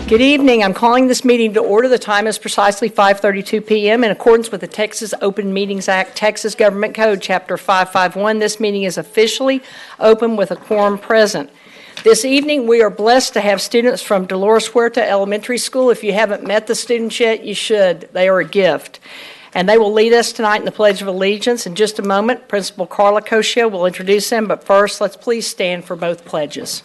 Good evening. I'm calling this meeting to order. The time is precisely 5:32 p.m. In accordance with the Texas Open Meetings Act, Texas Government Code, Chapter 551. This meeting is officially open with a quorum present. This evening, we are blessed to have students from Dolores Huerta Elementary School. If you haven't met the students yet, you should. They are a gift. And they will lead us tonight in the Pledge of Allegiance. In just a moment, Principal Carla Cochia will introduce them. But first, let's please stand for both pledges.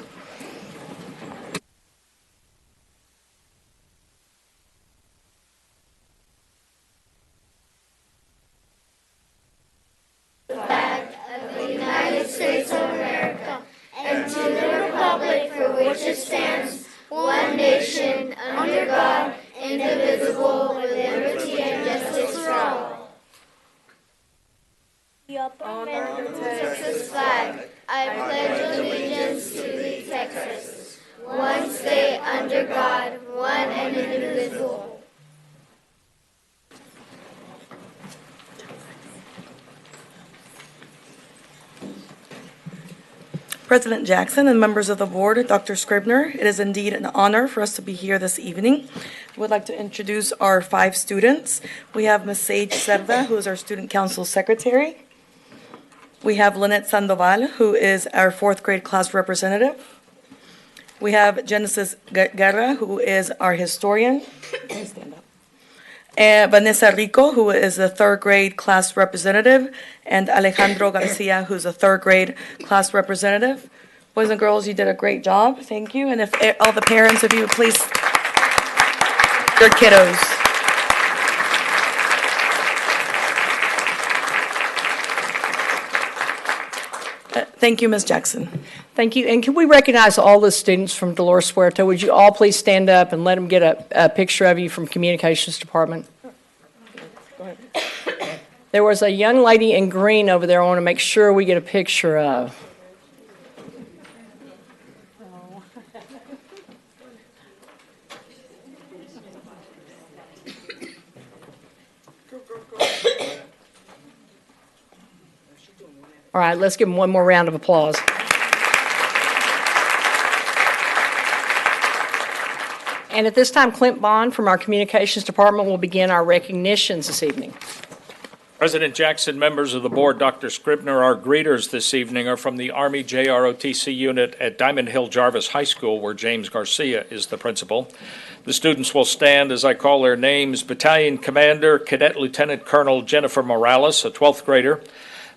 Which it stands, one nation, under God, indivisible, with liberty and justice for all. Honor the Texas flag. I pledge allegiance to thee, Texas, one state under God, one and indivisible. President Jackson and members of the board, Dr. Scribner, it is indeed an honor for us to be here this evening. I would like to introduce our 5 students. We have Ms. Sage Cerda, who is our Student Council Secretary. We have Lynette Sandoval, who is our 4th grade class representative. We have Genesis Guerra, who is our historian. Stand up. And Vanessa Rico, who is the 3rd grade class representative, and Alejandro Garcia, who's a 3rd grade class representative. Boys and girls, you did a great job. Thank you. And if all the parents, if you would please, your kiddos. Thank you, Ms. Jackson. Thank you. And can we recognize all the students from Dolores Huerta? Would you all please stand up and let them get a picture of you from Communications Department? Go ahead. There was a young lady in green over there I want to make sure we get a picture of. All right, let's give them one more round of applause. And at this time, Clint Bond from our Communications Department will begin our recognitions this evening. President Jackson, members of the board, Dr. Scribner, our greeters this evening are from the Army JROTC unit at Diamond Hill Jarvis High School, where James Garcia is the principal. The students will stand as I call their names. Battalion Commander, Cadet Lieutenant Colonel Jennifer Morales, a 12th grader.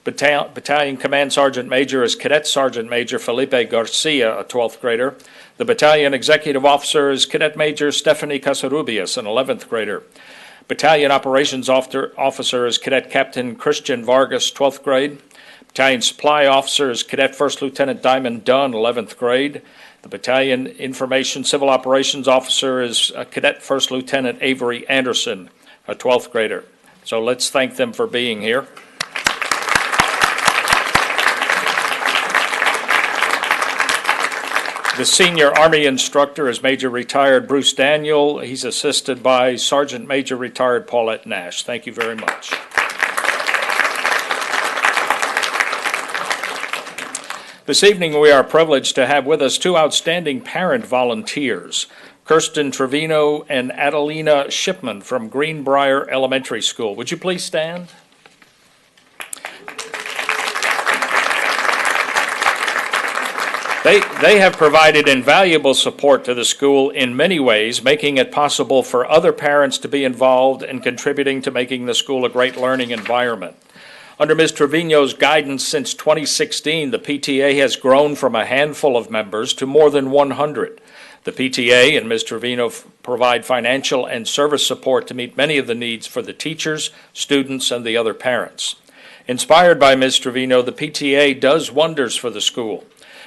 Battalion Command Sergeant Major is Cadet Sergeant Major Felipe Garcia, a 12th grader. The Battalion Executive Officer is Cadet Major Stephanie Casarubias, an 11th grader. Battalion Operations Officer is Cadet Captain Christian Vargas, 12th grade. Battalion Supply Officer is Cadet First Lieutenant Diamond Dunn, 11th grade. The Battalion Information Civil Operations Officer is Cadet First Lieutenant Avery Anderson, a 12th grader. So let's thank them for being here. The senior Army instructor is Major Retired Bruce Daniel. He's assisted by Sergeant Major Retired Paulette Nash. Thank you very much. This evening we are privileged to have with us 2 outstanding parent volunteers, Kirsten Trevino and Adelina Shipman from Greenbrier Elementary School. Would you please stand? They have provided invaluable support to the school in many ways, making it possible for other parents to be involved and contributing to making the school a great learning environment. Under Ms. Trevino's guidance since 2016, the PTA has grown from a handful of members to more than 100. The PTA and Ms. Trevino provide financial and service support to meet many of the needs for the teachers, students, and the other parents. Inspired by Ms. Trevino, the PTA does wonders for the school.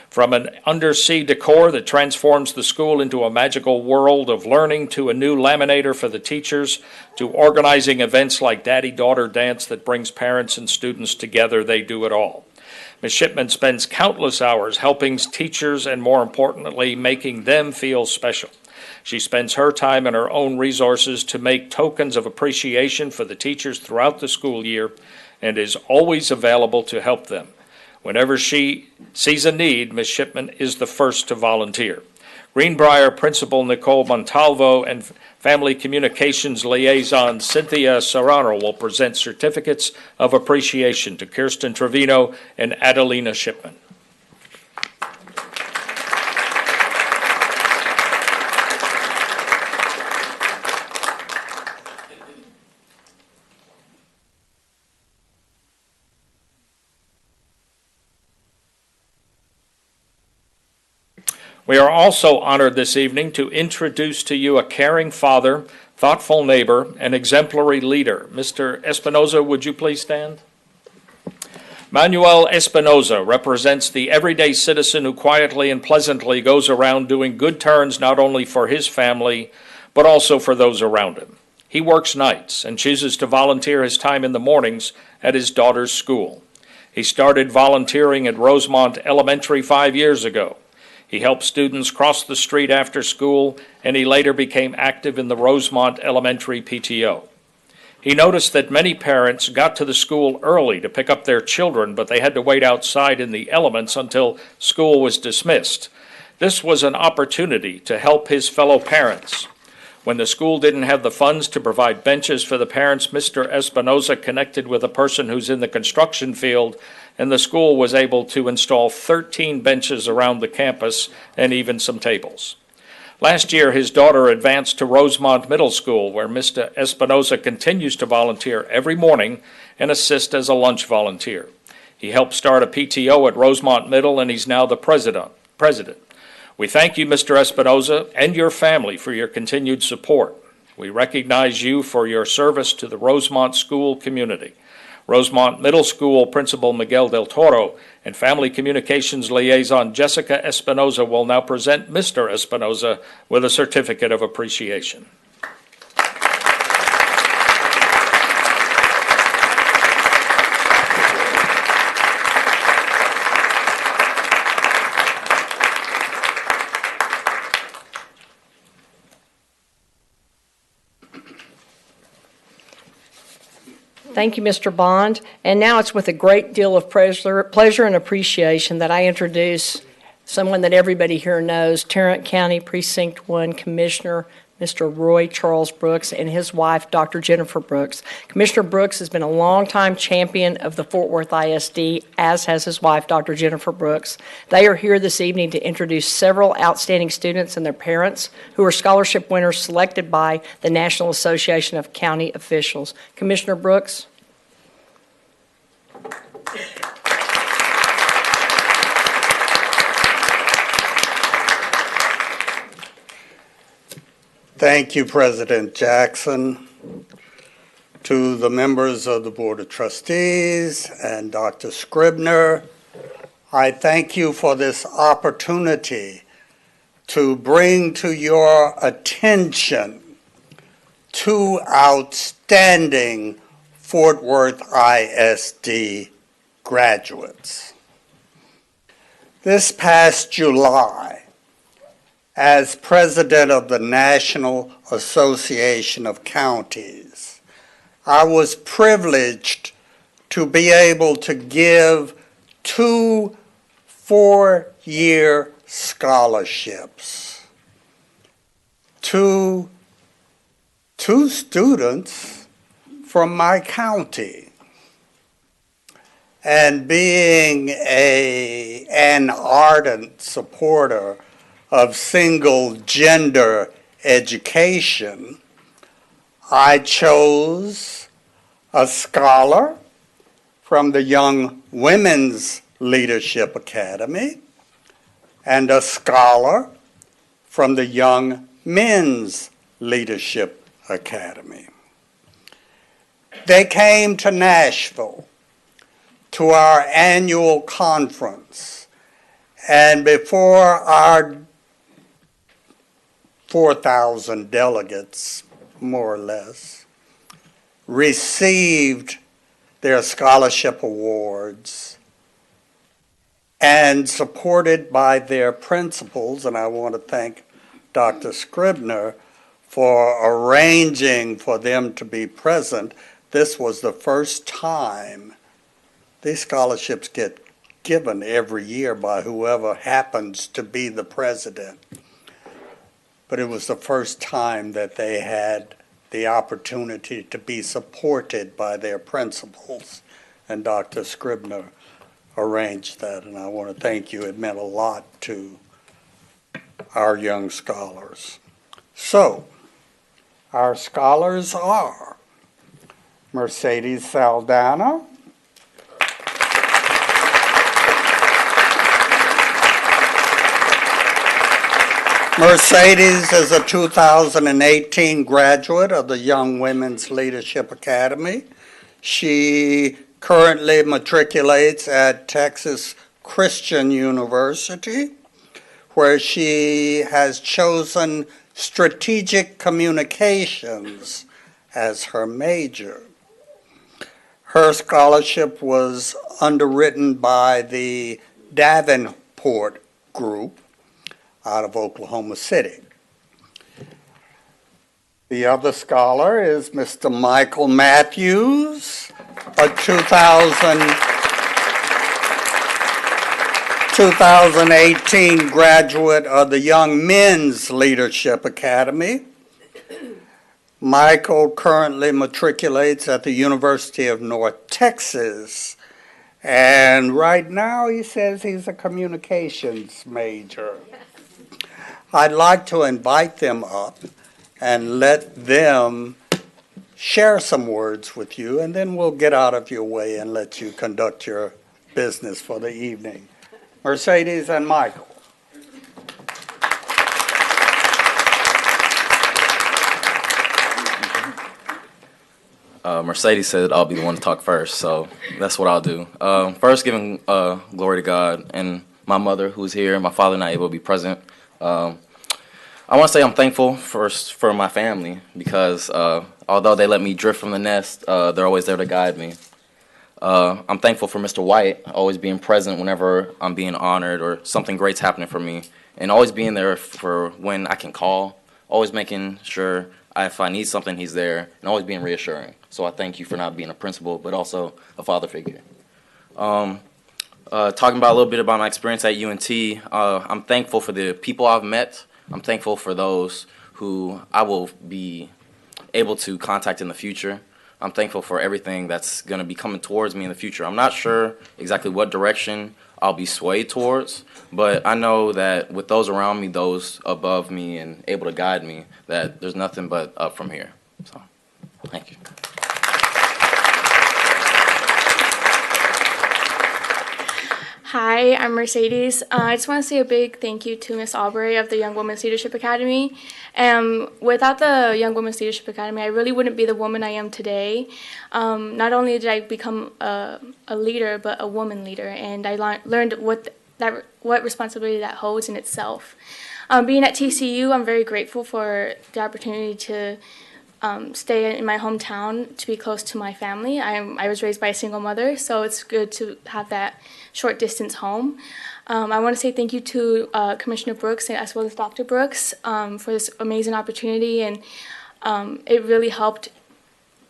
From an undersea decor that transforms the school into a magical world of learning to a new laminator for the teachers to organizing events like Daddy-Daughter Dance that brings parents and students together, they do it all. Ms. Shipman spends countless hours helping teachers and, more importantly, making them feel special. She spends her time and her own resources to make tokens of appreciation for the teachers throughout the school year and is always available to help them. Whenever she sees a need, Ms. Shipman is the first to volunteer. Greenbrier Principal Nicole Montalvo and Family Communications Liaison Cynthia Serrano will present certificates of appreciation to Kirsten Trevino and Adelina Shipman. We are also honored this evening to introduce to you a caring father, thoughtful neighbor, and exemplary leader. Mr. Espinoza, would you please stand? Manuel Espinoza represents the everyday citizen who quietly and pleasantly goes around doing good turns not only for his family, but also for those around him. He works nights and chooses to volunteer his time in the mornings at his daughter's school. He started volunteering at Rosemont Elementary 5 years ago. He helped students cross the street after school, and he later became active in the Rosemont Elementary PTO. He noticed that many parents got to the school early to pick up their children, but they had to wait outside in the elements until school was dismissed. This was an opportunity to help his fellow parents. When the school didn't have the funds to provide benches for the parents, Mr. Espinoza connected with a person who's in the construction field, and the school was able to install 13 benches around the campus and even some tables. Last year, his daughter advanced to Rosemont Middle School, where Mr. Espinoza continues to volunteer every morning and assist as a lunch volunteer. He helped start a PTO at Rosemont Middle, and he's now the president. We thank you, Mr. Espinoza, and your family for your continued support. We recognize you for your service to the Rosemont school community. Rosemont Middle School Principal Miguel Del Toro and Family Communications Liaison Jessica Espinoza will now present Mr. Espinoza with a certificate of appreciation. Thank you, Mr. Bond. And now it's with a great deal of pleasure and appreciation that I introduce someone that everybody here knows, Tarrant County Precinct 1 Commissioner Mr. Roy Charles Brooks and his wife, Dr. Jennifer Brooks. Commissioner Brooks has been a longtime champion of the Fort Worth ISD, as has his wife, Dr. Jennifer Brooks. They are here this evening to introduce several outstanding students and their parents who are scholarship winners selected by the National Association of County Officials. Commissioner Brooks. Thank you, President Jackson. To the members of the Board of Trustees and Dr. Scribner, I thank you for this opportunity to bring to your attention two outstanding Fort Worth ISD graduates. This past July, as president of the National Association of Counties, I was privileged to be able to give 2 4-year scholarships to 2 students from my county. And being an ardent supporter of single-gender education, I chose a scholar from the Young Women's Leadership Academy and a scholar from the Young Men's Leadership Academy. They came to Nashville to our annual conference, and before our 4,000 delegates, more or less, received their scholarship awards and supported by their principals, and I want to thank Dr. Scribner for arranging for them to be present. This was the first time these scholarships get given every year by whoever happens to be the president. but it was the first time that they had the opportunity to be supported by their principals. And Dr. Scribner arranged that, and I want to thank you. It meant a lot to our young scholars. So, our scholars are Mercedes Saldana, Mercedes is a 2018 graduate of the Young Women's Leadership Academy. She currently matriculates at Texas Christian University, where she has chosen strategic communications as her major. Her scholarship was underwritten by the Davenport Group out of Oklahoma City. The other scholar is Mr. Michael Matthews, a 2018 graduate of the Young Men's Leadership Academy. Michael currently matriculates at the University of North Texas, and right now he says he's a communications major. I'd like to invite them up and let them share some words with you, and then we'll get out of your way and let you conduct your business for the evening. Mercedes and Michael. Mercedes said I'll be the one to talk first, so that's what I'll do. First, giving glory to God and my mother who's here, my father not able to be present. I want to say I'm thankful first for my family because although they let me drift from the nest, they're always there to guide me. I'm thankful for Mr. White always being present whenever I'm being honored or something great's happening for me, and always being there for when I can call, always making sure if I need something, he's there, and always being reassuring. So I thank you for not being a principal, but also a father figure. Talking about a little bit about my experience at UNT, I'm thankful for the people I've met. I'm thankful for those who I will be able to contact in the future. I'm thankful for everything that's going to be coming towards me in the future. I'm not sure exactly what direction I'll be swayed towards, but I know that with those around me, those above me, and able to guide me, that there's nothing but up from here. So, thank you. Hi, I'm Mercedes. I just want to say a big thank you to Miss Albury of the Young Women's Leadership Academy. Without the Young Women's Leadership Academy, I really wouldn't be the woman I am today. Not only did I become a leader, but a woman leader, and I learned what responsibility that holds in itself. Being at TCU, I'm very grateful for the opportunity to stay in my hometown, to be close to my family. I was raised by a single mother, so it's good to have that short distance home. I want to say thank you to Commissioner Brooks as well as Dr. Brooks for this amazing opportunity, and it really helped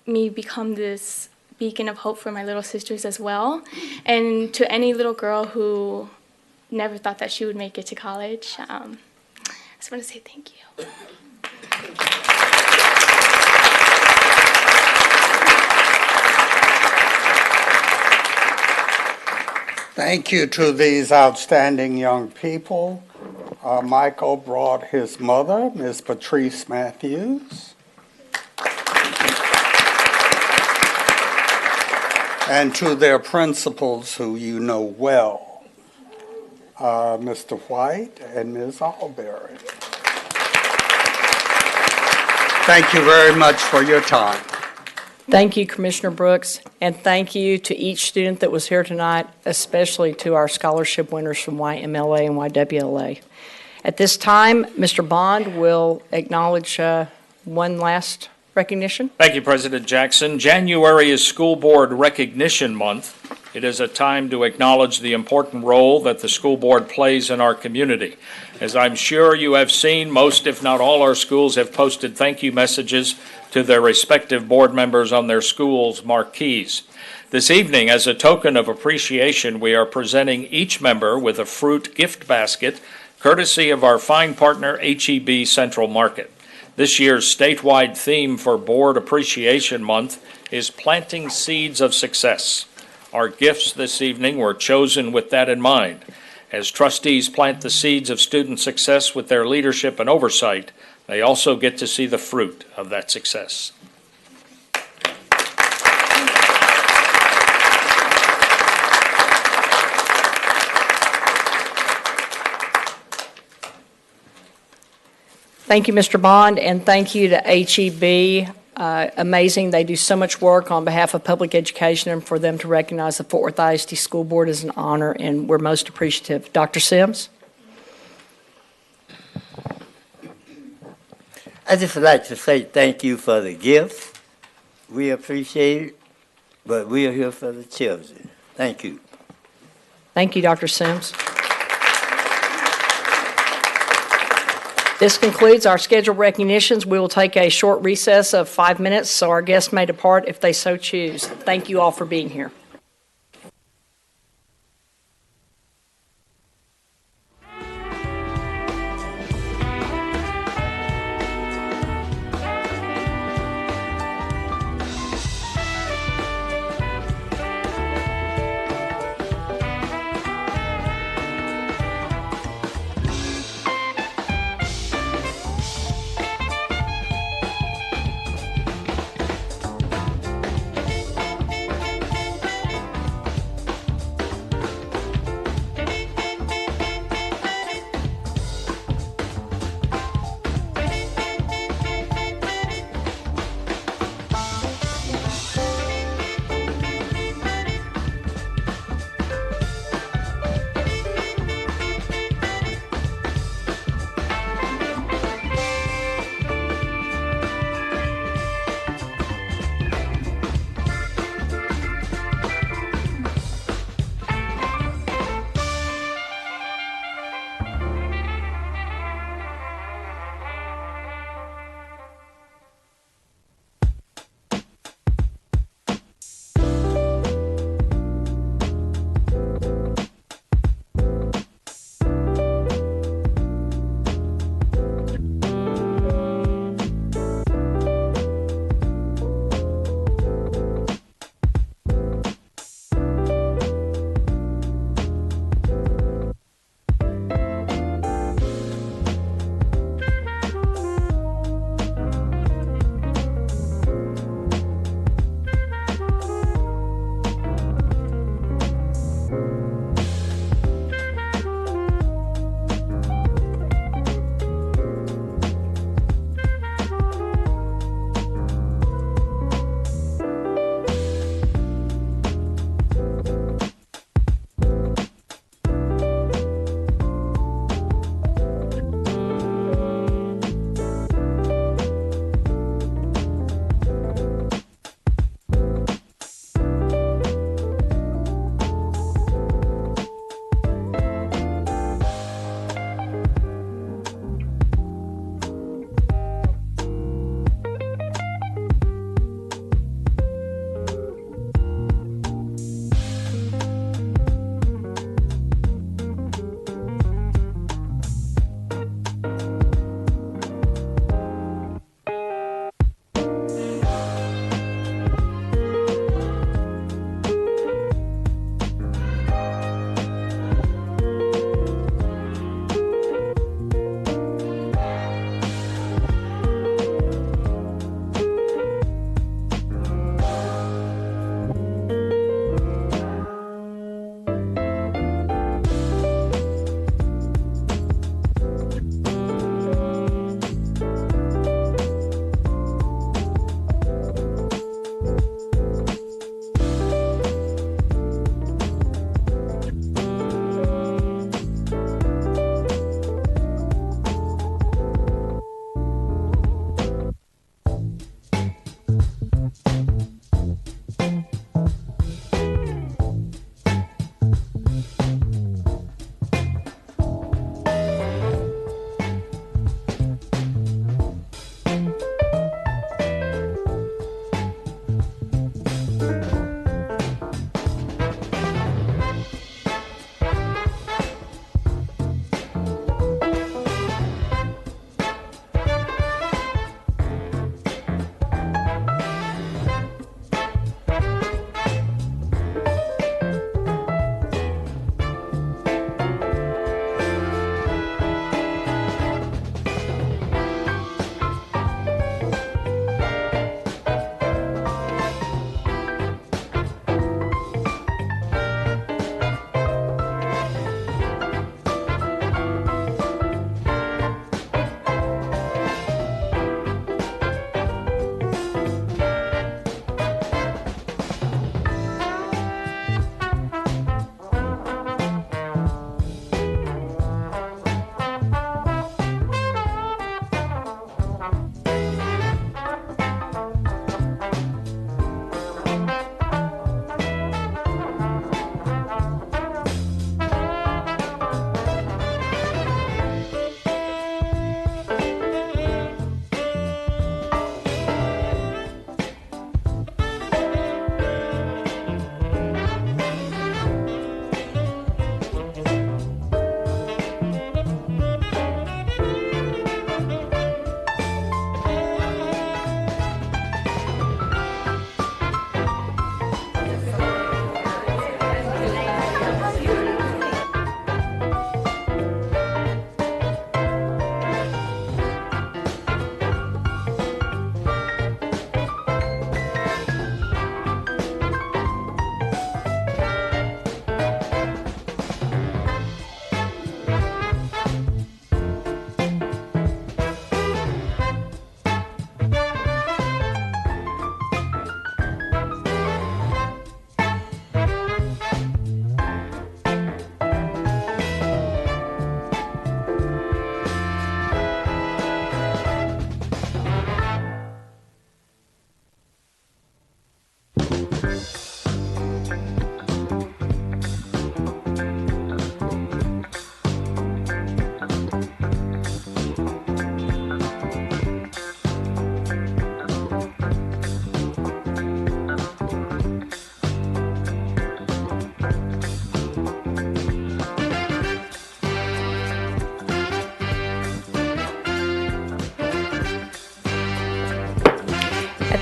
me become this beacon of hope for my little sisters as well. And to any little girl who never thought that she would make it to college, I just want to say thank you. Thank you to these outstanding young people. Michael brought his mother, Ms. Patrice Matthews. And to their principals, who you know well, Mr. White and Ms. Albury. Thank you very much for your time. Thank you, Commissioner Brooks, and thank you to each student that was here tonight, especially to our scholarship winners from YMLA and YWLA. At this time, Mr. Bond will acknowledge one last recognition. Thank you, President Jackson. January is School Board Recognition Month. It is a time to acknowledge the important role that the school board plays in our community. As I'm sure you have seen, most, if not all, our schools have posted thank you messages to their respective board members on their schools' marquees. This evening, as a token of appreciation, we are presenting each member with a fruit gift basket courtesy of our fine partner HEB Central Market. This year's statewide theme for Board Appreciation Month is Planting Seeds of Success. Our gifts this evening were chosen with that in mind. As trustees plant the seeds of student success with their leadership and oversight, they also get to see the fruit of that success. Thank you, Mr. Bond, and thank you to HEB. Amazing. They do so much work on behalf of public education, and for them to recognize the Fort Worth ISD School Board is an honor, and we're most appreciative. Dr. Sims? I'd just like to say thank you for the gift. We appreciate it, but we are here for the children. Thank you. Thank you, Dr. Sims. This concludes our scheduled recognitions. We will take a short recess of 5 minutes so our guests may depart if they so choose. Thank you all for being here.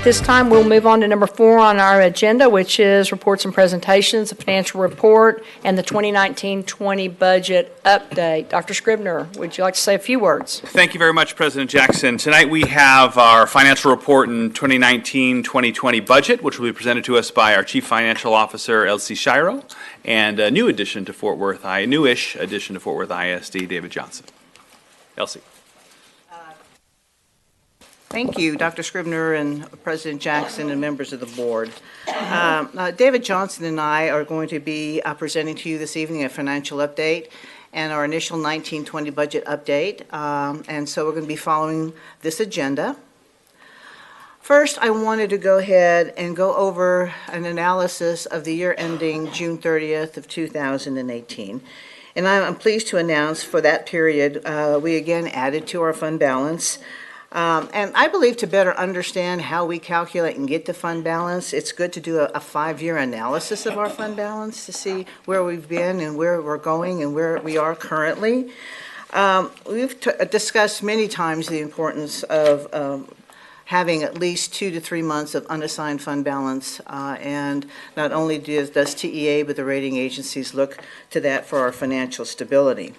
this time, we'll move on to number 4 on our agenda, which is reports and presentations, the financial report, and the 2019-20 budget update. Dr. Scribner, would you like to say a few words? Thank you very much, President Jackson. Tonight we have our financial report and 2019-2020 budget, which will be presented to us by our Chief Financial Officer, Elsie Shiro, and a new addition to Fort Worth, newish addition to Fort Worth ISD, David Johnson. Elsie. Thank you, Dr. Scribner and President Jackson and members of the board. David Johnson and I are going to be presenting to you this evening a financial update and our initial 19-20 budget update. And so we're going to be following this agenda. First, I wanted to go ahead and go over an analysis of the year ending June 30th of 2018. And I'm pleased to announce for that period, we again added to our fund balance. And I believe to better understand how we calculate and get to fund balance, it's good to do a 5-year analysis of our fund balance to see where we've been and where we're going and where we are currently. We've discussed many times the importance of having at least 2 to 3 months of unassigned fund balance, and not only does TEA, but the rating agencies look to that for our financial stability.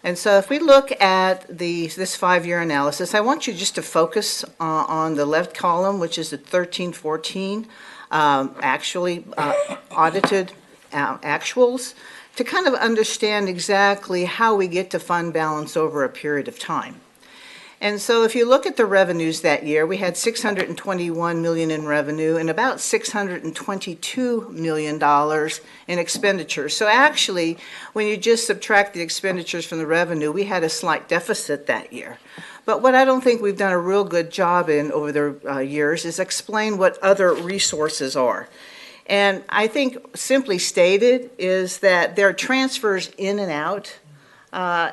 And so if we look at this 5-year analysis, I want you just to focus on the left column, which is the 13-14 actually audited actuals, to kind of understand exactly how we get to fund balance over a period of time. And so if you look at the revenues that year, we had $621 million in revenue and about $622 million in expenditures. So actually, when you just subtract the expenditures from the revenue, we had a slight deficit that year. But what I don't think we've done a real good job in over the years is explain what other resources are. And I think simply stated is that there are transfers in and out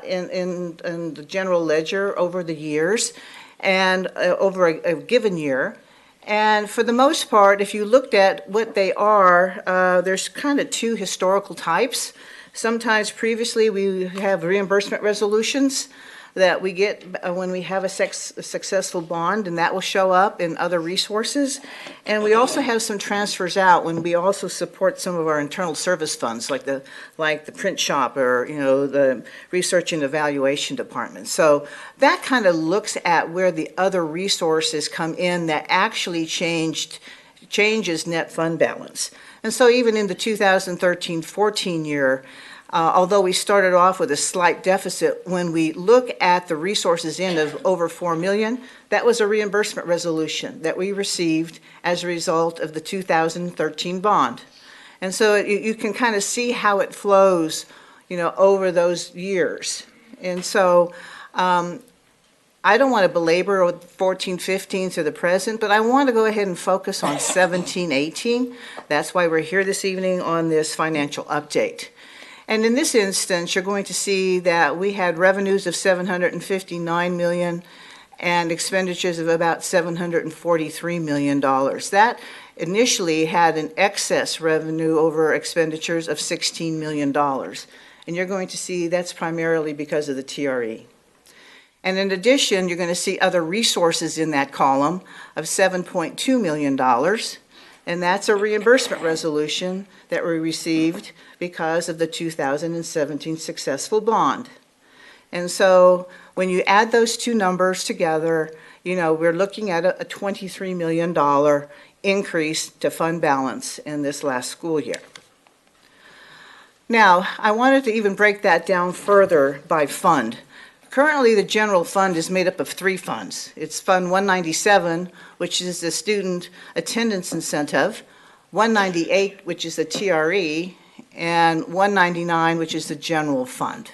in the general ledger over the years and over a given year. And for the most part, if you looked at what they are, there's kind of 2 historical types. Sometimes previously we have reimbursement resolutions that we get when we have a successful bond, and that will show up in other resources. And we also have some transfers out when we also support some of our internal service funds, like the print shop or the research and evaluation department. So that kind of looks at where the other resources come in that actually changes net fund balance. And so even in the 2013-14 year, although we started off with a slight deficit, when we look at the resources in of over $4 million, that was a reimbursement resolution that we received as a result of the 2013 bond. And so you can kind of see how it flows, over those years. And so I don't want to belabor 14-15 to the present, but I want to go ahead and focus on 17-18. That's why we're here this evening on this financial update. And in this instance, you're going to see that we had revenues of $759 million and expenditures of about $743 million. That initially had an excess revenue over expenditures of $16 million. And you're going to see that's primarily because of the TRE. And in addition, you're going to see other resources in that column of $7.2 million. And that's a reimbursement resolution that we received because of the 2017 successful bond. And so when you add those 2 numbers together, we're looking at a $23 million increase to fund balance in this last school year. Now, I wanted to even break that down further by fund. Currently, the general fund is made up of 3 funds. It's Fund 197, which is the student attendance incentive, 198, which is the TRE, and 199, which is the general fund.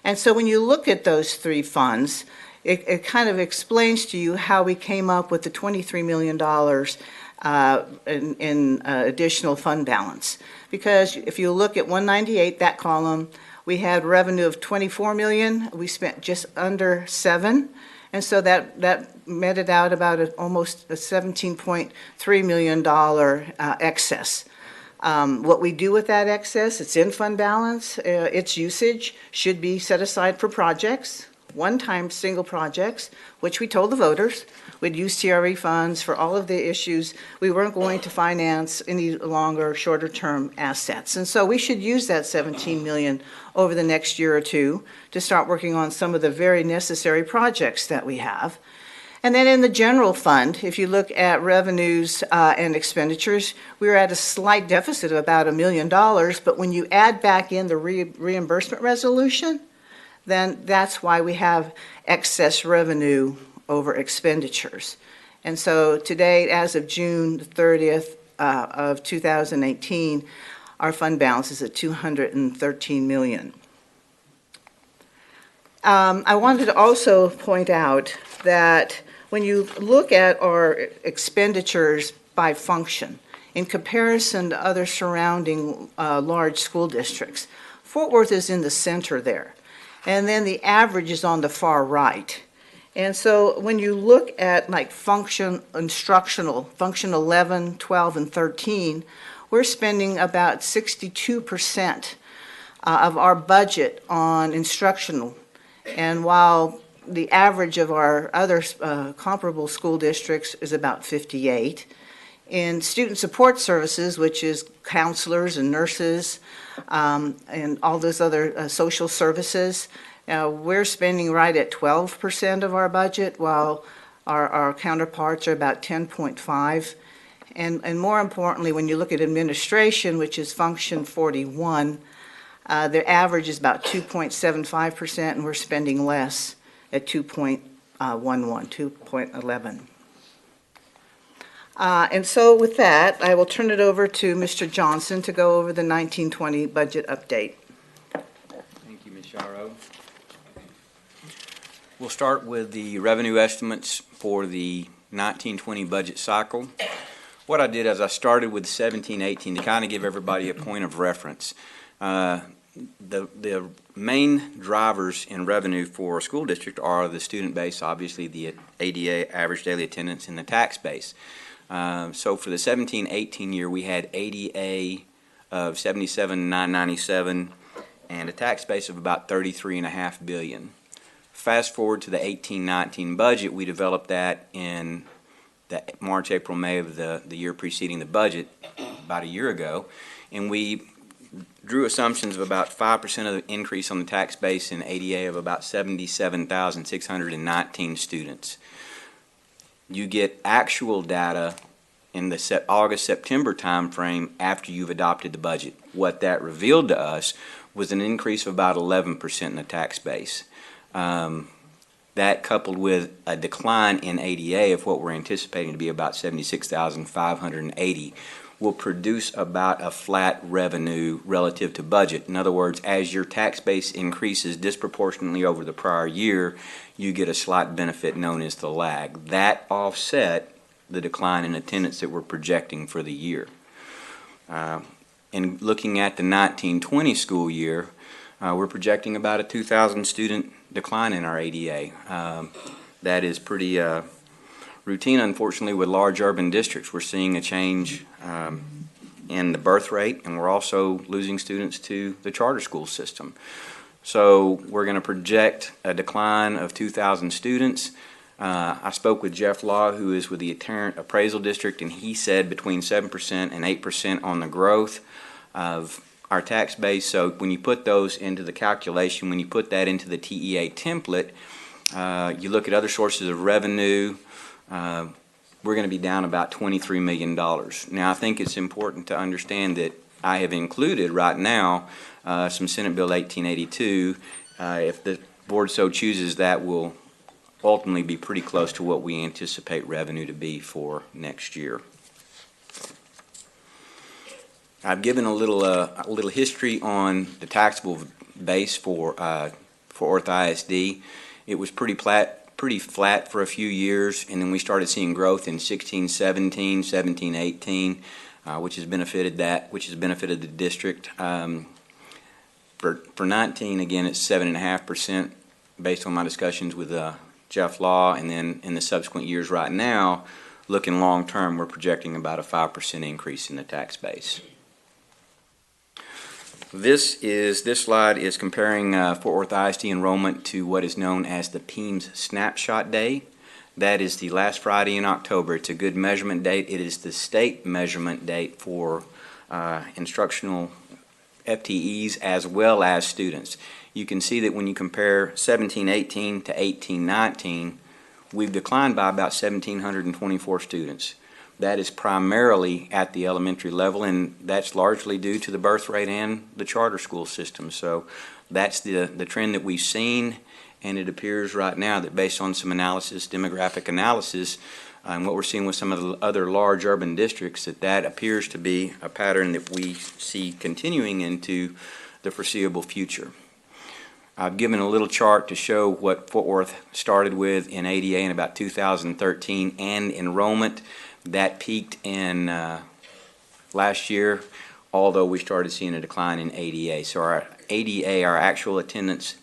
And so when you look at those 3 funds, it kind of explains to you how we came up with the $23 million in additional fund balance. Because if you look at 198, that column, we had revenue of $24 million. We spent just under $7, and so that netted out about almost a $17.3 million excess. What we do with that excess, it's in fund balance. Its usage should be set aside for projects, one-time single projects, which we told the voters we'd use CRE funds for all of the issues. We weren't going to finance any longer shorter-term assets. And so we should use that $17 million over the next year or two to start working on some of the very necessary projects that we have. And then in the general fund, if you look at revenues and expenditures, we're at a slight deficit of about $1 million, but when you add back in the reimbursement resolution, then that's why we have excess revenue over expenditures. And so today, as of June 30th of 2018, our fund balance is at $213 million. I wanted to also point out that when you look at our expenditures by function, in comparison to other surrounding large school districts, Fort Worth is in the center there. And then the average is on the far right. And so when you look at like function 11, 12, and 13, we're spending about 62% of our budget on instructional. And while the average of our other comparable school districts is about 58. In student support services, which is counselors and nurses and all those other social services, we're spending right at 12% of our budget, while our counterparts are about 10.5. And more importantly, when you look at administration, which is function 41, their average is about 2.75%, and we're spending less at 2.11. And so with that, I will turn it over to Mr. Johnson to go over the 1920 budget update. Thank you, Ms. Shiro. We'll start with the revenue estimates for the 1920 budget cycle. What I did is I started with 17-18 to kind of give everybody a point of reference. The main drivers in revenue for a school district are the student base, obviously the ADA, average daily attendance, and the tax base. So for the 17-18 year, we had ADA of $77,997 and a tax base of about $33.5 billion. Fast forward to the 18-19 budget, we developed that in the March, April, May of the year preceding the budget about a year ago, and we drew assumptions of about 5% of the increase on the tax base and ADA of about 77,619 students. You get actual data in the August-September timeframe after you've adopted the budget. What that revealed to us was an increase of about 11% in the tax base. That coupled with a decline in ADA of what we're anticipating to be about 76,580 will produce about a flat revenue relative to budget. In other words, as your tax base increases disproportionately over the prior year, you get a slight benefit known as the lag. That offset the decline in attendance that we're projecting for the year. And looking at the 1920 school year, we're projecting about a 2,000 student decline in our ADA. That is pretty routine, unfortunately, with large urban districts. We're seeing a change in the birth rate, and we're also losing students to the charter school system. So we're going to project a decline of 2,000 students. I spoke with Jeff Law, who is with the Tarrant Appraisal District, and he said between 7% and 8% on the growth of our tax base. So when you put those into the calculation, when you put that into the TEA template, you look at other sources of revenue, we're going to be down about $23 million. Now, I think it's important to understand that I have included right now some Senate Bill 1882. If the board so chooses, that will ultimately be pretty close to what we anticipate revenue to be for next year. I've given a little history on the taxable base for Orth ISD. It was pretty flat for a few years, and then we started seeing growth in 16-17, 17-18, which has benefited the district. For 19, again, it's 7.5% based on my discussions with Jeff Law, and then in the subsequent years right now, looking long term, we're projecting about a 5% increase in the tax base. This slide is comparing Fort Worth ISD enrollment to what is known as the PEAMS Snapshot Day. That is the last Friday in October. It's a good measurement date. It is the state measurement date for instructional FTEs as well as students. You can see that when you compare 17-18 to 18-19, we've declined by about 1,724 students. That is primarily at the elementary level, and that's largely due to the birth rate and the charter school system. So that's the trend that we've seen, and it appears right now that based on some analysis, demographic analysis, and what we're seeing with some of the other large urban districts, that appears to be a pattern that we see continuing into the foreseeable future. I've given a little chart to show what Fort Worth started with in ADA in about 2013 and enrollment. That peaked in last year, although we started seeing a decline in ADA. So our ADA, our actual attendance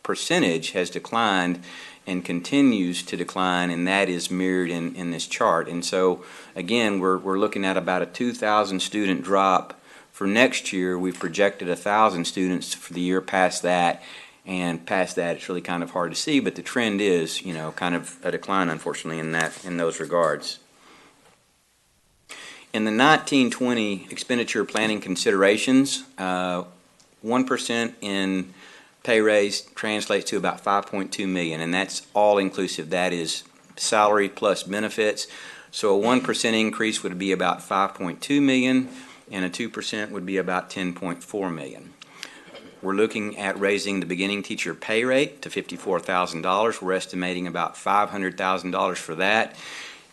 percentage, has declined and continues to decline, and that is mirrored in this chart. And so, again, we're looking at about a 2,000 student drop. For next year, we've projected 1,000 students for the year past that, and past that it's really kind of hard to see, but the trend is, kind of a decline, unfortunately, in those regards. In the 1920 expenditure planning considerations, 1% in pay raise translates to about $5.2 million, and that's all inclusive. That is salary plus benefits. So a 1% increase would be about $5.2 million, and a 2% would be about $10.4 million. We're looking at raising the beginning teacher pay rate to $54,000. We're estimating about $500,000 for that.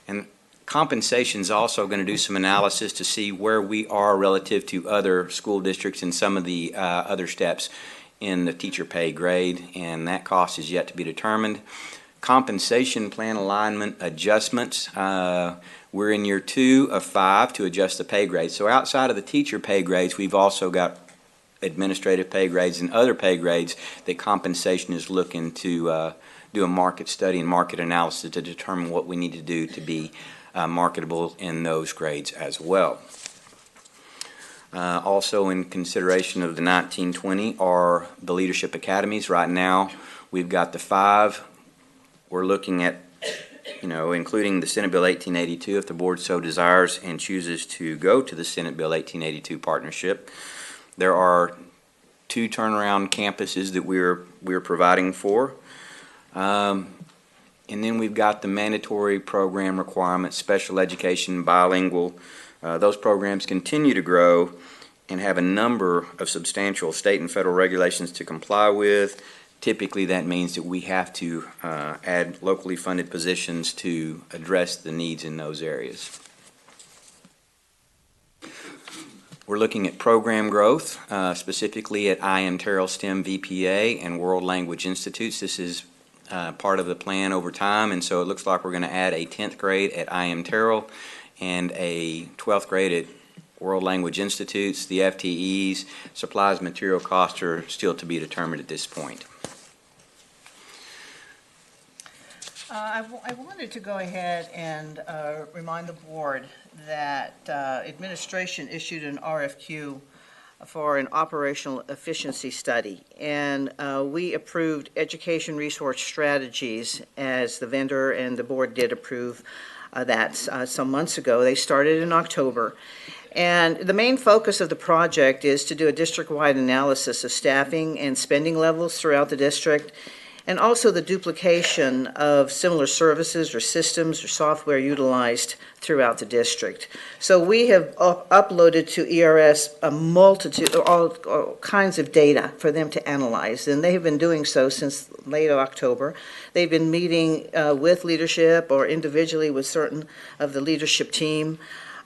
And compensation is also going to do some analysis to see where we are relative to other school districts and some of the other steps in the teacher pay grade, and that cost is yet to be determined. Compensation plan alignment adjustments, we're in year 2 of 5 to adjust the pay grade. So outside of the teacher pay grades, we've also got administrative pay grades and other pay grades that compensation is looking to do a market study and market analysis to determine what we need to do to be marketable in those grades as well. Also in consideration of the 1920 are the leadership academies. Right now we've got the 5. We're looking at, including the Senate Bill 1882 if the board so desires and chooses to go to the Senate Bill 1882 partnership. There are 2 turnaround campuses that we're providing for. And then we've got the mandatory program requirements, special education, bilingual. Those programs continue to grow and have a number of substantial state and federal regulations to comply with. Typically, that means that we have to add locally funded positions to address the needs in those areas. We're looking at program growth, specifically at I.M. Terrell STEM VPA and World Language Institutes. This is part of the plan over time, and so it looks like we're going to add a 10th grade at I.M. Terrell and a 12th grade at World Language Institutes. The FTEs, supplies, material costs are still to be determined at this point. I wanted to go ahead and remind the board that administration issued an RFQ for an operational efficiency study, and we approved Education Resource Strategies as the vendor, and the board did approve that some months ago. They started in October, and the main focus of the project is to do a district-wide analysis of staffing and spending levels throughout the district, and also the duplication of similar services or systems or software utilized throughout the district. So we have uploaded to ERS a multitude, all kinds of data for them to analyze, and they have been doing so since late October. They've been meeting with leadership or individually with certain of the leadership team.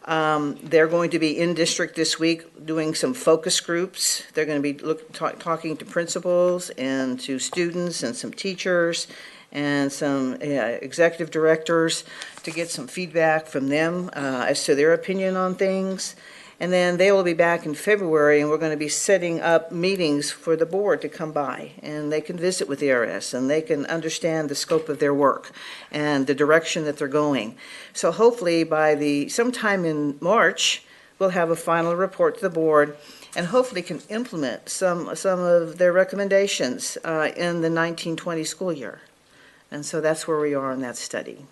They're going to be in district this week doing some focus groups. They're going to be talking to principals and to students and some teachers and some executive directors to get some feedback from them as to their opinion on things. And then they will be back in February, and we're going to be setting up meetings for the board to come by, and they can visit with ERS, and they can understand the scope of their work and the direction that they're going. So hopefully by sometime in March, will have a final report to the board and hopefully can implement some of their recommendations in the 1920 school year. And so that's where we are in that study.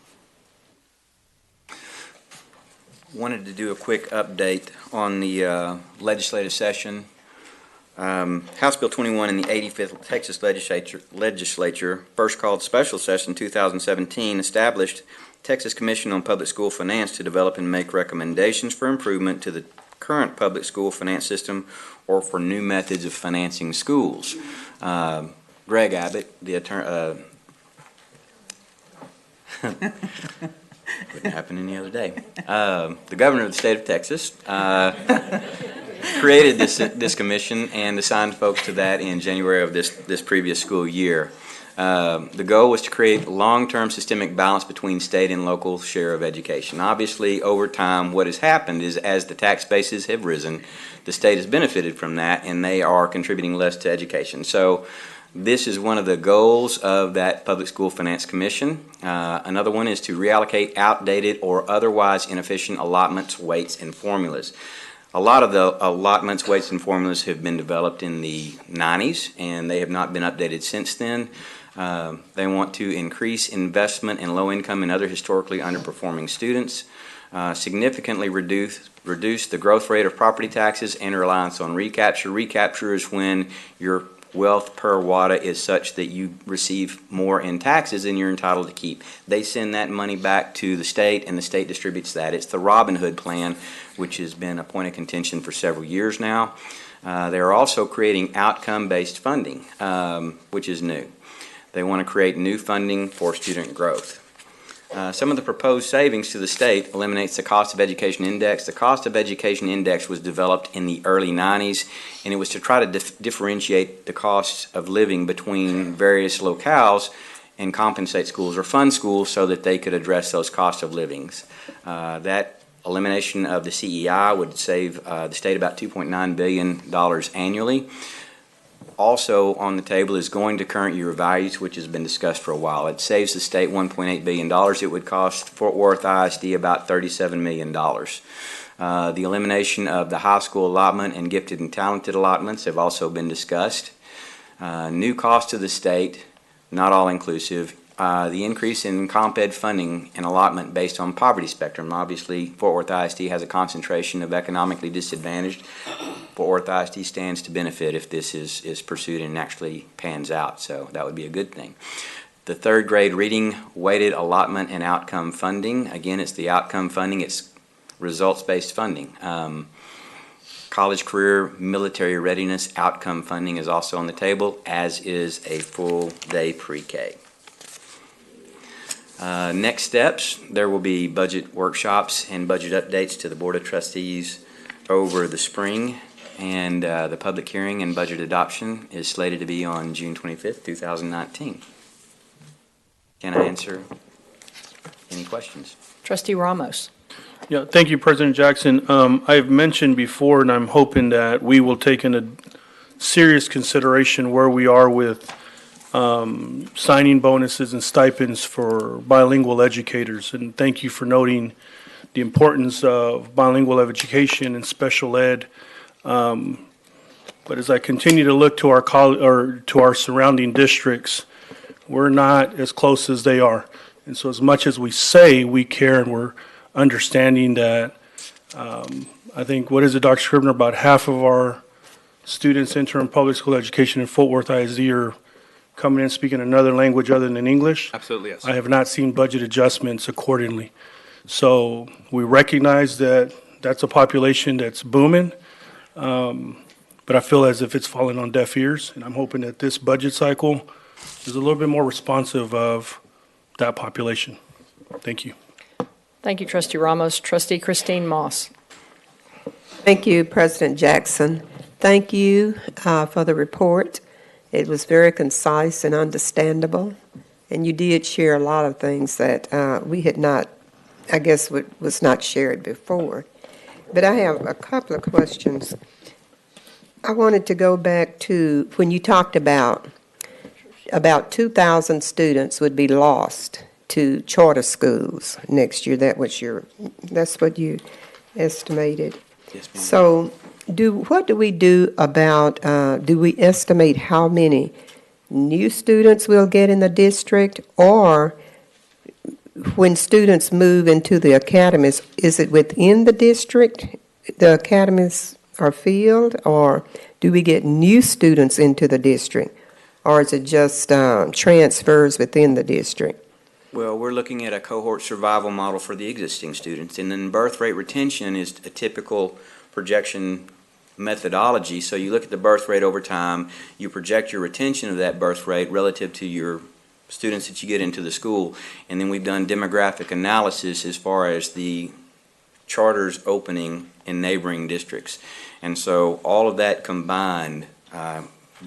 Wanted to do a quick update on the legislative session. House Bill 21 in the 85th Texas Legislature, first called special session 2017, established Texas Commission on Public School Finance to develop and make recommendations for improvement to the current public school finance system or for new methods of financing schools. Greg Abbott, the attorney, wouldn't happen any other day. The governor of the state of Texas created this commission and assigned folks to that in January of this previous school year. The goal was to create long-term systemic balance between state and local share of education. Obviously, over time, what has happened is as the tax bases have risen, the state has benefited from that, and they are contributing less to education. So this is one of the goals of that Public School Finance Commission. Another one is to reallocate outdated or otherwise inefficient allotments, weights, and formulas. A lot of the allotments, weights, and formulas have been developed in the 90s, and they have not been updated since then. They want to increase investment in low-income and other historically underperforming students, significantly reduce the growth rate of property taxes and reliance on recapture. Recapture is when your wealth per WADA is such that you receive more in taxes than you're entitled to keep. They send that money back to the state, and the state distributes that. It's the Robin Hood plan, which has been a point of contention for several years now. They're also creating outcome-based funding, which is new. They want to create new funding for student growth. Some of the proposed savings to the state eliminates the cost of education index. The cost of education index was developed in the early 90s, and it was to try to differentiate the costs of living between various locales and compensate schools or fund schools so that they could address those costs of livings. That elimination of the CEI would save the state about $2.9 billion annually. Also on the table is going to current year values, which has been discussed for a while. It saves the state $1.8 billion. It would cost Fort Worth ISD about $37 million. The elimination of the high school allotment and gifted and talented allotments have also been discussed. New cost to the state, not all inclusive. The increase in comp ed funding and allotment based on poverty spectrum. Obviously, Fort Worth ISD has a concentration of economically disadvantaged. Fort Worth ISD stands to benefit if this is pursued and actually pans out, so that would be a good thing. The third grade reading weighted allotment and outcome funding. Again, it's the outcome funding. It's results-based funding. College career military readiness outcome funding is also on the table, as is a full-day pre-K. Next steps, there will be budget workshops and budget updates to the Board of Trustees over the spring, and the public hearing and budget adoption is slated to be on June 25th, 2019. Can I answer any questions? Trustee Ramos. Yeah, thank you, President Jackson. I've mentioned before, and I'm hoping that we will take into serious consideration where we are with signing bonuses and stipends for bilingual educators. And thank you for noting the importance of bilingual education and special ed. But as I continue to look to our surrounding districts, we're not as close as they are. And so as much as we say we care and we're understanding that, I think, what is it, Dr. Scribner, about half of our students entering public school education in Fort Worth ISD are coming in speaking another language other than English. Absolutely, yes. I have not seen budget adjustments accordingly. So we recognize that that's a population that's booming, but I feel as if it's falling on deaf ears, and I'm hoping that this budget cycle is a little bit more responsive of that population. Thank you. Thank you, Trustee Ramos. Trustee Christine Moss. Thank you, President Jackson. Thank you for the report. It was very concise and understandable, and you did share a lot of things that we had not, I guess, was not shared before. But I have a couple of questions. I wanted to go back to when you talked about 2,000 students would be lost to charter schools next year. That's what you estimated. Yes, ma'am. So what do we do about, do we estimate how many new students we'll get in the district? Or when students move into the academies, is it within the district, the academies are filled? Or do we get new students into the district? Or is it just transfers within the district? Well, we're looking at a cohort survival model for the existing students, and then birth rate retention is a typical projection methodology. So you look at the birth rate over time, you project your retention of that birth rate relative to your students that you get into the school, and then we've done demographic analysis as far as the charters opening in neighboring districts. And so all of that combined,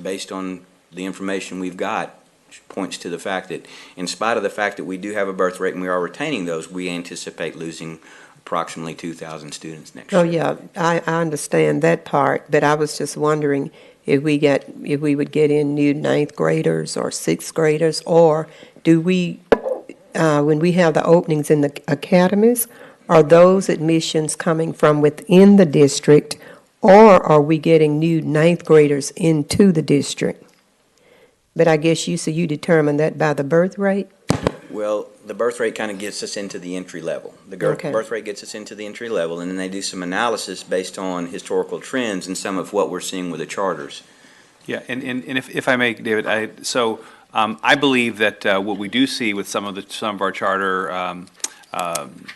based on the information we've got, points to the fact that in spite of the fact that we do have a birth rate and we are retaining those, we anticipate losing approximately 2,000 students next year. Oh, yeah, I understand that part, but I was just wondering if we would get in new ninth graders or sixth graders, or do we, when we have the openings in the academies, are those admissions coming from within the district, or are we getting new ninth graders into the district? But I guess you determine that by the birth rate? Well, the birth rate kind of gets us into the entry level. The Okay. birth rate gets us into the entry level, and then they do some analysis based on historical trends and some of what we're seeing with the charters. Yeah, and if I may, David, I believe that what we do see with some of our charter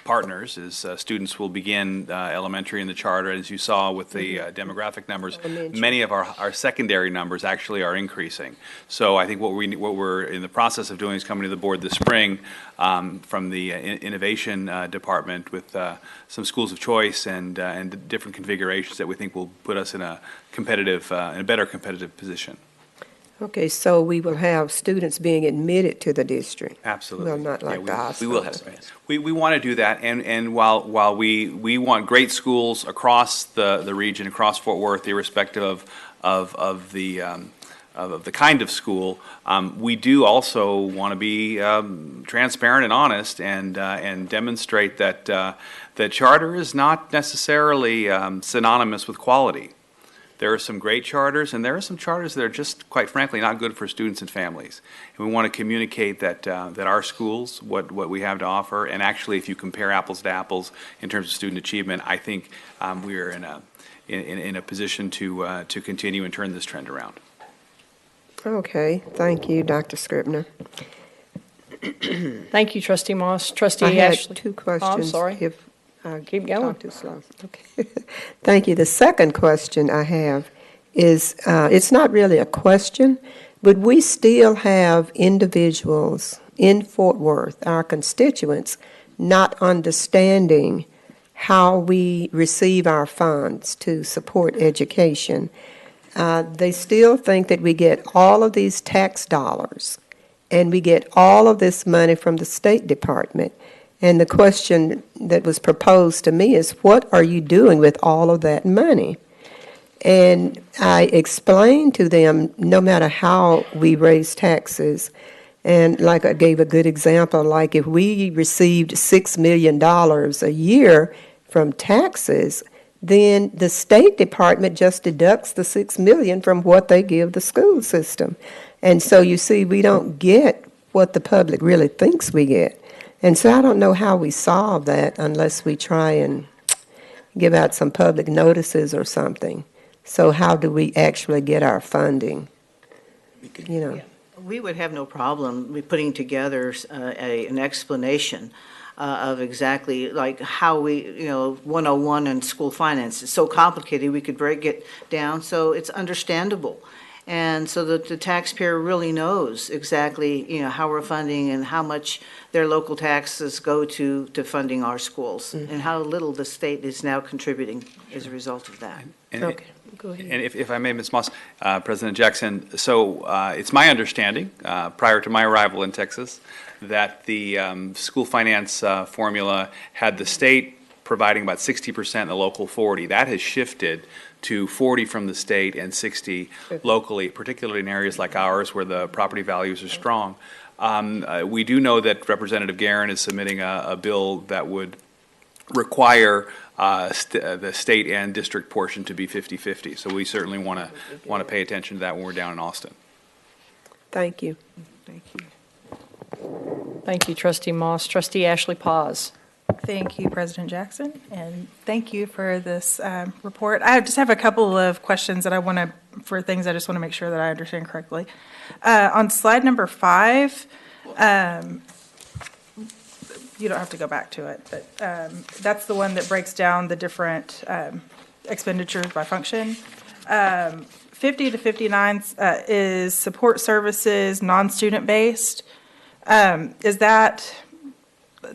partners is students will begin elementary in the charter, as you saw with the demographic numbers. Many of our secondary numbers actually are increasing. So I think what we're in the process of doing is coming to the board this spring from the innovation department with some schools of choice and different configurations that we think will put us in a better competitive position. Okay, so we will have students being admitted to the district? Absolutely. Well, not like the hospitals. We will have. We want to do that, and while we want great schools across the region, across Fort Worth, irrespective of the kind of school, we do also want to be transparent and honest and demonstrate that charter is not necessarily synonymous with quality. There are some great charters, and there are some charters that are just, quite frankly, not good for students and families. And we want to communicate that our schools, what we have to offer, and actually, if you compare apples to apples in terms of student achievement, I think we are in a position to continue and turn this trend around. Okay, thank you, Dr. Scribner. Thank you, Trustee Moss. Trustee I had Ashley. two questions. Oh, I'm sorry. If I Keep going. talk too slow. Okay. Thank you. The second question I have is, it's not really a question, but we still have individuals in Fort Worth, our constituents, not understanding how we receive our funds to support education. They still think that we get all of these tax dollars and we get all of this money from the State Department. And the question that was proposed to me is, what are you doing with all of that money? And I explained to them, no matter how we raise taxes, and like I gave a good example, like if we received $6 million a year from taxes, then the State Department just deducts the $6 million from what they give the school system. And so you see, we don't get what the public really thinks we get. And so I don't know how we solve that unless we try and give out some public notices or something. So how do we actually get our funding? You know. We would have no problem with putting together an explanation of exactly like how we, 101 in school finance. It's so complicated, we could break it down so it's understandable. And so that the taxpayer really knows exactly, how we're funding and how much their local taxes go to funding our schools, and how little the state is now contributing as a result of that. Okay, go ahead. And if I may, Ms. Moss, President Jackson, so it's my understanding, prior to my arrival in Texas, that the school finance formula had the state providing about 60% and the local 40%. That has shifted to 40 from the state and 60 locally, particularly in areas like ours where the property values are strong. We do know that Representative Guerin is submitting a bill that would require the state and district portion to be 50-50. So we certainly want to pay attention to that when we're down in Austin. Thank you. Thank you. Thank you, Trustee Moss. Trustee Ashley Paz. Thank you, President Jackson, and thank you for this report. I just have a couple of questions that I want to, for things I just want to make sure that I understand correctly. On slide number 5, you don't have to go back to it, but that's the one that breaks down the different expenditures by function. 50 to 59 is support services, non-student based. Is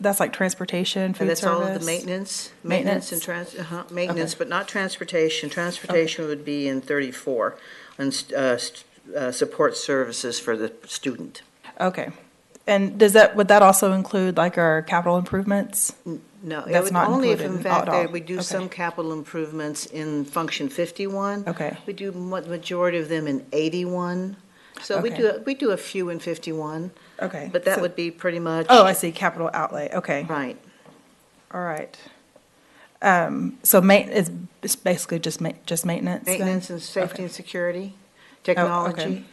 that's like transportation, food And that's service? all of the maintenance and maintenance, Okay. but not transportation. Transportation would be in 34, and support services for the student. Okay. And would that also include like our capital improvements? No, it That's would not only if included in fact at all. we do Okay. some capital improvements in function 51. Okay. We do majority of them in 81. So Okay. we do a few in 51. Okay. But that So- would be pretty much. Oh, I see, capital outlay, okay. Right. All right. So it's basically just maintenance then? Maintenance and safety Okay. and security, Oh, technology. okay.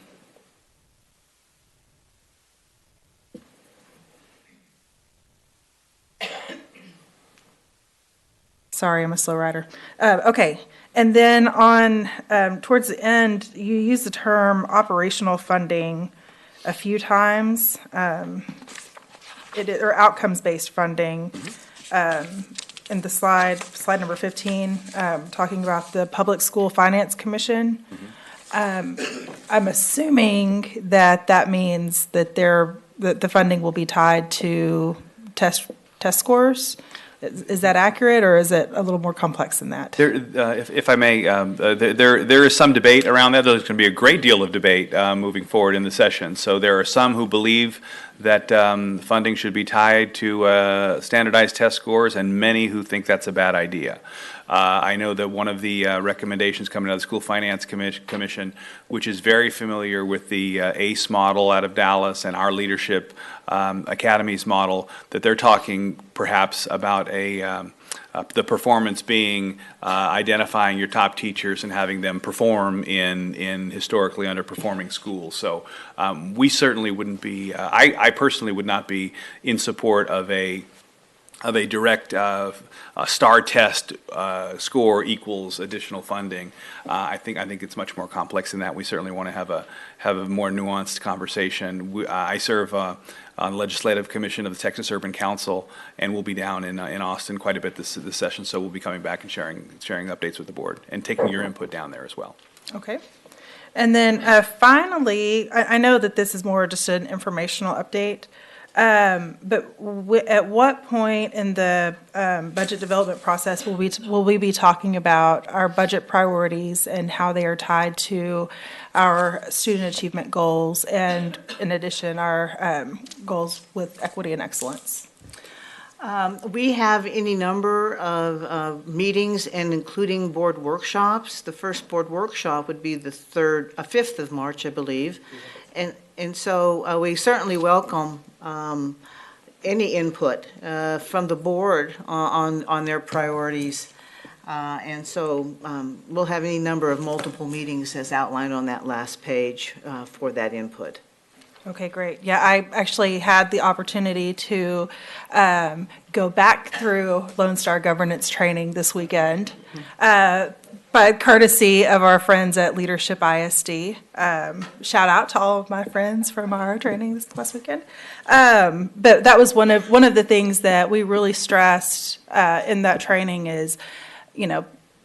Sorry, I'm a slow writer. Okay, and then on, towards the end, you use the term operational funding a few times. Or outcomes-based funding. In the slide number 15, talking about the Public School Finance Commission. I'm assuming that means that that the funding will be tied to test scores. Is that accurate, or is it a little more complex than that? There, if I may, there is some debate around that. There's going to be a great deal of debate moving forward in the session. So there are some who believe that funding should be tied to standardized test scores, and many who think that's a bad idea. I know that one of the recommendations coming out of the School Finance Commission, which is very familiar with the ACE model out of Dallas and our Leadership Academies model, that they're talking perhaps about the performance being identifying your top teachers and having them perform in historically underperforming schools. So we certainly wouldn't be, I personally would not be in support of a direct STAR test score equals additional funding. I think it's much more complex than that. We certainly want to have a more nuanced conversation. I serve on the Legislative Commission of the Texas Urban Council, and we'll be down in Austin quite a bit this session. So we'll be coming back and sharing updates with the board and taking your input down there as well. Okay. And then finally, I know that this is more just an informational update. But at what point in the budget development process will we be talking about our budget priorities and how they are tied to our student achievement goals, and in addition, our goals with equity and excellence? We have any number of meetings, and including board workshops. The first board workshop would be the 5th of March, I believe. And so we certainly welcome any input from the board on their priorities. And so we'll have any number of multiple meetings as outlined on that last page for that input. Okay, great. Yeah, I actually had the opportunity to go back through Lone Star governance training this weekend by courtesy of our friends at Leadership ISD. Shout out to all of my friends from our training this last weekend. But that was one of the things that we really stressed in that training is,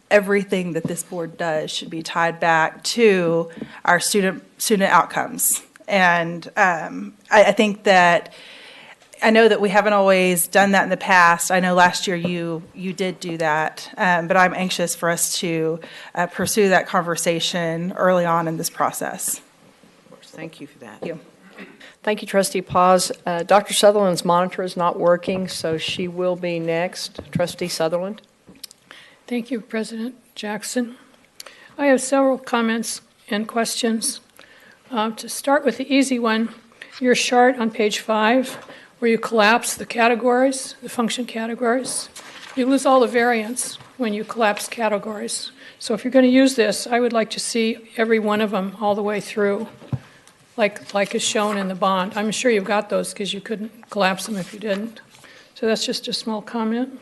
everything that this board does should be tied back to our student outcomes. And I think that, I know that we haven't always done that in the past. I know last year you did do that, but I'm anxious for us to pursue that conversation early on in this process. Of course, thank you for that. Thank you. Thank you, Trustee Paz. Dr. Sutherland's monitor is not working, so she will be next. Trustee Sutherland. Thank you, President Jackson. I have several comments and questions. To start with the easy one, your chart on page 5, where you collapse the categories, the function categories. you lose all the variance when you collapse categories. So if you're going to use this, I would like to see every one of them all the way through, like is shown in the bond. I'm sure you've got those because you couldn't collapse them if you didn't. So that's just a small comment.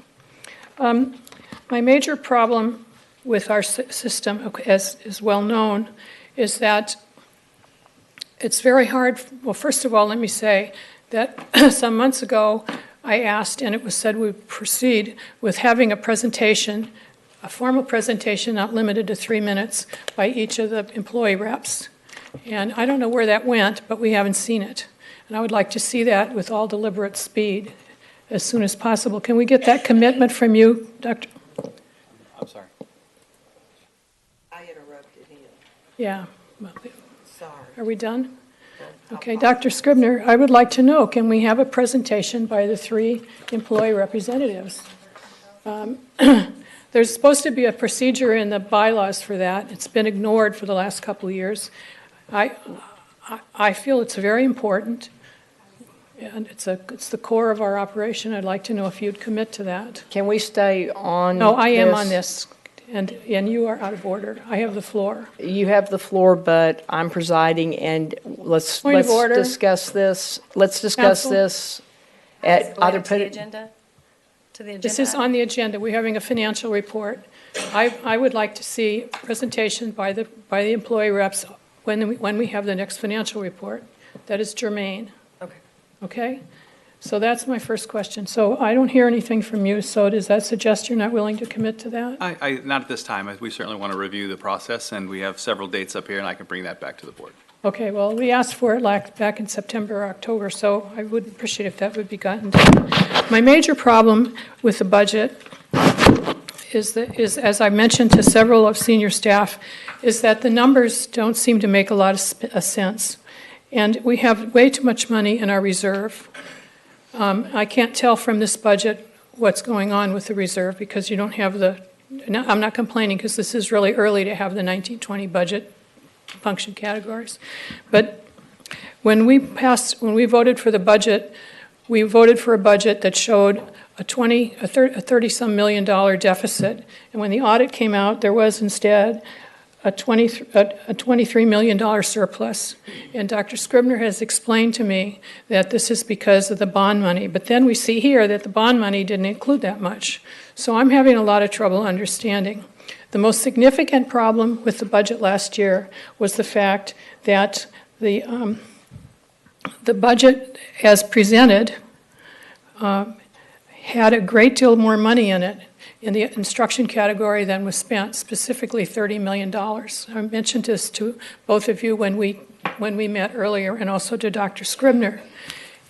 My major problem with our system, as is well known, is that it's very hard. Well, first of all, let me say that some months ago, I asked, and it was said we proceed with having a presentation, a formal presentation not limited to 3 minutes by each of the employee reps. And I don't know where that went, but we haven't seen it. And I would like to see that with all deliberate speed as soon as possible. Can we get that commitment from you, Dr.? I'm sorry. I interrupted him. Yeah. Sorry. Are we done? Okay, Dr. Scribner, I would like to know, can we have a presentation by the 3 employee representatives? There's supposed to be a procedure in the bylaws for that. It's been ignored for the last couple of years. I feel it's very important, and it's the core of our operation. I'd like to know if you'd commit to that. Can we stay on? No, I am on this, and you are out of order. I have the floor. You have the floor, but I'm presiding, and let's Point of order. discuss this. Let's discuss Counsel? this at either put it. agenda? To the agenda? This is on the agenda. We're having a financial report. I would like to see a presentation by the employee reps when we have the next financial report. That is germane. Okay. Okay? So that's my first question. So I don't hear anything from you, so does that suggest you're not willing to commit to that? Not at this time. We certainly want to review the process, and we have several dates up here, and I can bring that back to the board. Okay, well, we asked for it back in September or October, so I would appreciate if that would be gotten done. My major problem with the budget is, as I mentioned to several of senior staff, is that the numbers don't seem to make a lot of sense. And we have way too much money in our reserve. I can't tell from this budget what's going on with the reserve because you don't have I'm not complaining because this is really early to have the 1920 budget function categories. But when we voted for the budget, we voted for a budget that showed a 30-some million dollar deficit. And when the audit came out, there was instead a $23 million surplus. And Dr. Scribner has explained to me that this is because of the bond money. But then we see here that the bond money didn't include that much. So I'm having a lot of trouble understanding. The most significant problem with the budget last year was the fact that the budget as presented had a great deal more money in it in the instruction category than was spent, specifically $30 million. I mentioned this to both of you when we met earlier and also to Dr. Scribner.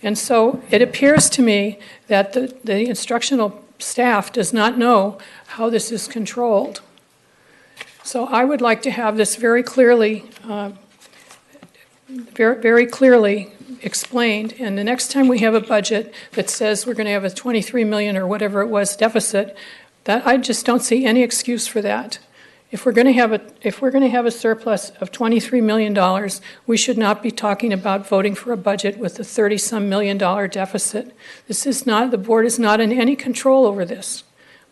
And so it appears to me that the instructional staff does not know how this is controlled. So I would like to have this very clearly explained, and the next time we have a budget that says we're going to have a 23 million or whatever it was deficit, that I just don't see any excuse for that. If we're going to have a surplus of $23 million, we should not be talking about voting for a budget with a 30-some million dollar deficit. The board is not in any control over this.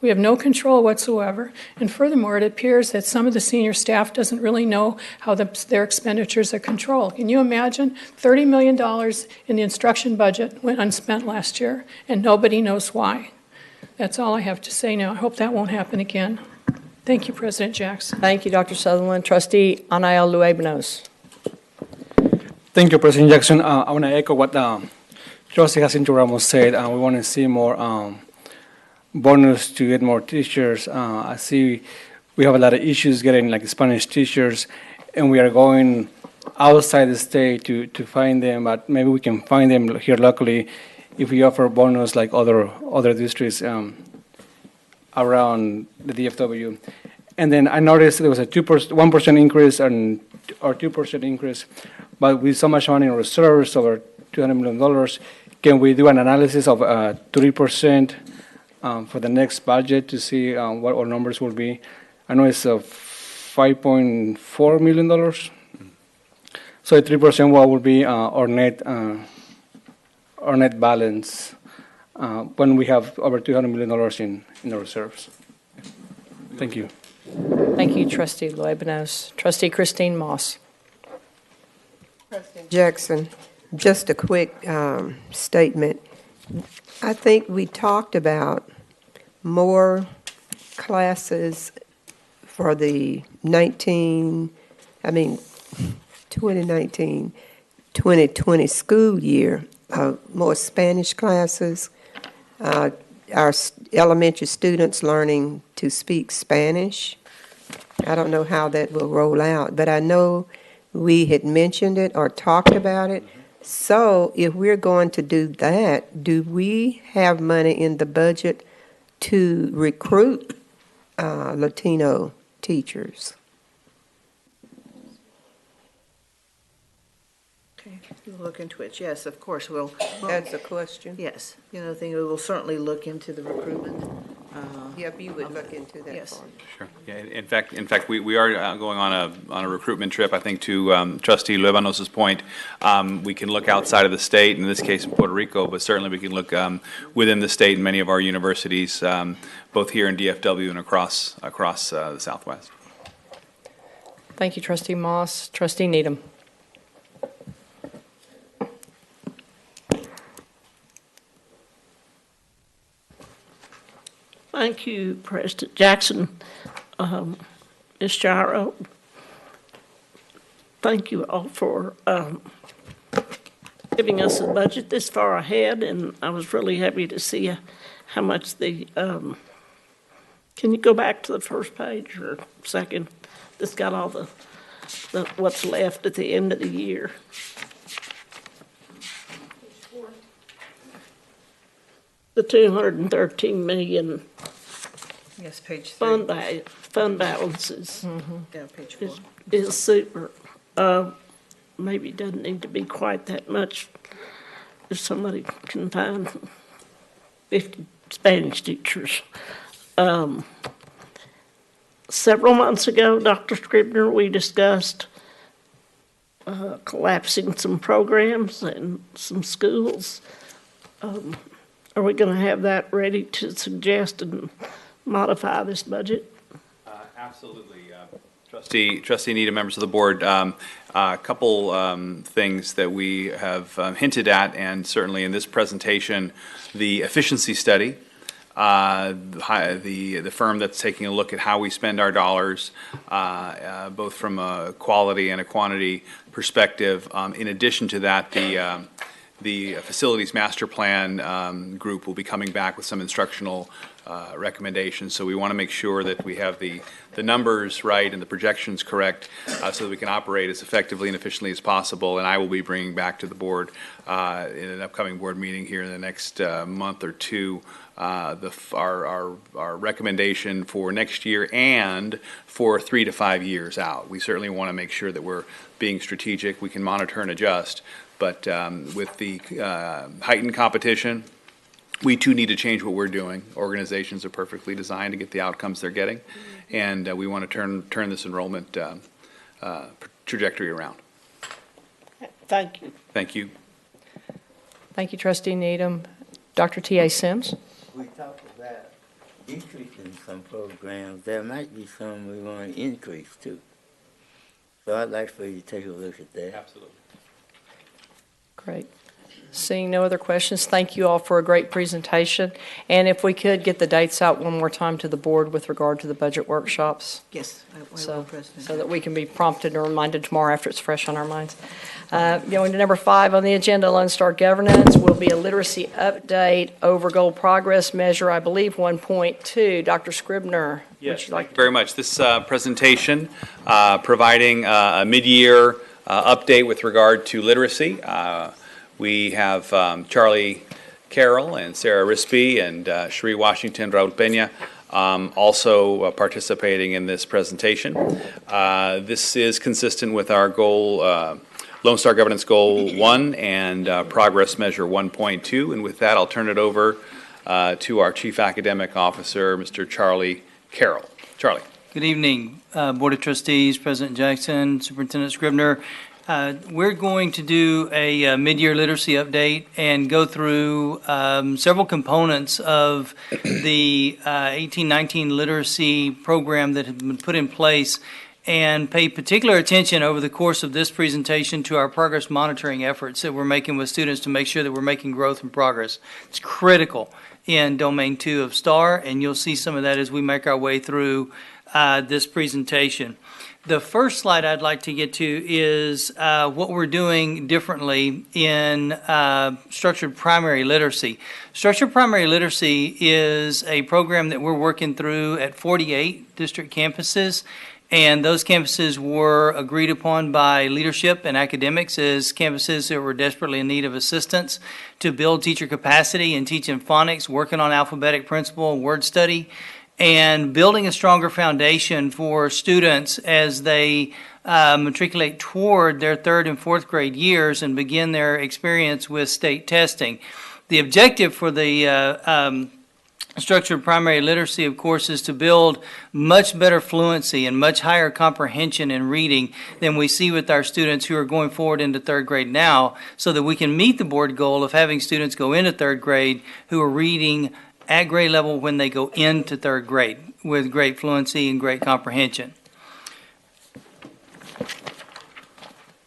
We have no control whatsoever. And furthermore, it appears that some of the senior staff doesn't really know how their expenditures are controlled. Can you imagine $30 million in the instruction budget went unspent last year, and nobody knows why? That's all I have to say now. I hope that won't happen again. Thank you, President Jackson. Thank you, Dr. Sutherland. Trustee Anael Luebanos. Thank you, President Jackson. I want to echo what Trustee Jacinto Ramos said. We want to see more bonus to get more teachers. I see we have a lot of issues getting like Spanish teachers, and we are going outside the state to find them, but maybe we can find them here locally if we offer bonus like other districts around the DFW. And then I noticed there was a 1% increase or 2% increase, but with so much money in reserves, over $200 million, can we do an analysis of 3%? For the next budget to see what our numbers will be? I know it's $5.4 million. So at 3%, what would be our net balance when we have over $200 million in the reserves. Thank you. Thank you, Trustee Luebanos. Trustee Christine Moss. Jackson, just a quick statement. I think we talked about more classes for the 2019-2020 school year, more Spanish classes, our elementary students learning to speak Spanish. I don't know how that will roll out, but I know we had mentioned it or talked about it. So if we're going to do that, do we have money in the budget to recruit Latino teachers? Okay, we'll look into it. Yes, of course, we'll. That's a question. Yes, I think we will certainly look into the recruitment. Yep, you would look into that Yes. part. Sure. Yeah, in fact, we are going on a recruitment trip, I think, to Trustee Luebanos' point. We can look outside of the state, in this case in Puerto Rico, but certainly we can look within the state in many of our universities, both here in DFW and across the Southwest. Thank you, Trustee Moss. Trustee Needham. Thank you, President Jackson. Ms. Shiro, thank you all for giving us a budget this far ahead, and I was really happy to see how much the, can you go back to the first page or second? That's got all the what's left at the end of the year. The 213 million Yes, page 3. fund balances Yeah, page 4. is super. Maybe doesn't need to be quite that much. If somebody can find 50 Spanish teachers. Several months ago, Dr. Scribner, we discussed collapsing some programs and some schools. Are we going to have that ready to suggest and modify this budget? Absolutely. Trustee Needham, members of the board, a couple things that we have hinted at, and certainly in this presentation, the efficiency study, the firm that's taking a look at how we spend our dollars, both from a quality and a quantity perspective. In addition to that, the facilities master plan group will be coming back with some instructional recommendations. So we want to make sure that we have the numbers right and the projections correct so that we can operate as effectively and efficiently as possible. And I will be bringing back to the board in an upcoming board meeting here in the next month or two our recommendation for next year and for 3 to 5 years out. We certainly want to make sure that we're being strategic. We can monitor and adjust. But with the heightened competition, we too need to change what we're doing. Organizations are perfectly designed to get the outcomes they're getting, and we want to turn this enrollment trajectory around. Thank you. Thank you. Thank you, Trustee Needham. Dr. T.A. Sims. We talked about decreasing some programs. There might be some we want to increase too. So I'd like for you to take a look at that. Absolutely. Great. Seeing no other questions, thank you all for a great presentation. And if we could get the dates out one more time to the board with regard to the budget workshops. Yes, I So, will, President. so that we can be prompted or reminded tomorrow after it's fresh on our minds. Going to number 5 on the agenda, Lone Star Governance, will be a literacy update over goal progress measure, I believe 1.2. Dr. Scribner, Yes, would you like thank you very much. This presentation providing a mid-year update with regard to literacy. We have Charlie Carroll and Sarah Rispey and Sheree Washington, Raul Pena also participating in this presentation. This is consistent with our goal, Lone Star Governance Goal 1 and Progress Measure 1.2. And with that, I'll turn it over to our Chief Academic Officer, Mr. Charlie Carroll. Charlie. Good evening, Board of Trustees, President Jackson, Superintendent Scribner, We're going to do a mid-year literacy update and go through several components of the 18-19 literacy program that has been put in place and pay particular attention over the course of this presentation to our progress monitoring efforts that we're making with students to make sure that we're making growth and progress. It's critical in Domain 2 of STAR, and you'll see some of that as we make our way through this presentation. The first slide I'd like to get to is what we're doing differently in structured primary literacy. Structured primary literacy is a program that we're working through at 48 district campuses, and those campuses were agreed upon by leadership and academics as campuses that were desperately in need of assistance to build teacher capacity and teaching phonics, working on alphabetic principle and word study, and building a stronger foundation for students as they matriculate toward their 3rd and 4th grade years and begin their experience with state testing. The objective for the structured primary literacy, of course, is to build much better fluency and much higher comprehension in reading than we see with our students who are going forward into 3rd grade now, so that we can meet the board goal of having students go into 3rd grade who are reading at grade level when they go into 3rd grade with great fluency and great comprehension.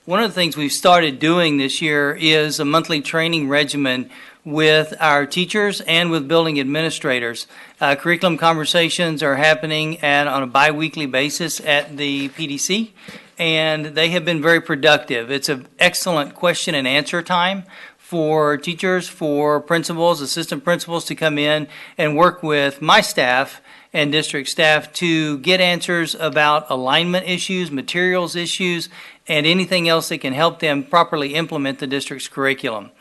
One of the things we've started doing this year is a monthly training regimen with our teachers and with building administrators. Curriculum conversations are happening on a bi-weekly basis at the PDC, and they have been very productive. It's an excellent question and answer time for teachers, for principals, assistant principals to come in and work with my staff and district staff to get answers about alignment issues, materials issues, and anything else that can help them properly implement the district's curriculum.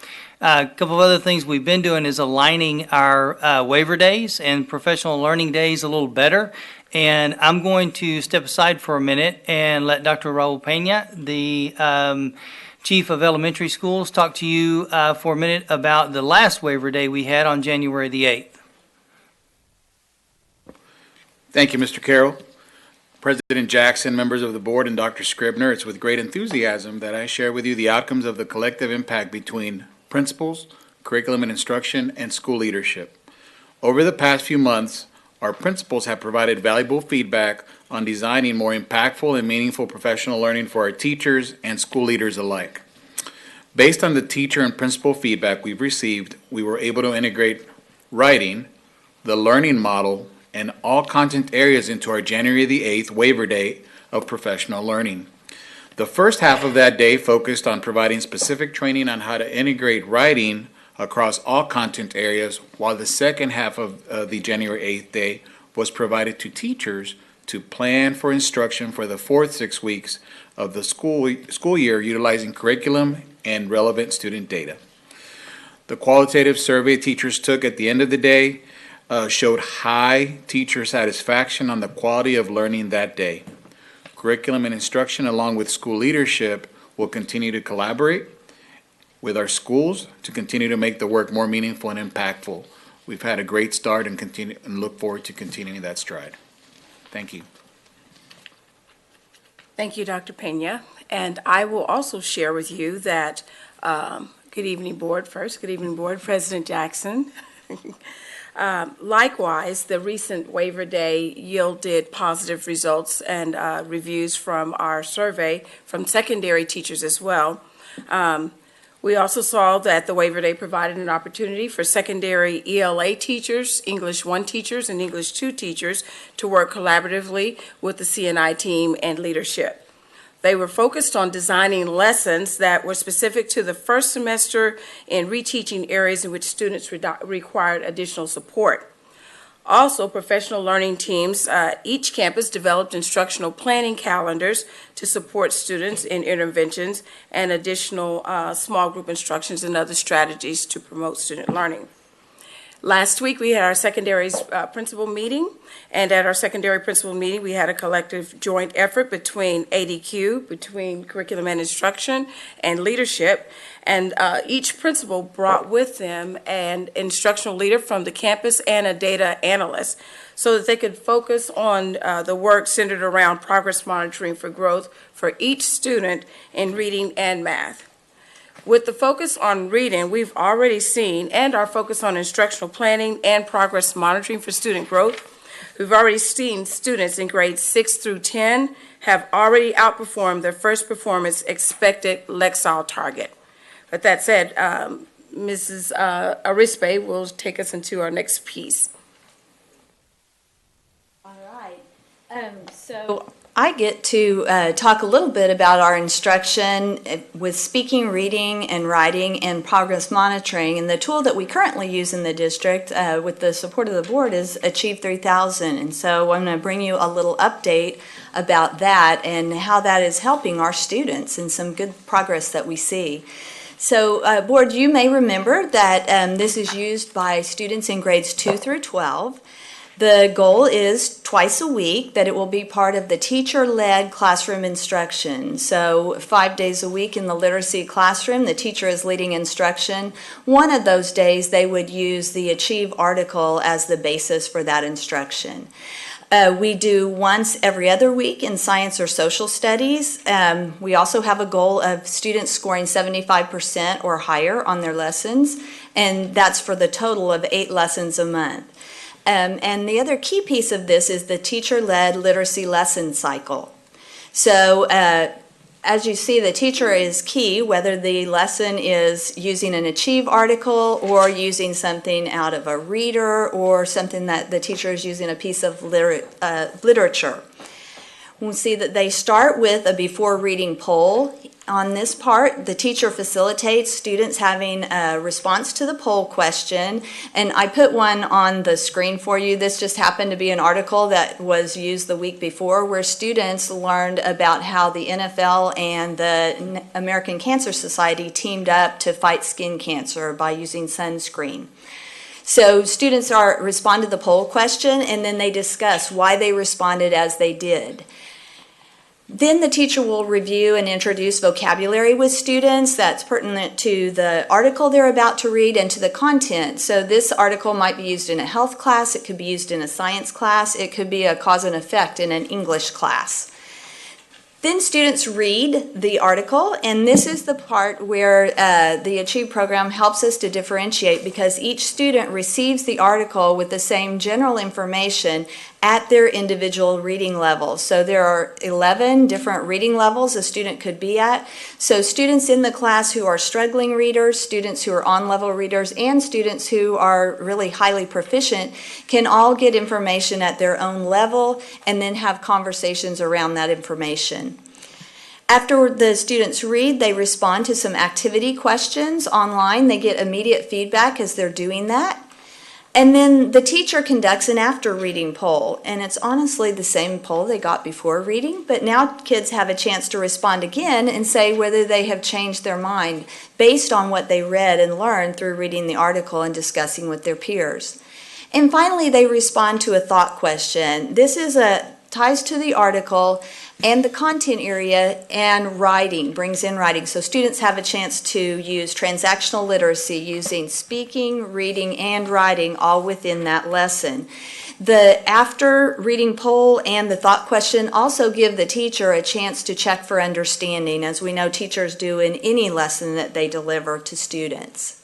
A couple of other things we've been doing is aligning our waiver days and professional learning days a little better. And I'm going to step aside for a minute and let Dr. Raul Pena, the Chief of Elementary Schools, talk to you for a minute about the last waiver day we had on January the 8th. Thank you, Mr. Carroll. President Jackson, members of the board, and Dr. Scribner, it's with great enthusiasm that I share with you the outcomes of the collective impact between principals, curriculum and instruction, and school leadership. Over the past few months, our principals have provided valuable feedback on designing more impactful and meaningful professional learning for our teachers and school leaders alike. Based on the teacher and principal feedback we've received, we were able to integrate writing, the learning model, and all content areas into our January the 8th waiver day of professional learning. The first half of that day focused on providing specific training on how to integrate writing across all content areas, while the second half of the January 8th day was provided to teachers to plan for instruction for the 4th 6 weeks of the school year utilizing curriculum and relevant student data. The qualitative survey teachers took at the end of the day showed high teacher satisfaction on the quality of learning that day. Curriculum and instruction, along with school leadership, will continue to collaborate with our schools to continue to make the work more meaningful and impactful. We've had a great start and look forward to continuing that stride. Thank you. Thank you, Dr. Pena. And I will also share with you that, good evening, board first. Good evening, board. President Jackson. Likewise, the recent waiver day yielded positive results and reviews from our survey from secondary teachers as well. We also saw that the waiver day provided an opportunity for secondary ELA teachers, English 1 teachers, and English 2 teachers to work collaboratively with the CNI team and leadership. They were focused on designing lessons that were specific to the first semester in reteaching areas in which students required additional support. Also, professional learning teams, each campus developed instructional planning calendars to support students in interventions and additional small group instructions and other strategies to promote student learning. Last week, we had our secondary principal meeting, and at our secondary principal meeting, we had a collective joint effort between ADQ, between curriculum and instruction, and leadership. And each principal brought with them an instructional leader from the campus and a data analyst so that they could focus on the work centered around progress monitoring for growth for each student in reading and math. With the focus on reading, we've already seen, and our focus on instructional planning and progress monitoring for student growth, we've already seen students in grades 6 through 10 have already outperformed their first performance expected Lexile target. But that said, Mrs. Arispe will take us into our next piece. All right. So I get to talk a little bit about our instruction with speaking, reading, and writing and progress monitoring. And the tool that we currently use in the district with the support of the board is Achieve 3000. And so I'm going to bring you a little update about that and how that is helping our students and some good progress that we see. So, board, you may remember that this is used by students in grades 2 through 12. The goal is twice a week that it will be part of the teacher-led classroom instruction. So 5 days a week in the literacy classroom, the teacher is leading instruction. One of those days they would use the Achieve article as the basis for that instruction. We do once every other week in science or social studies. We also have a goal of students scoring 75% or higher on their lessons, and that's for the total of 8 lessons a month. And the other key piece of this is the teacher-led literacy lesson cycle. So as you see, the teacher is key, whether the lesson is using an Achieve article or using something out of a reader or something that the teacher is using a piece of literature. We'll see that they start with a before reading poll. On this part, the teacher facilitates students having a response to the poll question, and I put one on the screen for you. This just happened to be an article that was used the week before where students learned about how the NFL and the American Cancer Society teamed up to fight skin cancer by using sunscreen. So students respond to the poll question, and then they discuss why they responded as they did. Then the teacher will review and introduce vocabulary with students that's pertinent to the article they're about to read and to the content. So this article might be used in a health class, it could be used in a science class, it could be a cause and effect in an English class. Then students read the article, and this is the part where the Achieve program helps us to differentiate because each student receives the article with the same general information at their individual reading levels. So there are 11 different reading levels a student could be at. So students in the class who are struggling readers, students who are on-level readers, and students who are really highly proficient can all get information at their own level and then have conversations around that information. After the students read, they respond to some activity questions online. They get immediate feedback as they're doing that. And then the teacher conducts an after-reading poll, and it's honestly the same poll they got before reading, but now kids have a chance to respond again and say whether they have changed their mind based on what they read and learned through reading the article and discussing with their peers. And finally, they respond to a thought question. This ties to the article and the content area, and writing, brings in writing. So students have a chance to use transactional literacy using speaking, reading, and writing all within that lesson. The after reading poll and the thought question also give the teacher a chance to check for understanding, as we know teachers do in any lesson that they deliver to students.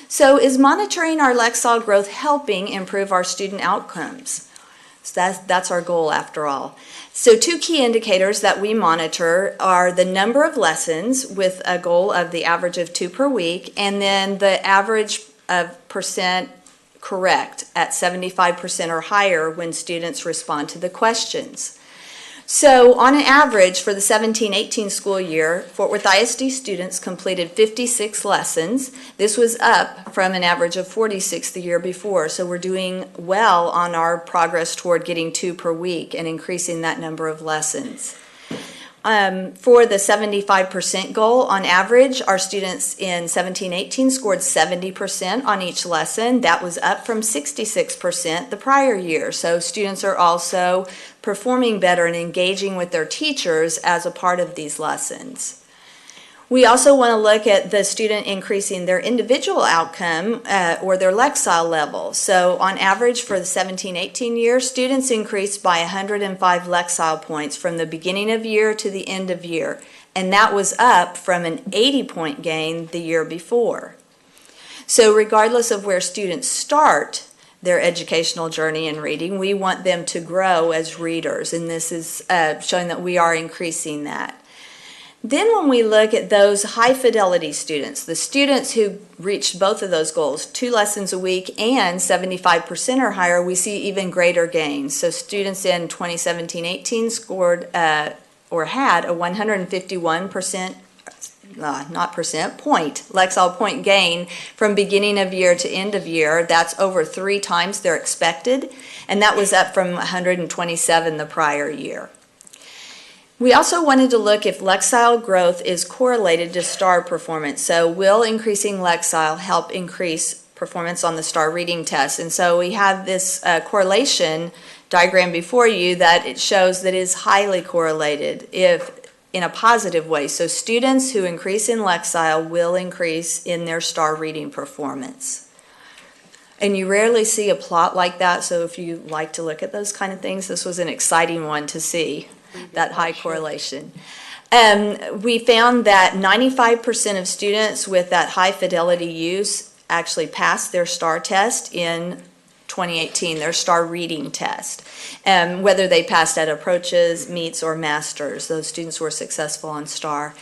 So is monitoring our Lexile growth helping improve our student outcomes? So that's our goal after all. So 2 key indicators that we monitor are the number of lessons with a goal of the average of 2 per week, and then the average of percent correct at 75% or higher when students respond to the questions. So on an average for the 17-18 school year, Fort Worth ISD students completed 56 lessons. This was up from an average of 46 the year before. So we're doing well on our progress toward getting 2 per week and increasing that number of lessons. For the 75% goal, on average, our students in 17-18 scored 70% on each lesson. That was up from 66% the prior year. So students are also performing better and engaging with their teachers as a part of these lessons. We also want to look at the student increasing their individual outcome or their Lexile level. So on average for the 17-18 year, students increased by 105 Lexile points from the beginning of year to the end of year. And that was up from an 80-point gain the year before. So regardless of where students start their educational journey in reading, we want them to grow as readers. And this is showing that we are increasing that. Then when we look at those high fidelity students, the students who reached both of those goals, 2 lessons a week and 75% or higher, we see even greater gains. So students in 2017-18 scored or had a 151% point, Lexile point gain from beginning of year to end of year. That's over 3 times their expected, and that was up from 127 the prior year. We also wanted to look if Lexile growth is correlated to STAR performance. So will increasing Lexile help increase performance on the STAR reading test? And so we have this correlation diagram before you that it shows that it is highly correlated if in a positive way. So students who increase in Lexile will increase in their STAR reading performance. And you rarely see a plot like that, so if you like to look at those kind of things, this was an exciting one to see. That high correlation. We found that 95% of students with that high fidelity use actually passed their STAR test in 2018, their STAR reading test. Whether they passed at approaches, meets, or masters, those students were successful on STAR.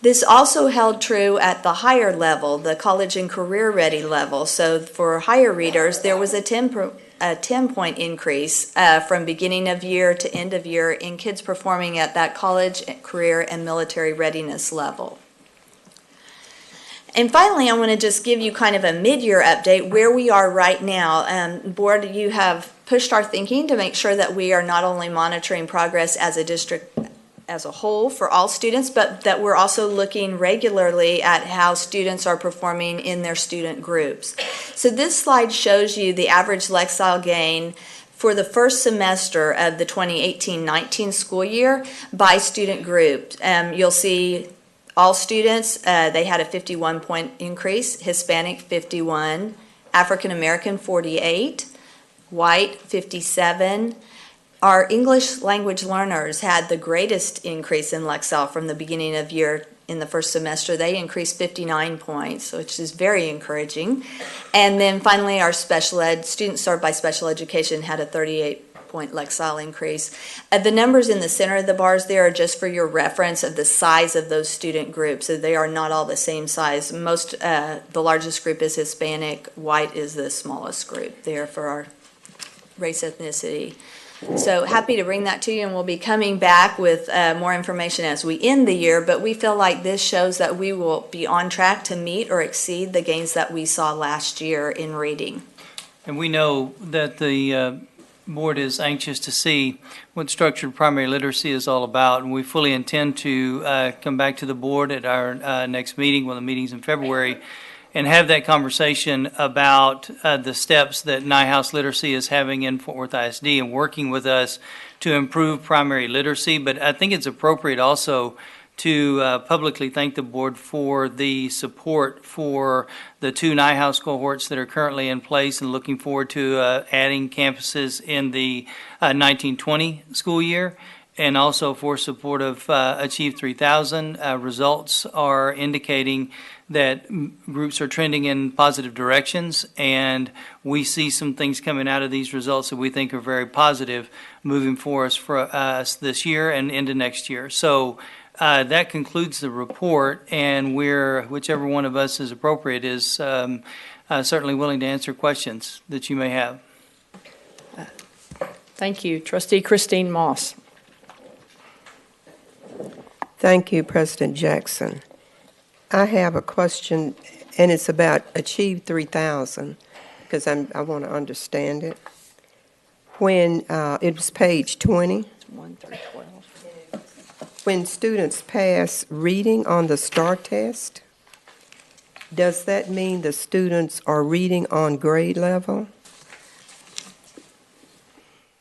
This also held true at the higher level, the college and career ready level. So for higher readers, there was a 10-point increase from beginning of year to end of year in kids performing at that college, career, and military readiness level. And finally, I want to just give you kind of a mid-year update where we are right now. Board, you have pushed our thinking to make sure that we are not only monitoring progress as a district as a whole for all students, but that we're also looking regularly at how students are performing in their student groups. So this slide shows you the average Lexile gain for the first semester of the 2018-19 school year by student group. You'll see all students, they had a 51-point increase, Hispanic 51, African American 48, white 57. Our English language learners had the greatest increase in Lexile from the beginning of year in the first semester. They increased 59 points, which is very encouraging. And then finally, our special ed, students served by special education had a 38-point Lexile increase. The numbers in the center of the bars there are just for your reference of the size of those student groups. So they are not all the same size. The largest group is Hispanic, white is the smallest group there for our race ethnicity. So happy to bring that to you, and we'll be coming back with more information as we end the year, but we feel like this shows that we will be on track to meet or exceed the gains that we saw last year in reading. And we know that the board is anxious to see what structured primary literacy is all about, and we fully intend to come back to the board at our next meeting, one of the meetings in February, and have that conversation about the steps that NIHouse Literacy is having in Fort Worth ISD and working with us to improve primary literacy. But I think it's appropriate also to publicly thank the board for the support for the 2 NIHouse cohorts that are currently in place, and looking forward to adding campuses in the 1920 school year. And also for support of Achieve 3000. Results are indicating that groups are trending in positive directions, and we see some things coming out of these results that we think are very positive moving for us this year and into next year. So that concludes the report, and whichever one of us is appropriate is certainly willing to answer questions that you may have. Thank you. Trustee Christine Moss. Thank you, President Jackson. I have a question, and it's about Achieve 3000, because I want to understand it. When it was page 20. 1 through 12. when students pass reading on the STAR test, does that mean the students are reading on grade level?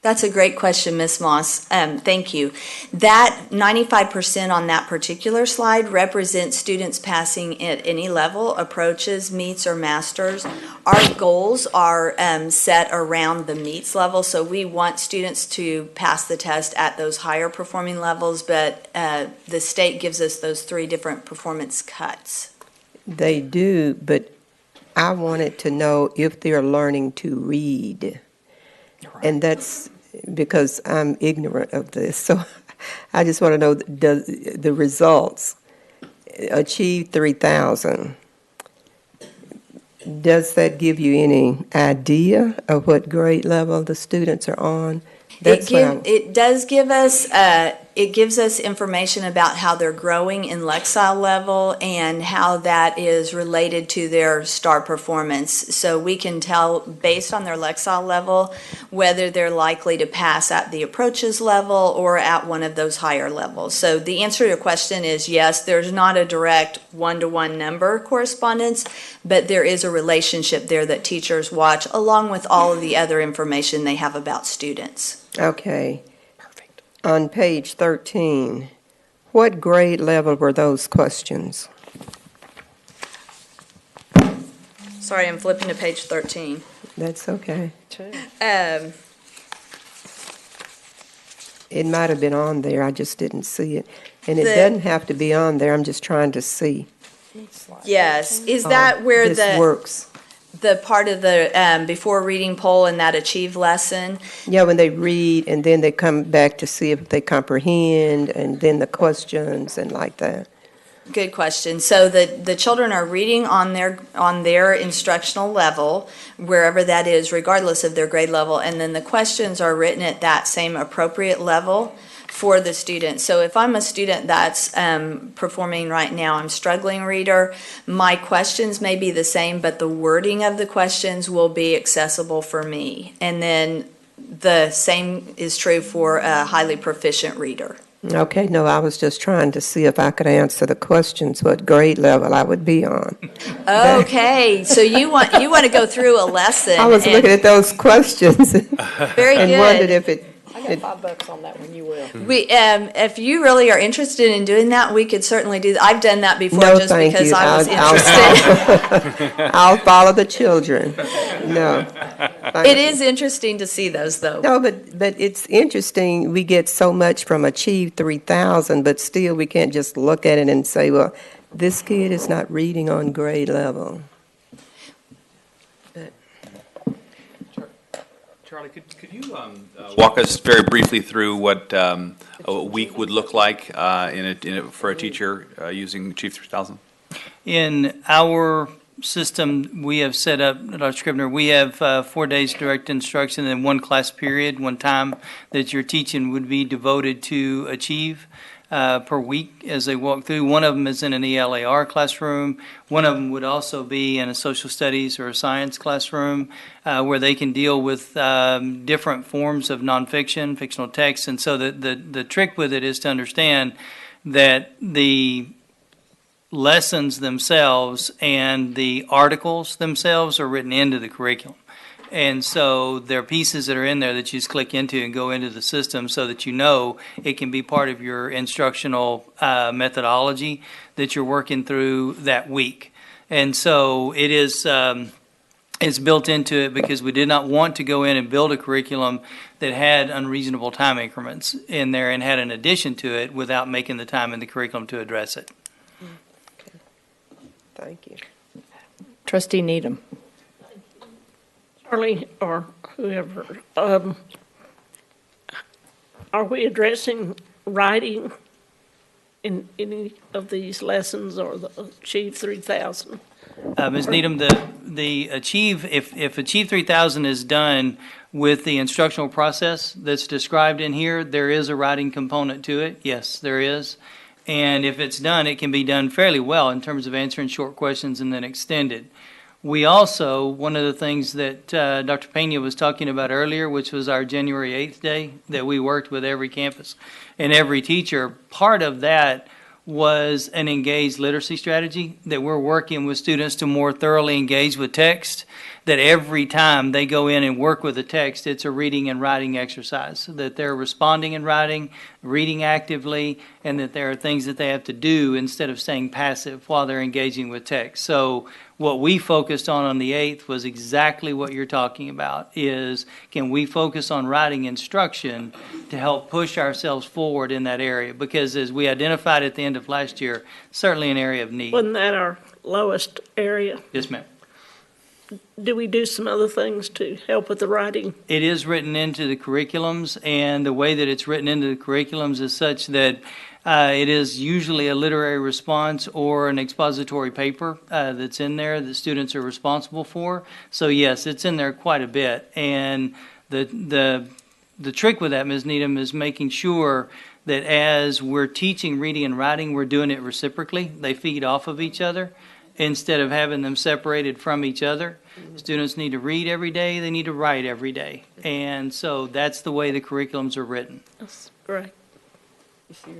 That's a great question, Ms. Moss. Thank you. That 95% on that particular slide represents students passing at any level, approaches, meets, or masters. Our goals are set around the meets level, so we want students to pass the test at those higher performing levels, but the state gives us those 3 different performance cuts. They do, but I wanted to know if they're learning to read. And that's because I'm ignorant of this. So I just want to know, does the results achieve 3,000? Does that give you any idea of what grade level the students are on? It does give us, it gives us information about how they're growing in Lexile level and how that is related to their STAR performance. So we can tell based on their Lexile level whether they're likely to pass at the approaches level or at one of those higher levels. So the answer to your question is yes, there's not a direct one-to-one number correspondence, but there is a relationship there that teachers watch along with all of the other information they have about students. Okay. Perfect. On page 13, what grade level were those questions? Sorry, I'm flipping to page 13. That's okay. Um, It might have been on there, I just didn't see it. And it The- doesn't have to be on there, I'm just trying to see. yes, is that where This works. the part of the before reading poll in that achieve lesson? Yeah, when they read and then they come back to see if they comprehend and then the questions and like that. Good question. So the children are reading on their instructional level, wherever that is, regardless of their grade level, and then the questions are written at that same appropriate level for the student. So if I'm a student that's performing right now, I'm struggling reader, my questions may be the same, but the wording of the questions will be accessible for me. And then the same is true for a highly proficient reader. Okay, no, I was just trying to see if I could answer the questions, what grade level I would be on. Okay, so you want to go through a lesson. I was and- looking at those questions. Very and good. wondered if it. I got $5 on that one, you will. We, if you really are interested in doing that, we could certainly do that. I've done that before No, just thank because you. I was I'll- interested. I'll follow the children. No. It is interesting to see those, though. No, but it's interesting, we get so much from Achieve 3000, but still we can't just look at it and say, well, this kid is not reading on grade level. Charlie, could you walk us very briefly through what a week would look like for a teacher using Chief 3000? In our system, we have set up, Dr. Scribner, we have 4 days direct instruction and 1 class period, 1 time that your teaching would be devoted to Achieve per week as they walk through. One of them is in an ELAR classroom. One of them would also be in a social studies or a science classroom where they can deal with different forms of nonfiction, fictional text. And so the trick with it is to understand that the lessons themselves and the articles themselves are written into the curriculum. And so there are pieces that are in there that you just click into and go into the system so that you know it can be part of your instructional methodology that you're working through that week. And so it is it's built into it because we did not want to go in and build a curriculum that had unreasonable time increments in there and had an addition to it without making the time in the curriculum to address it. Thank you. Trustee Needham. Charlie, or whoever, are we addressing writing in any of these lessons or the Achieve 3000? Ms. Needham, the Achieve, if Achieve 3000 is done with the instructional process that's described in here, there is a writing component to it. Yes, there is. And if it's done, it can be done fairly well in terms of answering short questions and then extended. We also, one of the things that Dr. Pena was talking about earlier, which was our January 8th day, that we worked with every campus and every teacher, part of that was an engaged literacy strategy that we're working with students to more thoroughly engage with text, that every time they go in and work with a text, it's a reading and writing exercise, so that they're responding and writing, reading actively, and that there are things that they have to do instead of staying passive while they're engaging with text. So what we focused on the 8th was exactly what you're talking about, is can we focus on writing instruction to help push ourselves forward in that area? Because as we identified at the end of last year, certainly an area of need. Wasn't that our lowest area? Yes, ma'am. Do we do some other things to help with the writing? It is written into the curriculums, and the way that it's written into the curriculums is such that it is usually a literary response or an expository paper that's in there that students are responsible for. So yes, it's in there quite a bit. And the trick with that, Ms. Needham, is making sure that as we're teaching reading and writing, we're doing it reciprocally. They feed off of each other instead of having them separated from each other. Students need to read every day, they need to write every day. And so that's the way the curriculums are written. That's great.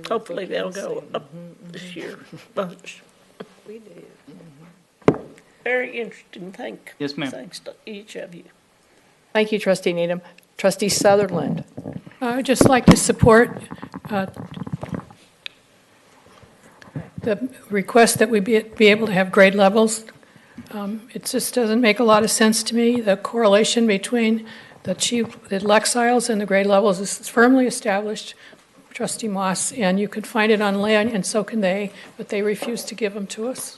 Hopefully they'll go up this year a bunch. We did. Very interesting. Yes, ma'am. Thanks to each of you. Thank you, Trustee Needham. Trustee Sutherland. I would just like to support the request that we be able to have grade levels. It just doesn't make a lot of sense to me. The correlation between the Lexiles and the grade levels is firmly established, Trustee Moss, and you could find it online, and so can they, but they refuse to give them to us.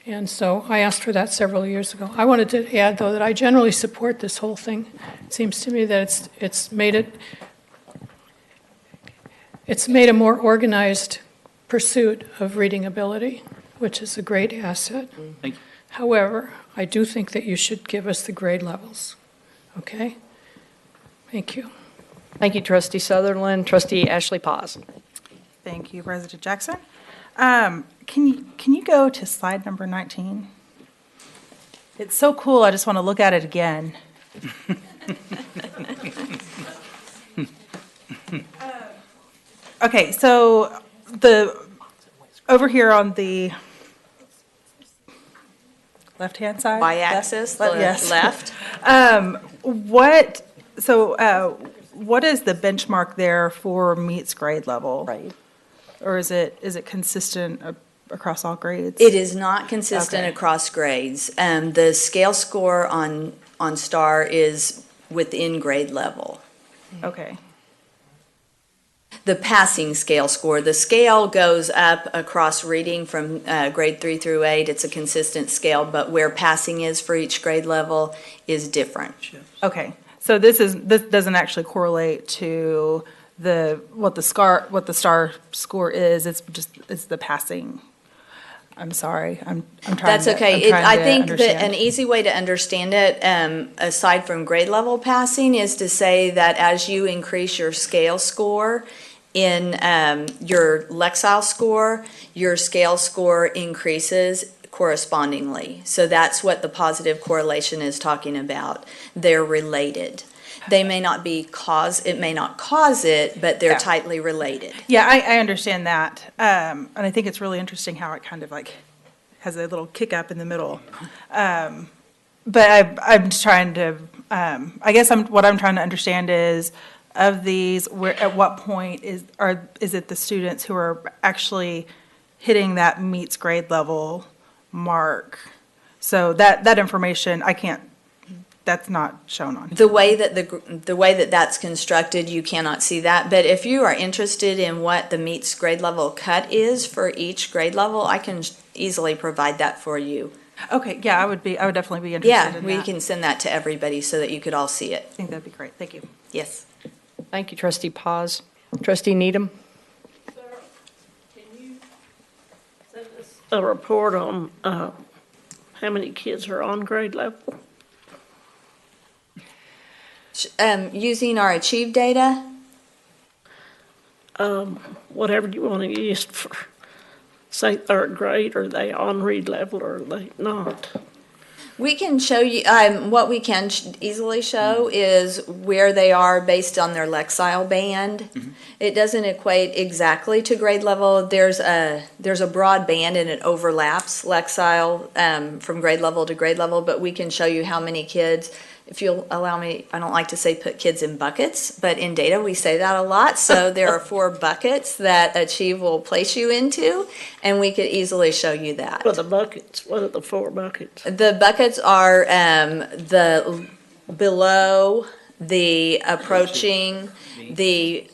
And so I asked for that several years ago. I wanted to add, though, that I generally support this whole thing. It seems to me that it's made a more organized pursuit of reading ability, which is a great asset. Thank you. However, I do think that you should give us the grade levels. Okay? Thank you. Thank you, Trustee Sutherland. Trustee Ashley Paz. Thank you, President Jackson. Can you go to slide number 19? It's so cool, I just want to look at it again. Okay, so over here on the left-hand side? Y-axis, the Yes. left. What is the benchmark there for meets grade level? Right. Or is it consistent across all grades? It is not consistent Okay. across grades. The scale score on STAR is within grade level. Okay. The passing scale score, the scale goes up across reading from grade 3 through 8. It's a consistent scale, but where passing is for each grade level is different. Okay, so this doesn't actually correlate to what the STAR score is. It's the passing. I'm sorry. I'm trying. That's okay. I think that an understand. easy way to understand it, aside from grade level passing, is to say that as you increase your scale score in your Lexile score, your scale score increases correspondingly. So that's what the positive correlation is talking about. They're related. They may not it may not cause it, but they're Yeah. tightly related. Yeah, I understand that. And I think it's really interesting how it kind of like has a little kick up in the middle. But I'm just trying to, I guess what I'm trying to understand is, of these, at what point is it the students who are actually hitting that meets grade level mark? So that information, that's not shown on here. The way that that's constructed, you cannot see that. But if you are interested in what the meets grade level cut is for each grade level, I can easily provide that for you. Okay, yeah, I would definitely be interested Yeah, in we that. can send that to everybody so that you could all see it. I think that'd be great. Thank you. Yes. Thank you, Trustee Paz. Trustee Needham. A report on how many kids are on grade level? Using our Achieve data, Whatever you want to use for, say, third grade, are they on read level or are they not? We can show you, what we can easily show is where they are based on their Lexile band. It doesn't equate exactly to grade level. There's a broad band and it overlaps Lexile from grade level to grade level, but we can show you how many kids. If you'll allow me, I don't like to say put kids in buckets, but in data we say that a lot. So there are 4 buckets that Achieve will place you into, and we could easily show you that. What are the buckets? What are the 4 buckets? The buckets are the below, the approaching, the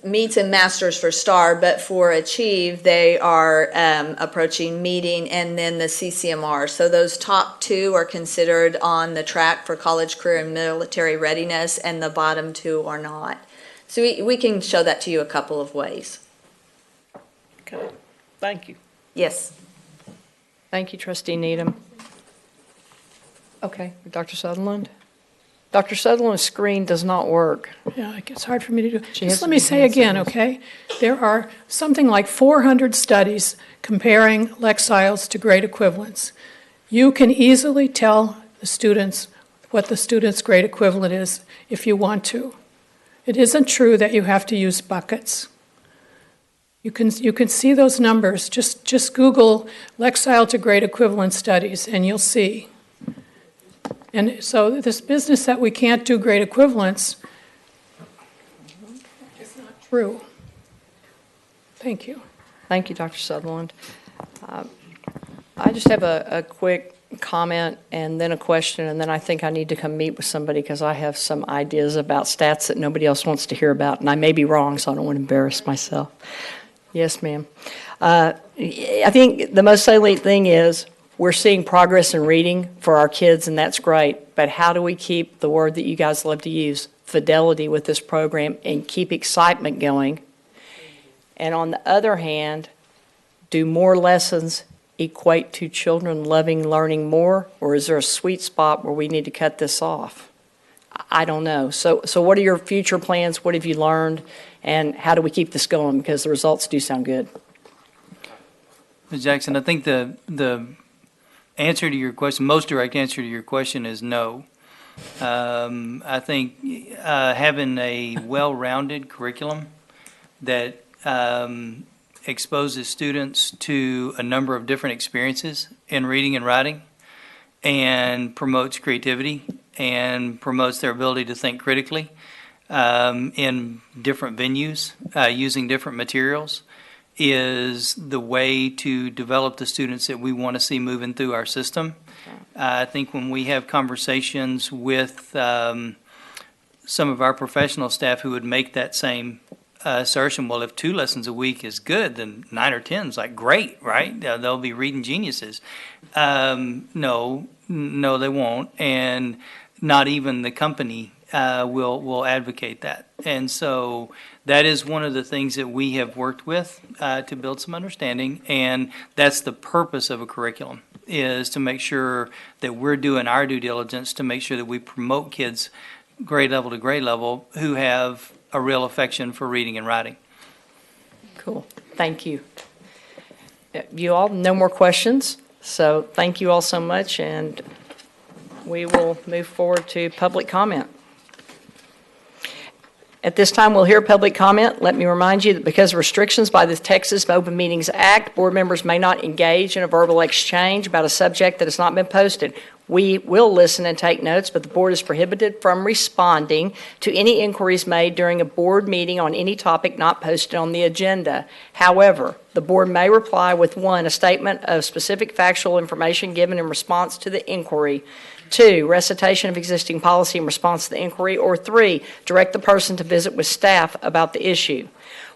meets and masters for STAR, but for Achieve, they are approaching meeting and then the CCMR. So those top 2 are considered on the track for college, career, and military readiness, and the bottom 2 are not. So we can show that to you a couple of ways. Okay, thank you. Yes. Thank you, Trustee Needham. Okay, Dr. Sutherland? Dr. Sutherland's screen does not work. Yeah, it's hard for me to do. She has Just let me to say again, okay? There are something like 400 studies comparing Lexiles to grade equivalents. You can easily tell the students what the student's grade equivalent is if you want to. It isn't true that you have to use buckets. You can see those numbers. Just Google Lexile to grade equivalent studies and you'll see. And so this business that we can't do grade equivalents is not true. Thank you. Thank you, Dr. Sutherland. I just have a quick comment and then a question, and then I think I need to come meet with somebody because I have some ideas about stats that nobody else wants to hear about, and I may be wrong, so I don't want to embarrass myself. Yes, ma'am. I think the most salient thing is we're seeing progress in reading for our kids, and that's great, but how do we keep the word that you guys love to use, fidelity, with this program and keep excitement going? And on the other hand, do more lessons equate to children loving learning more, or is there a sweet spot where we need to cut this off? I don't know. So what are your future plans? What have you learned? And how do we keep this going? Because the results do sound good. Ms. Jackson, I think the answer to your question, most direct answer to your question is no. I think having a well-rounded curriculum that exposes students to a number of different experiences in reading and writing and promotes creativity and promotes their ability to think critically in different venues using different materials is the way to develop the students that we want to see moving through our system. I think when we have conversations with some of our professional staff who would make that same assertion, well, if 2 lessons a week is good, then 9 or 10 is like great, right? They'll be reading geniuses. No, they won't, and not even the company will advocate that. And so that is one of the things that we have worked with to build some understanding, and that's the purpose of a curriculum, is to make sure that we're doing our due diligence to make sure that we promote kids grade level to grade level who have a real affection for reading and writing. Cool. Thank you. You all, no more questions, so thank you all so much, and we will move forward to public comment. At this time, we'll hear public comment. Let me remind you that because of restrictions by the Texas Open Meetings Act, board members may not engage in a verbal exchange about a subject that has not been posted. We will listen and take notes, but the board is prohibited from responding to any inquiries made during a board meeting on any topic not posted on the agenda. However, the board may reply with 1, a statement of specific factual information given in response to the inquiry, 2, recitation of existing policy in response to the inquiry, or 3, direct the person to visit with staff about the issue.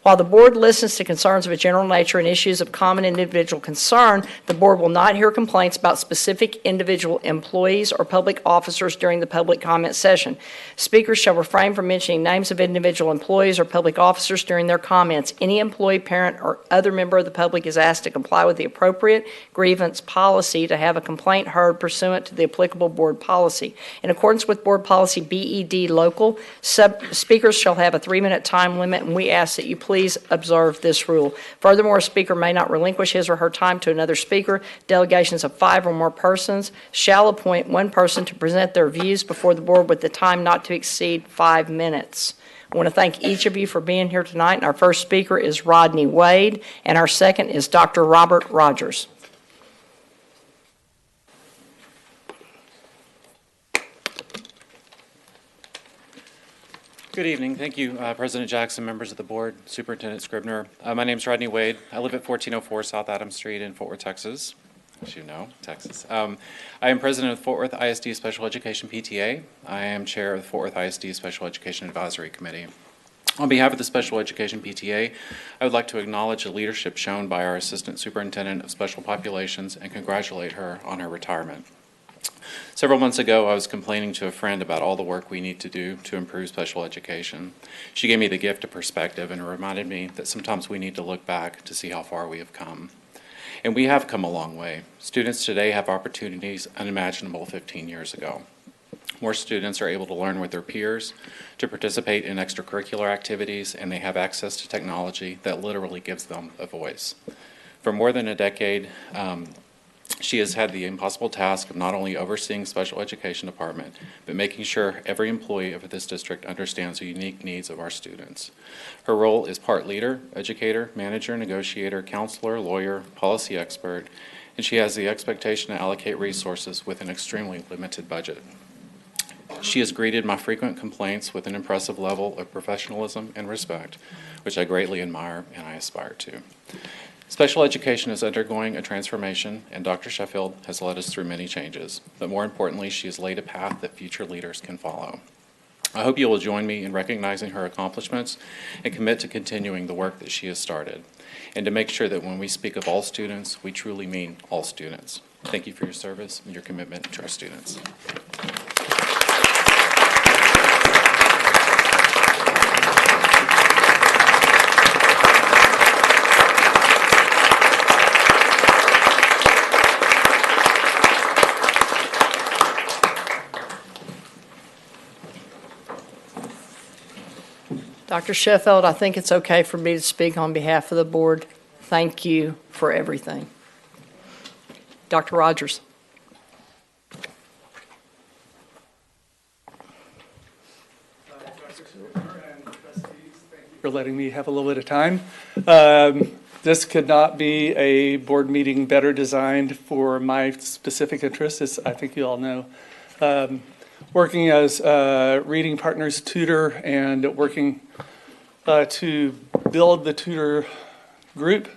While the board listens to concerns of a general nature and issues of common individual concern, the board will not hear complaints about specific individual employees or public officers during the public comment session. Speakers shall refrain from mentioning names of individual employees or public officers during their comments. Any employee, parent, or other member of the public is asked to comply with the appropriate grievance policy to have a complaint heard pursuant to the applicable board policy. In accordance with board policy BED local, speakers shall have a 3-minute time limit, and we ask that you please please observe this rule. Furthermore, a speaker may not relinquish his or her time to another speaker. Delegations of 5 or more persons shall appoint one person to present their views before the board with the time not to exceed 5 minutes. I want to thank each of you for being here tonight. And our first speaker is Rodney Wade, and our second is Dr. Robert Rogers. Good evening. Thank you, President Jackson, members of the board, Superintendent Scribner. My name is Rodney Wade. I live at 1404 South Adams Street in Fort Worth, Texas. As you know, Texas. I am president of Fort Worth ISD Special Education PTA. I am chair of the Fort Worth ISD Special Education Advisory Committee. On behalf of the Special Education PTA, I would like to acknowledge the leadership shown by our Assistant Superintendent of Special Populations and congratulate her on her retirement. Several months ago, I was complaining to a friend about all the work we need to do to improve special education. She gave me the gift of perspective and reminded me that sometimes we need to look back to see how far we have come. And we have come a long way. Students today have opportunities unimaginable 15 years ago. More students are able to learn with their peers, to participate in extracurricular activities, and they have access to technology that literally gives them a voice. For more than a decade, she has had the impossible task of not only overseeing special education department, but making sure every employee of this district understands the unique needs of our students. Her role is part leader, educator, manager, negotiator, counselor, lawyer, policy expert, and she has the expectation to allocate resources with an extremely limited budget. She has greeted my frequent complaints with an impressive level of professionalism and respect, which I greatly admire and I aspire to. Special education is undergoing a transformation, and Dr. Sheffield has led us through many changes. But more importantly, she has laid a path that future leaders can follow. I hope you will join me in recognizing her accomplishments and commit to continuing the work that she has started, and to make sure that when we speak of all students, we truly mean all students. Thank you for your service and your commitment to our students. Dr. Sheffield, I think it's okay for me to speak on behalf of the board. Thank you for everything. Dr. Rogers. For letting me have a little bit of time. This could not be a board meeting better designed for my specific interests, as I think you all know. Working as a reading partners tutor and working to build the tutor group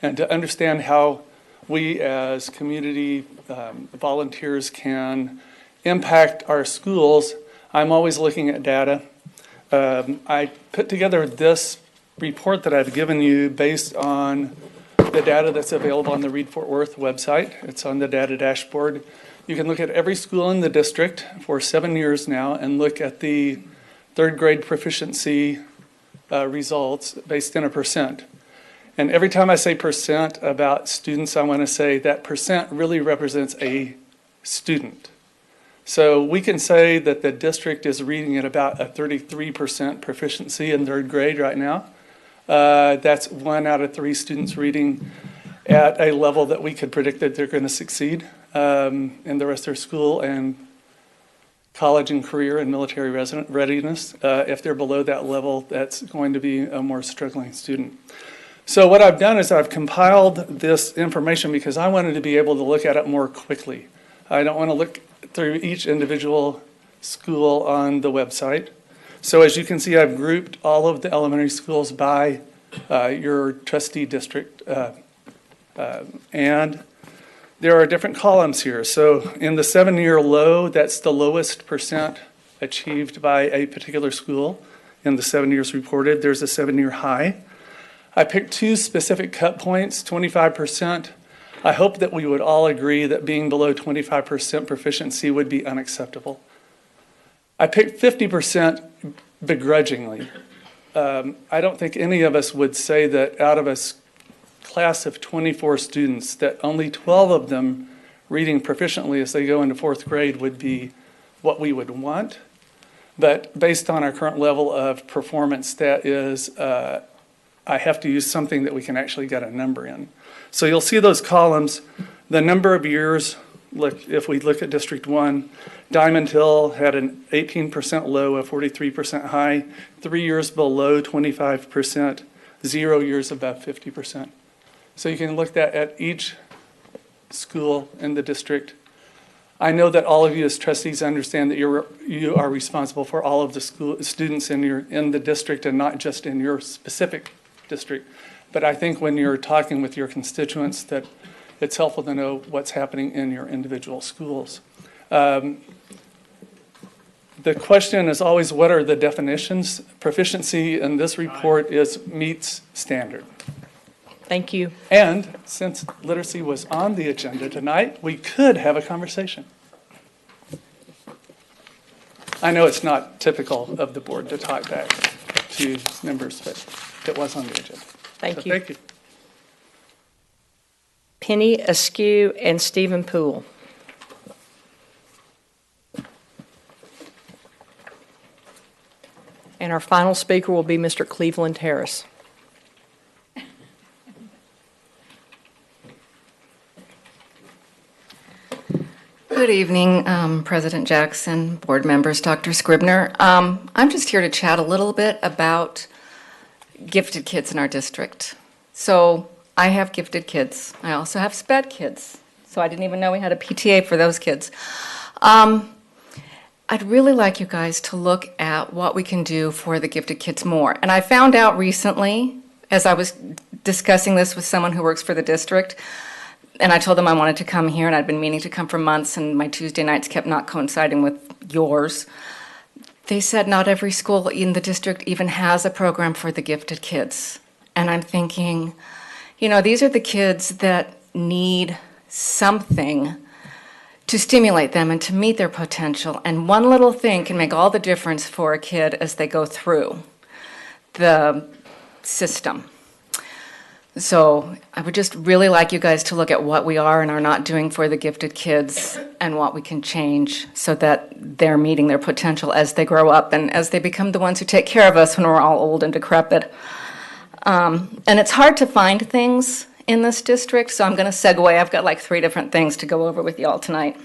and to understand how we as community volunteers can impact our schools. I'm always looking at data. I put together this report that I've given you based on the data that's available on the Read Fort Worth website. It's on the data dashboard. You can look at every school in the district for 7 years now and look at the third grade proficiency results based in a percent. And every time I say percent about students, I want to say that percent really represents a student. So we can say that the district is reading at about a 33% proficiency in third grade right now. That's 1 out of 3 students reading at a level that we could predict that they're going to succeed in the rest of their school and college and career and military readiness. If they're below that level, that's going to be a more struggling student. So what I've done is I've compiled this information because I wanted to be able to look at it more quickly. I don't want to look through each individual school on the website. So as you can see, I've grouped all of the elementary schools by your trustee district. And there are different columns here. So in the 7-year low, that's the lowest percent achieved by a particular school in the 7 years reported. There's a 7-year high. I picked 2 specific cut points, 25%. I hope that we would all agree that being below 25% proficiency would be unacceptable. I picked 50% begrudgingly. I don't think any of us would say that out of a class of 24 students, that only 12 of them reading proficiently as they go into 4th grade would be what we would want. But based on our current level of performance, that is I have to use something that we can actually get a number in. So you'll see those columns, the number of years. Look, if we look at District 1, Diamond Hill had an 18% low, a 43% high, 3 years below 25%, 0 years above 50%. So you can look at each school in the district. I know that all of you as trustees understand that you are responsible for all of the students in the district and not just in your specific district. But I think when you're talking with your constituents that it's helpful to know what's happening in your individual schools. The question is always, what are the definitions? Proficiency in this report is meets standard. Thank you. And since literacy was on the agenda tonight, we could have a conversation. I know it's not typical of the board to talk back to members, but it was on the agenda. Thank you. Thank you. Penny Askew and Stephen Poole. And our final speaker will be Mr. Cleveland Harris. Good evening, President Jackson, board members, Dr. Scribner. I'm just here to chat a little bit about gifted kids in our district. So I have gifted kids. I also have SPED kids. So I didn't even know we had a PTA for those kids. I'd really like you guys to look at what we can do for the gifted kids more. And I found out recently, as I was discussing this with someone who works for the district, and I told them I wanted to come here, and I'd been meaning to come for months, and my Tuesday nights kept not coinciding with yours. They said not every school in the district even has a program for the gifted kids. And I'm thinking, you know, these are the kids that need something to stimulate them and to meet their potential. And one little thing can make all the difference for a kid as they go through the system. So I would just really like you guys to look at what we are and are not doing for the gifted kids and what we can change so that they're meeting their potential as they grow up and as they become the ones who take care of us when we're all old and decrepit. And it's hard to find things in this district, so I'm going to segue. I've got like 3 different things to go over with y'all tonight.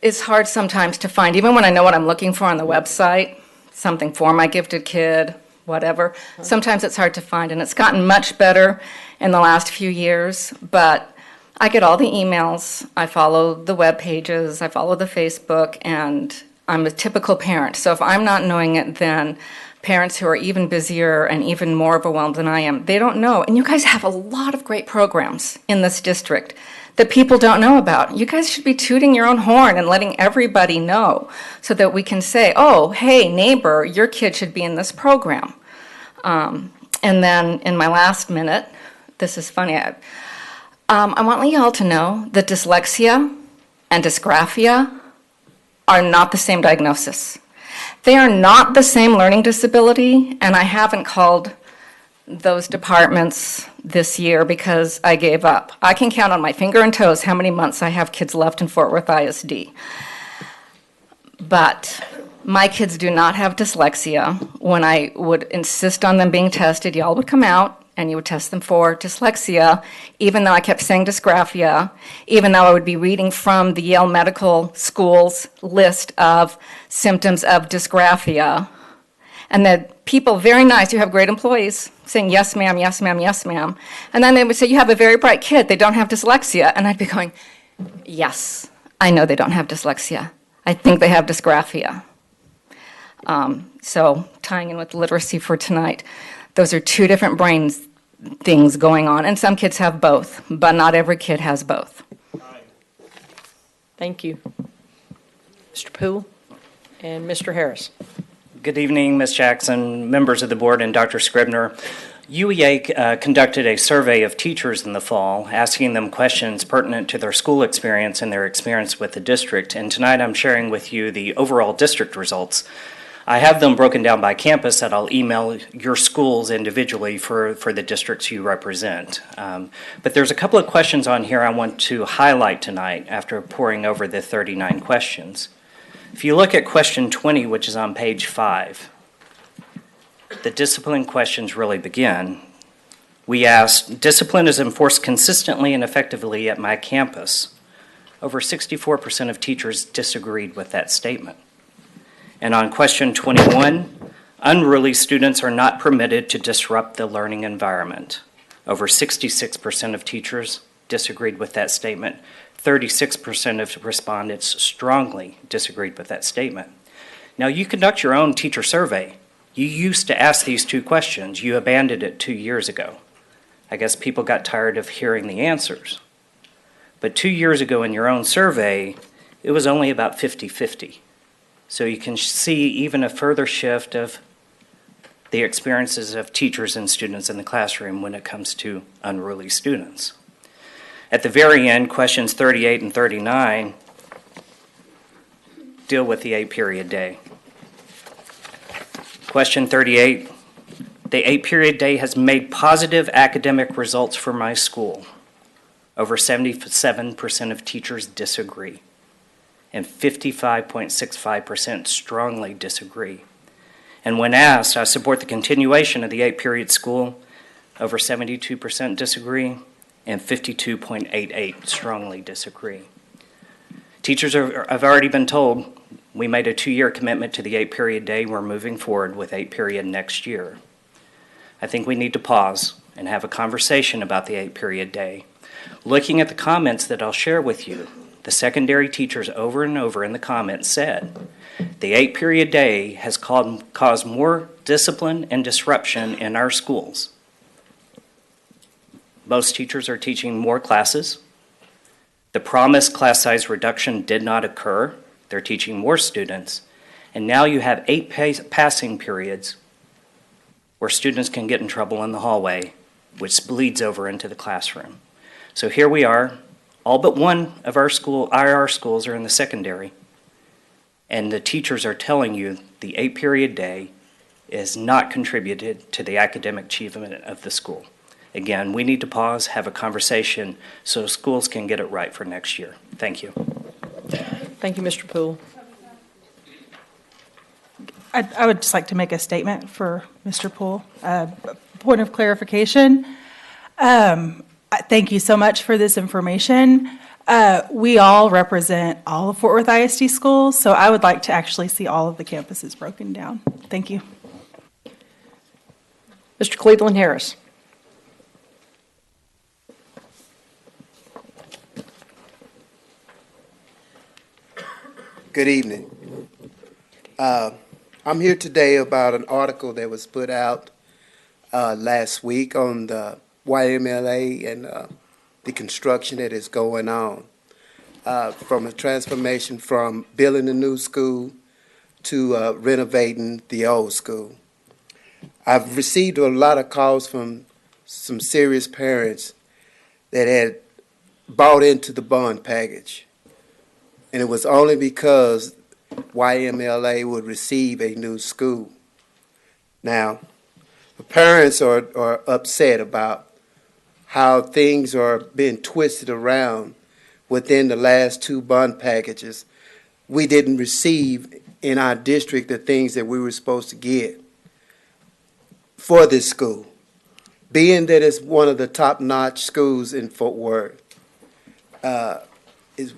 It's hard sometimes to find, even when I know what I'm looking for on the website, something for my gifted kid, whatever. Sometimes it's hard to find, and it's gotten much better in the last few years, but I get all the emails, I follow the web pages, I follow the Facebook, and I'm a typical parent. So if I'm not knowing it, then parents who are even busier and even more overwhelmed than I am, they don't know. And you guys have a lot of great programs in this district that people don't know about. You guys should be tooting your own horn and letting everybody know so that we can say, oh, hey, neighbor, your kid should be in this program. And then in my last minute, this is funny, I want y'all to know that dyslexia and dysgraphia are not the same diagnosis. They are not the same learning disability, and I haven't called those departments this year because I gave up. I can count on my finger and toes how many months I have kids left in Fort Worth ISD. But my kids do not have dyslexia. When I would insist on them being tested, y'all would come out and you would test them for dyslexia, even though I kept saying dysgraphia, even though I would be reading from the Yale Medical School's list of symptoms of dysgraphia. And the people, very nice, you have great employees, saying, yes, ma'am, yes, ma'am, yes, ma'am. And then they would say, you have a very bright kid, they don't have dyslexia. And I'd be going, yes, I know they don't have dyslexia. I think they have dysgraphia. So tying in with literacy for tonight, those are 2 different brain things going on. And some kids have both, but not every kid has both. Thank you. Mr. Poole and Mr. Harris. Good evening, Ms. Jackson, members of the board, and Dr. Scribner. UEA conducted a survey of teachers in the fall, asking them questions pertinent to their school experience and their experience with the district. And tonight I'm sharing with you the overall district results. I have them broken down by campus that I'll email your schools individually for the districts you represent. But there's a couple of questions on here I want to highlight tonight after poring over the 39 questions. If you look at question 20, which is on page 5, the discipline questions really begin. We asked, discipline is enforced consistently and effectively at my campus. Over 64% of teachers disagreed with that statement. And on question 21, unruly students are not permitted to disrupt the learning environment. Over 66% of teachers disagreed with that statement. 36% of respondents strongly disagreed with that statement. Now, you conduct your own teacher survey. You used to ask these two questions. You abandoned it 2 years ago. I guess people got tired of hearing the answers. But 2 years ago in your own survey, it was only about 50-50. So you can see even a further shift of the experiences of teachers and students in the classroom when it comes to unruly students. At the very end, questions 38 and 39 deal with the 8-period day. Question 38, the 8-period day has made positive academic results for my school. Over 77% of teachers disagree, and 55.65% strongly disagree. And when asked, I support the continuation of the 8-period school, over 72% disagree, and 52.88% strongly disagree. Teachers have already been told we made a 2-year commitment to the 8-period day. We're moving forward with 8-period next year. I think we need to pause and have a conversation about the 8-period day. Looking at the comments that I'll share with you, the secondary teachers over and over in the comments said the 8-period day has caused more discipline and disruption in our schools. Most teachers are teaching more classes. The promised class size reduction did not occur. They're teaching more students. And now you have 8 passing periods where students can get in trouble in the hallway, which bleeds over into the classroom. So here we are. All but one of our IR schools are in the secondary. And the teachers are telling you the 8-period day is not contributed to the academic achievement of the school. Again, we need to pause, have a conversation so schools can get it right for next year. Thank you. Thank you, Mr. Poole. I would just like to make a statement for Mr. Poole. Point of clarification. Thank you so much for this information. We all represent all of Fort Worth ISD schools, so I would like to actually see all of the campuses broken down. Thank you. Mr. Cleveland Harris. Good evening. I'm here today about an article that was put out last week on the YMLA and the construction that is going on, from a transformation from building a new school to renovating the old school. I've received a lot of calls from some serious parents that had bought into the bond package. And it was only because YMLA would receive a new school. Now, the parents are upset about how things are being twisted around within the last 2 bond packages. We didn't receive in our district the things that we were supposed to get for this school, being that it's one of the top-notch schools in Fort Worth.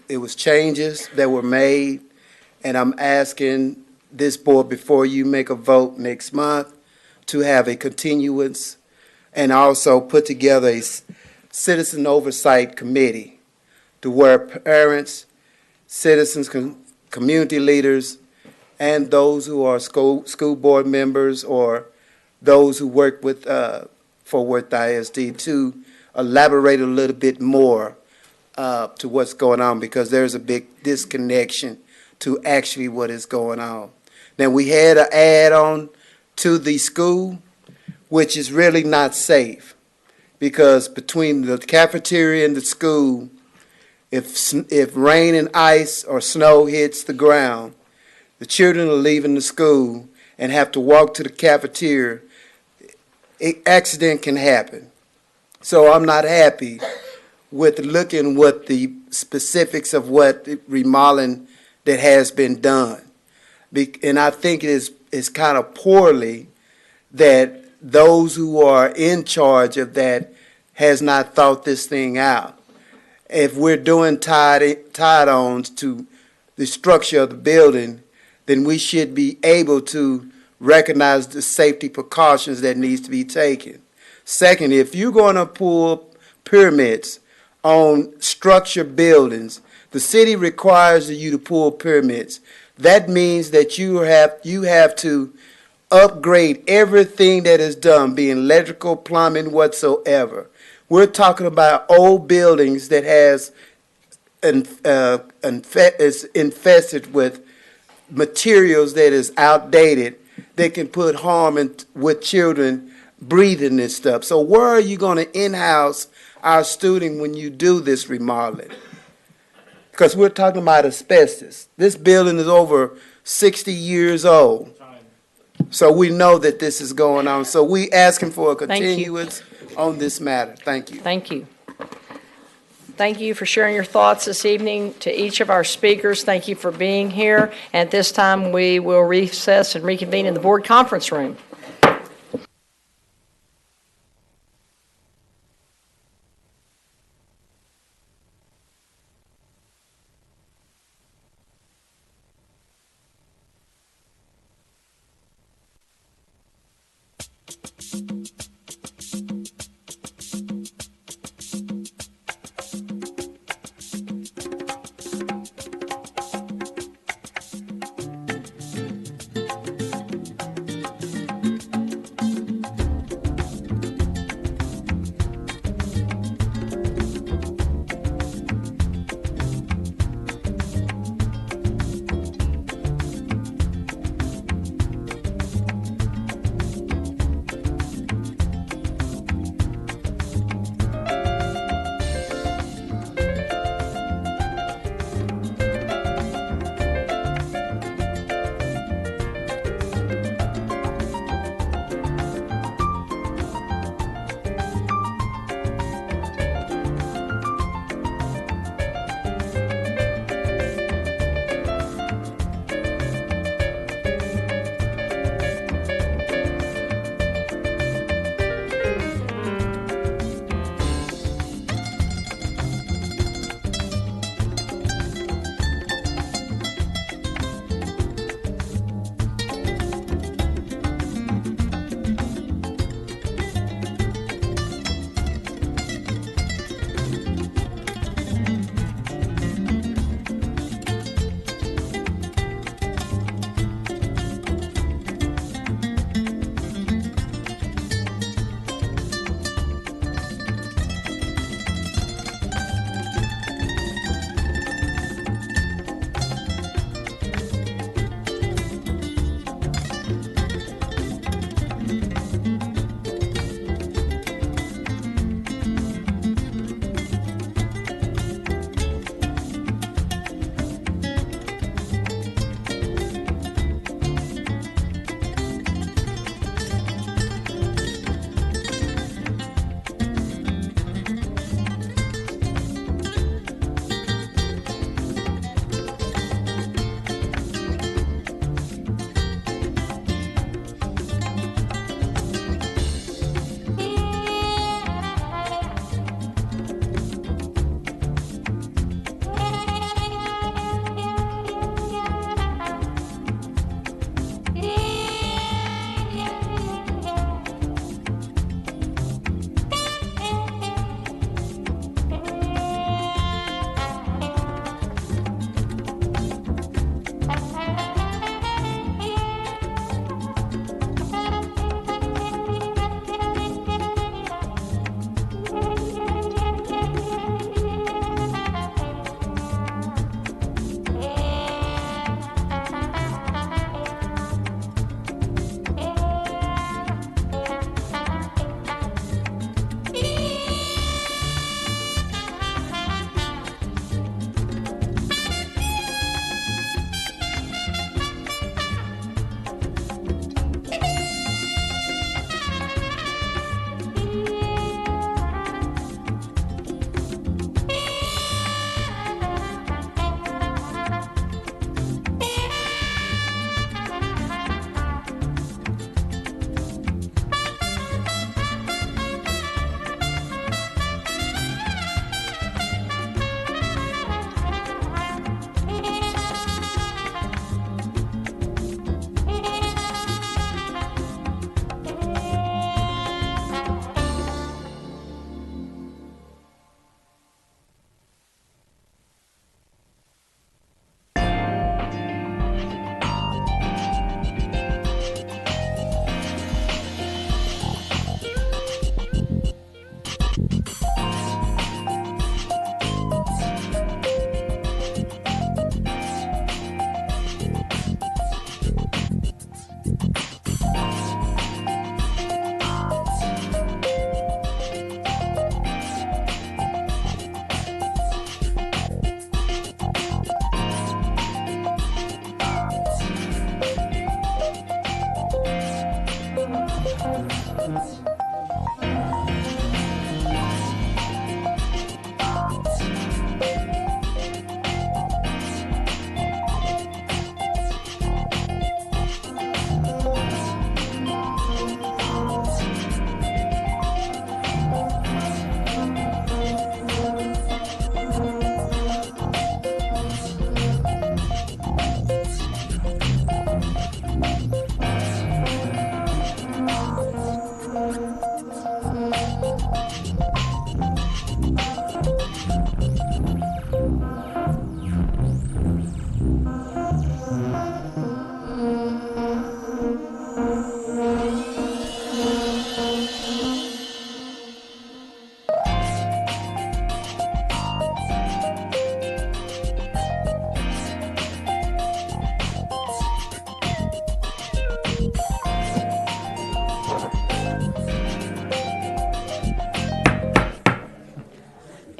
It was changes that were made, and I'm asking this board, before you make a vote next month, to have a continuance and also put together a citizen oversight committee to where parents, citizens, community leaders, and those who are school board members or those who work with Fort Worth ISD to elaborate a little bit more to what's going on, because there's a big disconnection to actually what is going on. Now, we had an add-on to the school, which is really not safe, because between the cafeteria and the school, if rain and ice or snow hits the ground, the children are leaving the school and have to walk to the cafeteria. An accident can happen. So I'm not happy with looking what the specifics of what remodeling that has been done. And I think it is kind of poorly that those who are in charge of that has not thought this thing out. If we're doing tie-ons to the structure of the building, then we should be able to recognize the safety precautions that needs to be taken. Second, if you're going to pull permits on structured buildings, the city requires you to pull permits. That means that you have to upgrade everything that is done, be it electrical, plumbing, whatsoever. We're talking about old buildings that is infested with materials that is outdated that can put harm with children breathing this stuff. So where are you going to in-house our student when you do this remodeling? Because we're talking about asbestos. This building is over 60 years old. So we know that this is going on. So we asking for a continuance on this matter. Thank you. Thank you. Thank you for sharing your thoughts this evening. To each of our speakers, thank you for being here. At this time, we will recess and reconvene in the board conference room.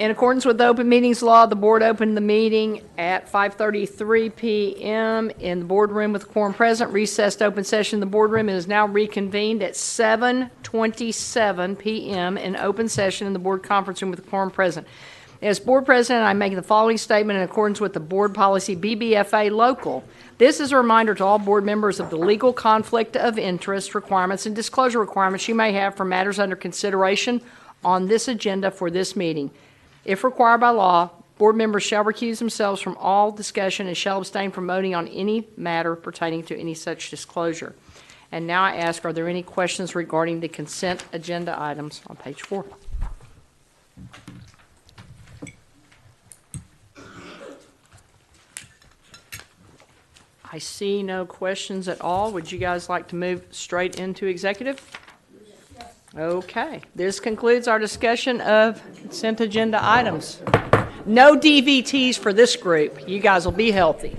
In accordance with the open meetings law, the board opened the meeting at 5:33 PM in the boardroom with the quorum present, recessed open session in the boardroom, and is now reconvened at 7:27 PM in open session in the board conference room with the quorum present. As board president, I make the following statement in accordance with the board policy BBFA local. This is a reminder to all board members of the legal conflict of interest requirements and disclosure requirements you may have for matters under consideration on this agenda for this meeting. If required by law, board members shall recuse themselves from all discussion and shall abstain from voting on any matter pertaining to any such disclosure. And now I ask, are there any questions regarding the consent agenda items on page 4? I see no questions at all. Would you guys like to move straight into executive? Okay, this concludes our discussion of consent agenda items. No DVTs for this group. You guys will be healthy.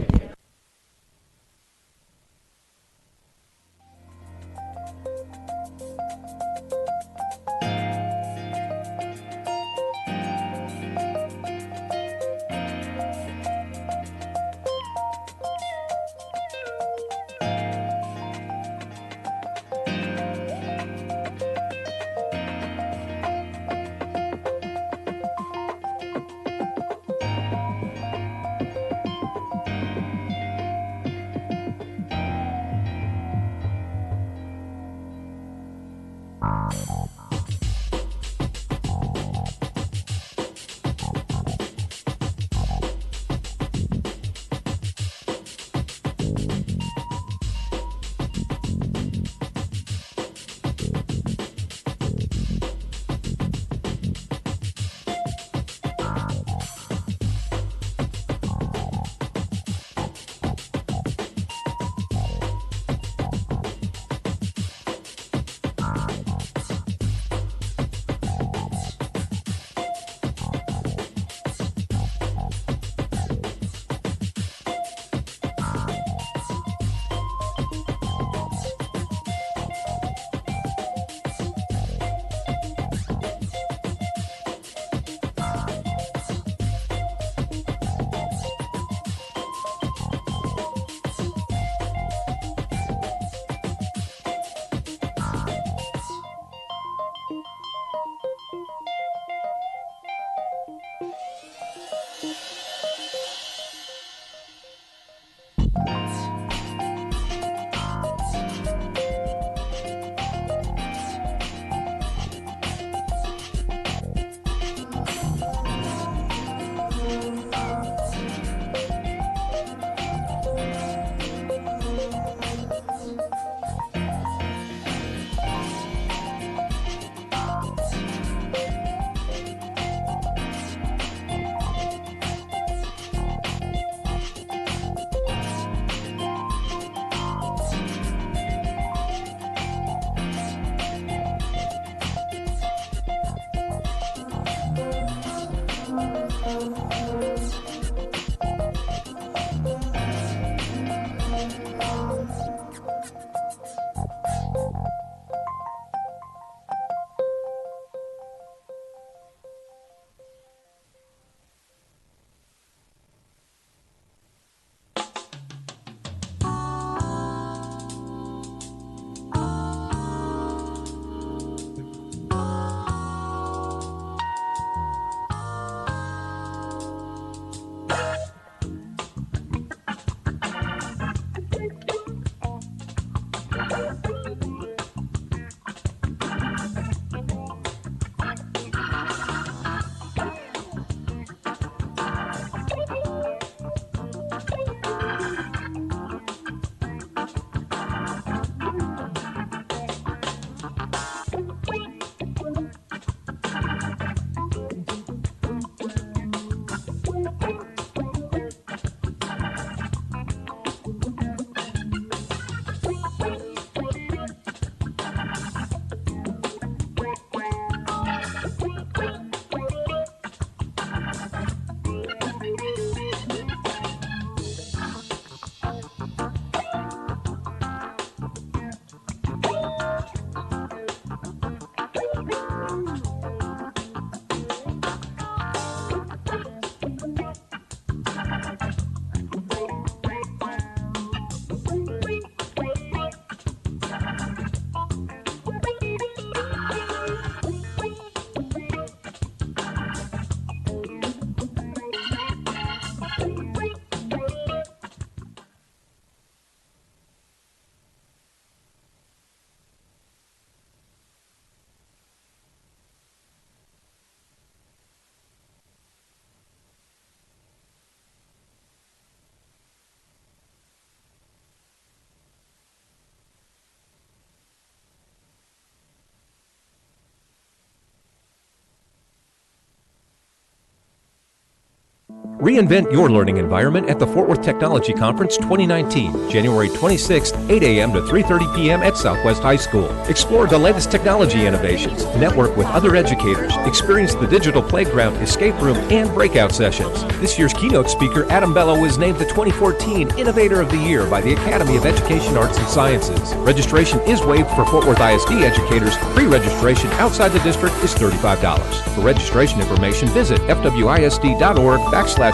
Reinvent your learning environment at the Fort Worth Technology Conference 2019, January 26th, 8 a.m. to 3:30 p.m. at Southwest High School. Explore the latest technology innovations, network with other educators, experience the digital playground, escape room, and breakout sessions. This year's keynote speaker, Adam Bello, was named the 2014 Innovator of the Year by the Academy of Education, Arts, and Sciences. Registration is waived for Fort Worth ISD educators. Pre-registration outside the district is $35. For registration information, visit fwisd.org/FWTC.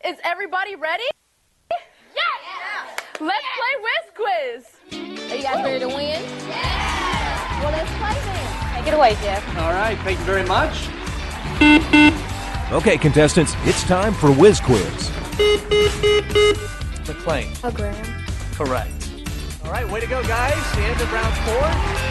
Is everybody ready? Yes! Let's play Whiz Quiz. Are you guys ready to win? Yeah! Well, let's play then. Take it away, Jeff. All right, thank you very much. Okay, contestants, it's time for Whiz Quiz. McLean. A gram. Correct. All right, way to go, guys. The end of round 4.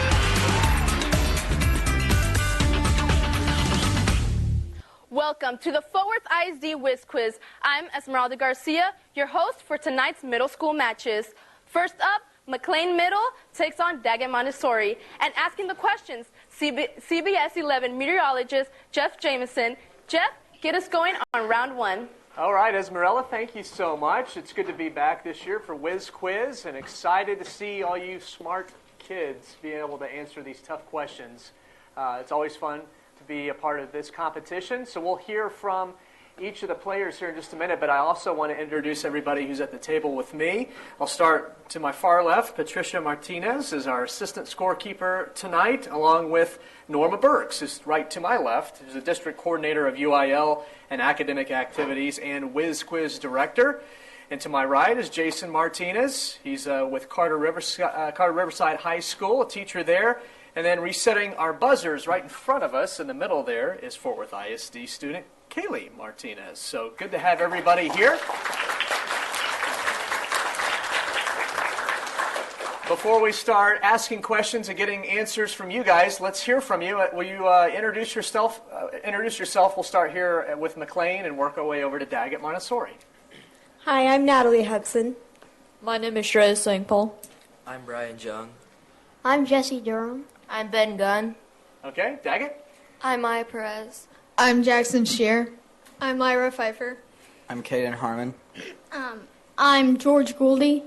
Welcome to the Fort Worth ISD Whiz Quiz. I'm Esmeralda Garcia, your host for tonight's middle school matches. First up, McLean Middle takes on Daggett Montessori. And asking the questions, CBS 11 meteorologist Jeff Jameson. Jeff, get us going on round 1. All right, Esmeralda, thank you so much. It's good to be back this year for Whiz Quiz and excited to see all you smart kids being able to answer these tough questions. It's always fun to be a part of this competition. So we'll hear from each of the players here in just a minute, but I also want to introduce everybody who's at the table with me. I'll start to my far left. Patricia Martinez is our assistant scorekeeper tonight, along with Norma Burks, who's right to my left, who's the district coordinator of UIL and academic activities and Whiz Quiz director. And to my right is Jason Martinez. He's with Carter Riverside High School, a teacher there. And then resetting our buzzers right in front of us in the middle there is Fort Worth ISD student Kaylee Martinez. So good to have everybody here. Before we start asking questions and getting answers from you guys, let's hear from you. Will you introduce yourself? We'll start here with McLean and work our way over to Daggett Montessori. Hi, I'm Natalie Hudson. My name is Shreyas Singpal. I'm Brian Jung. I'm Jesse Durham. I'm Ben Gunn. Okay, Daggett. I'm Maya Perez. I'm Jackson Shear. I'm Myra Pfeiffer. I'm Caden Harmon. I'm George Gouldy.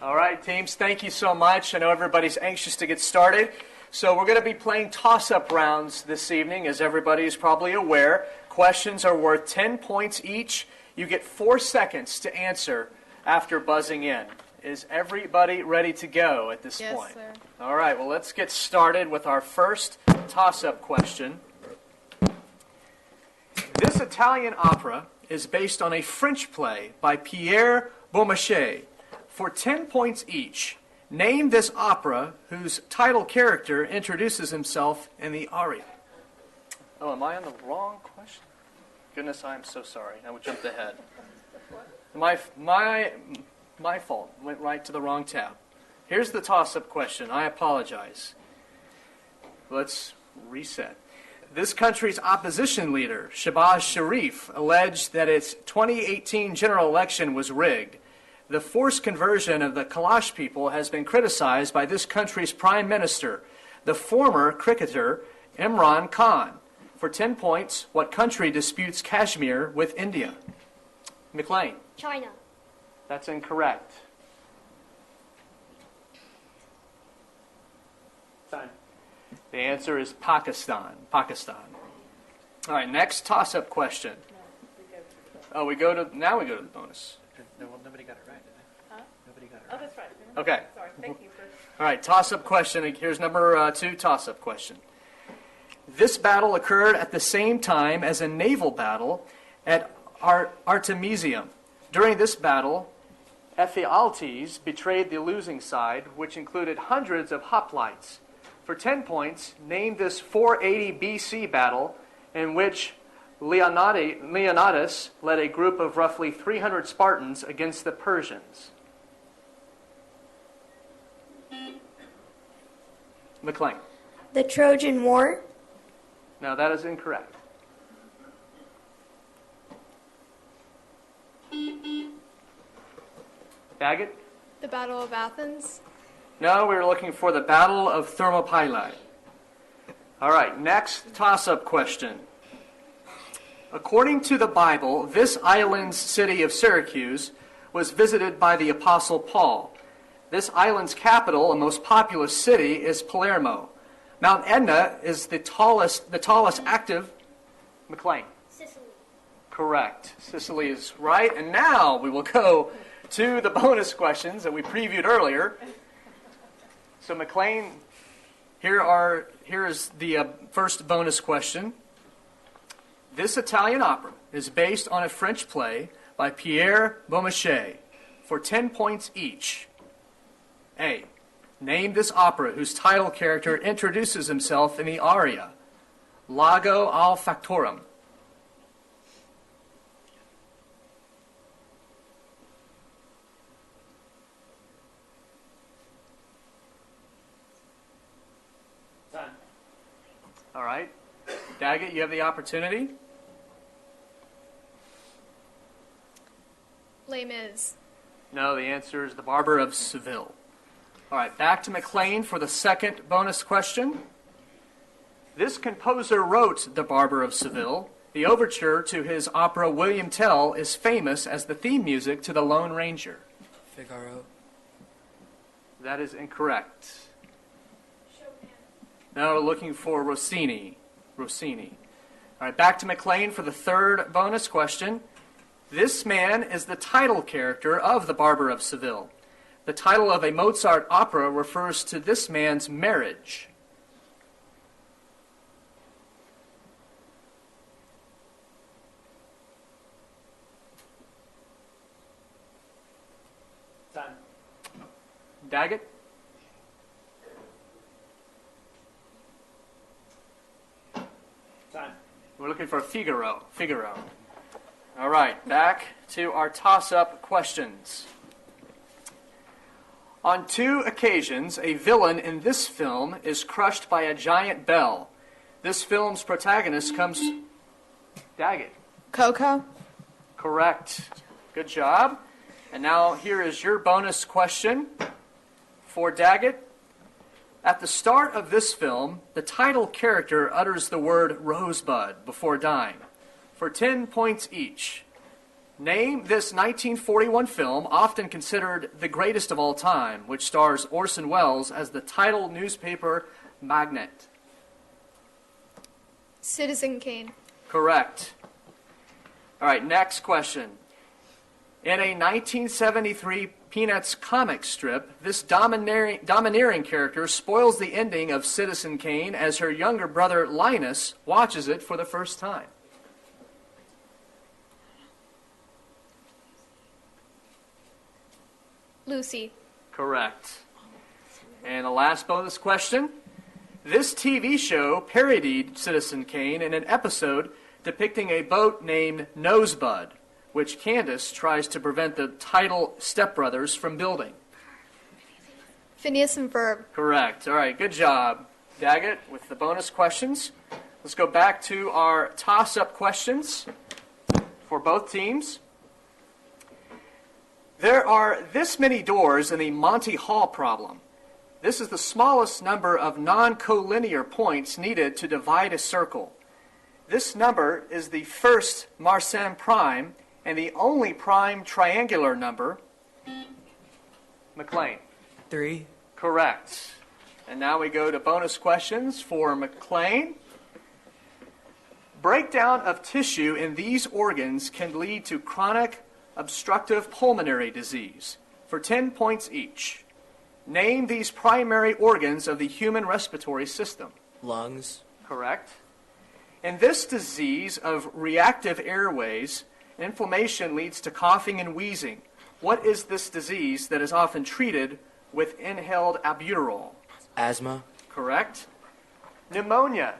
All right, teams, thank you so much. I know everybody's anxious to get started. So we're going to be playing toss-up rounds this evening, as everybody is probably aware. Questions are worth 10 points each. You get 4 seconds to answer after buzzing in. Is everybody ready to go at this point? Yes, sir. All right, well, let's get started with our first toss-up question. This Italian opera is based on a French play by Pierre Beaumarchais. For 10 points each, name this opera whose title character introduces himself in the aria. Oh, am I on the wrong question? Goodness, I'm so sorry. I jumped ahead. My fault. Went right to the wrong tab. Here's the toss-up question. I apologize. Let's reset. This country's opposition leader, Shehbaz Sharif, alleged that its 2018 general election was rigged. The forced conversion of the Kalash people has been criticized by this country's prime minister, the former cricketer Imran Khan. For 10 points, what country disputes Kashmir with India? McLean. China. That's incorrect. Time. The answer is Pakistan. Pakistan. All right, next toss-up question. Oh, we go to the bonus. No, well, nobody got it right, did they? Huh? Nobody got it Oh, right. that's right. Okay. Sorry, thank you for... All right, toss-up question. Here's number 2 toss-up question. This battle occurred at the same time as a naval battle at Artemisium. During this battle, Ephialtes betrayed the losing side, which included hundreds of hoplites. For 10 points, name this 480 BC battle in which Leonidas led a group of roughly 300 Spartans against the Persians. McLean. The Trojan War. No, that is incorrect. Daggett? The Battle of Athens. No, we were looking for the Battle of Thermopylae. All right, next toss-up question. According to the Bible, this island's city of Syracuse was visited by the Apostle Paul. This island's capital and most populous city is Palermo. Mount Etna is the tallest active. McLean. Sicily. Correct. Sicily is right. And now we will go to the bonus questions that we previewed earlier. So McLean, here is the first bonus question. This Italian opera is based on a French play by Pierre Beaumarchais for 10 points each. A. Name this opera whose title character introduces himself in the aria, Lago al Factorum. All right. Daggett, you have the opportunity. Les Mis. No, the answer is The Barber of Seville. All right, back to McLean for the second bonus question. This composer wrote The Barber of Seville. The overture to his opera William Tell is famous as the theme music to The Lone Ranger. Figaro. That is incorrect. Now we're looking for Rossini. All right, back to McLean for the third bonus question. This man is the title character of The Barber of Seville. The title of a Mozart opera refers to this man's marriage. Time. Daggett? Time. We're looking for Figaro. All right, back to our toss-up questions. On 2 occasions, a villain in this film is crushed by a giant bell. This film's protagonist comes... Daggett. Coco. Correct. Good job. And now here is your bonus question for Daggett. At the start of this film, the title character utters the word rosebud before dying. For 10 points each. Name this 1941 film, often considered the greatest of all time, which stars Orson Welles as the title newspaper magnate. Citizen Kane. Correct. All right, next question. In a 1973 Peanuts comic strip, this domineering character spoils the ending of Citizen Kane as her younger brother Linus watches it for the first time. Lucy. Correct. And the last bonus question. This TV show parodied Citizen Kane in an episode depicting a boat named Nosebud, which Candace tries to prevent the title stepbrothers from building. Phineas and Ferb. Correct. All right, good job, Daggett, with the bonus questions. Let's go back to our toss-up questions for both teams. There are this many doors in the Monty Hall problem. This is the smallest number of non-collinear points needed to divide a circle. This number is the first Mersenne prime and the only prime triangular number. McLean. 3. Correct. And now we go to bonus questions for McLean. Breakdown of tissue in these organs can lead to chronic obstructive pulmonary disease. For 10 points each. Name these primary organs of the human respiratory system. Lungs. Correct. In this disease of reactive airways, inflammation leads to coughing and wheezing. What is this disease that is often treated with inhaled albuterol? Asthma. Correct. Pneumonia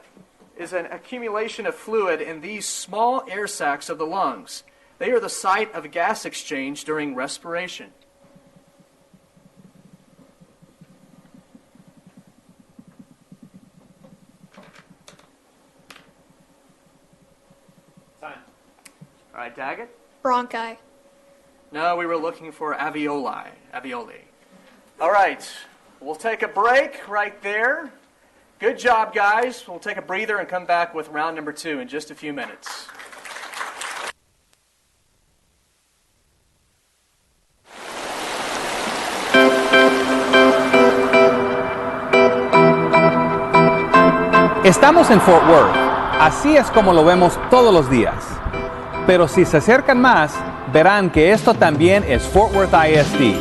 is an accumulation of fluid in these small air sacs of the lungs. They are the site of gas exchange during respiration. right, Daggett? Bronchi. No, we were looking for alveoli. All right, we'll take a break right there. Good job, guys. We'll take a breather and come back with round number 2 in just a few minutes. Estamos en Fort Worth, así es como lo vemos todos los días. Pero si se acercan más, verán que esto también es Fort Worth ISD.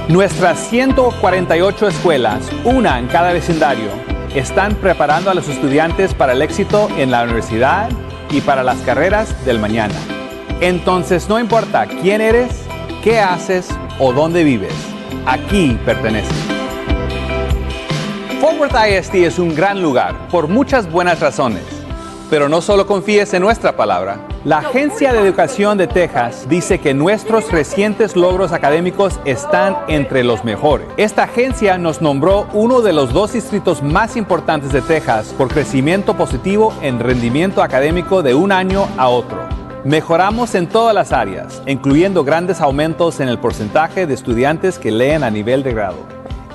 Nuestras 148 escuelas, una en cada vecindario, están preparando a los estudiantes para el éxito en la universidad y para las carreras del mañana. Entonces no importa quién eres, qué haces o dónde vives, aquí perteneces. Fort Worth ISD es un gran lugar por muchas buenas razones, pero no solo confíes en nuestra palabra. La Agencia de Educación de Texas dice que nuestros recientes logros académicos están entre los mejores. Esta agencia nos nombró uno de los 2 distritos más importantes de Texas por crecimiento positivo en rendimiento académico de un año a otro. Mejoramos en todas las áreas, incluyendo grandes aumentos en el porcentaje de estudiantes que leen a nivel de grado.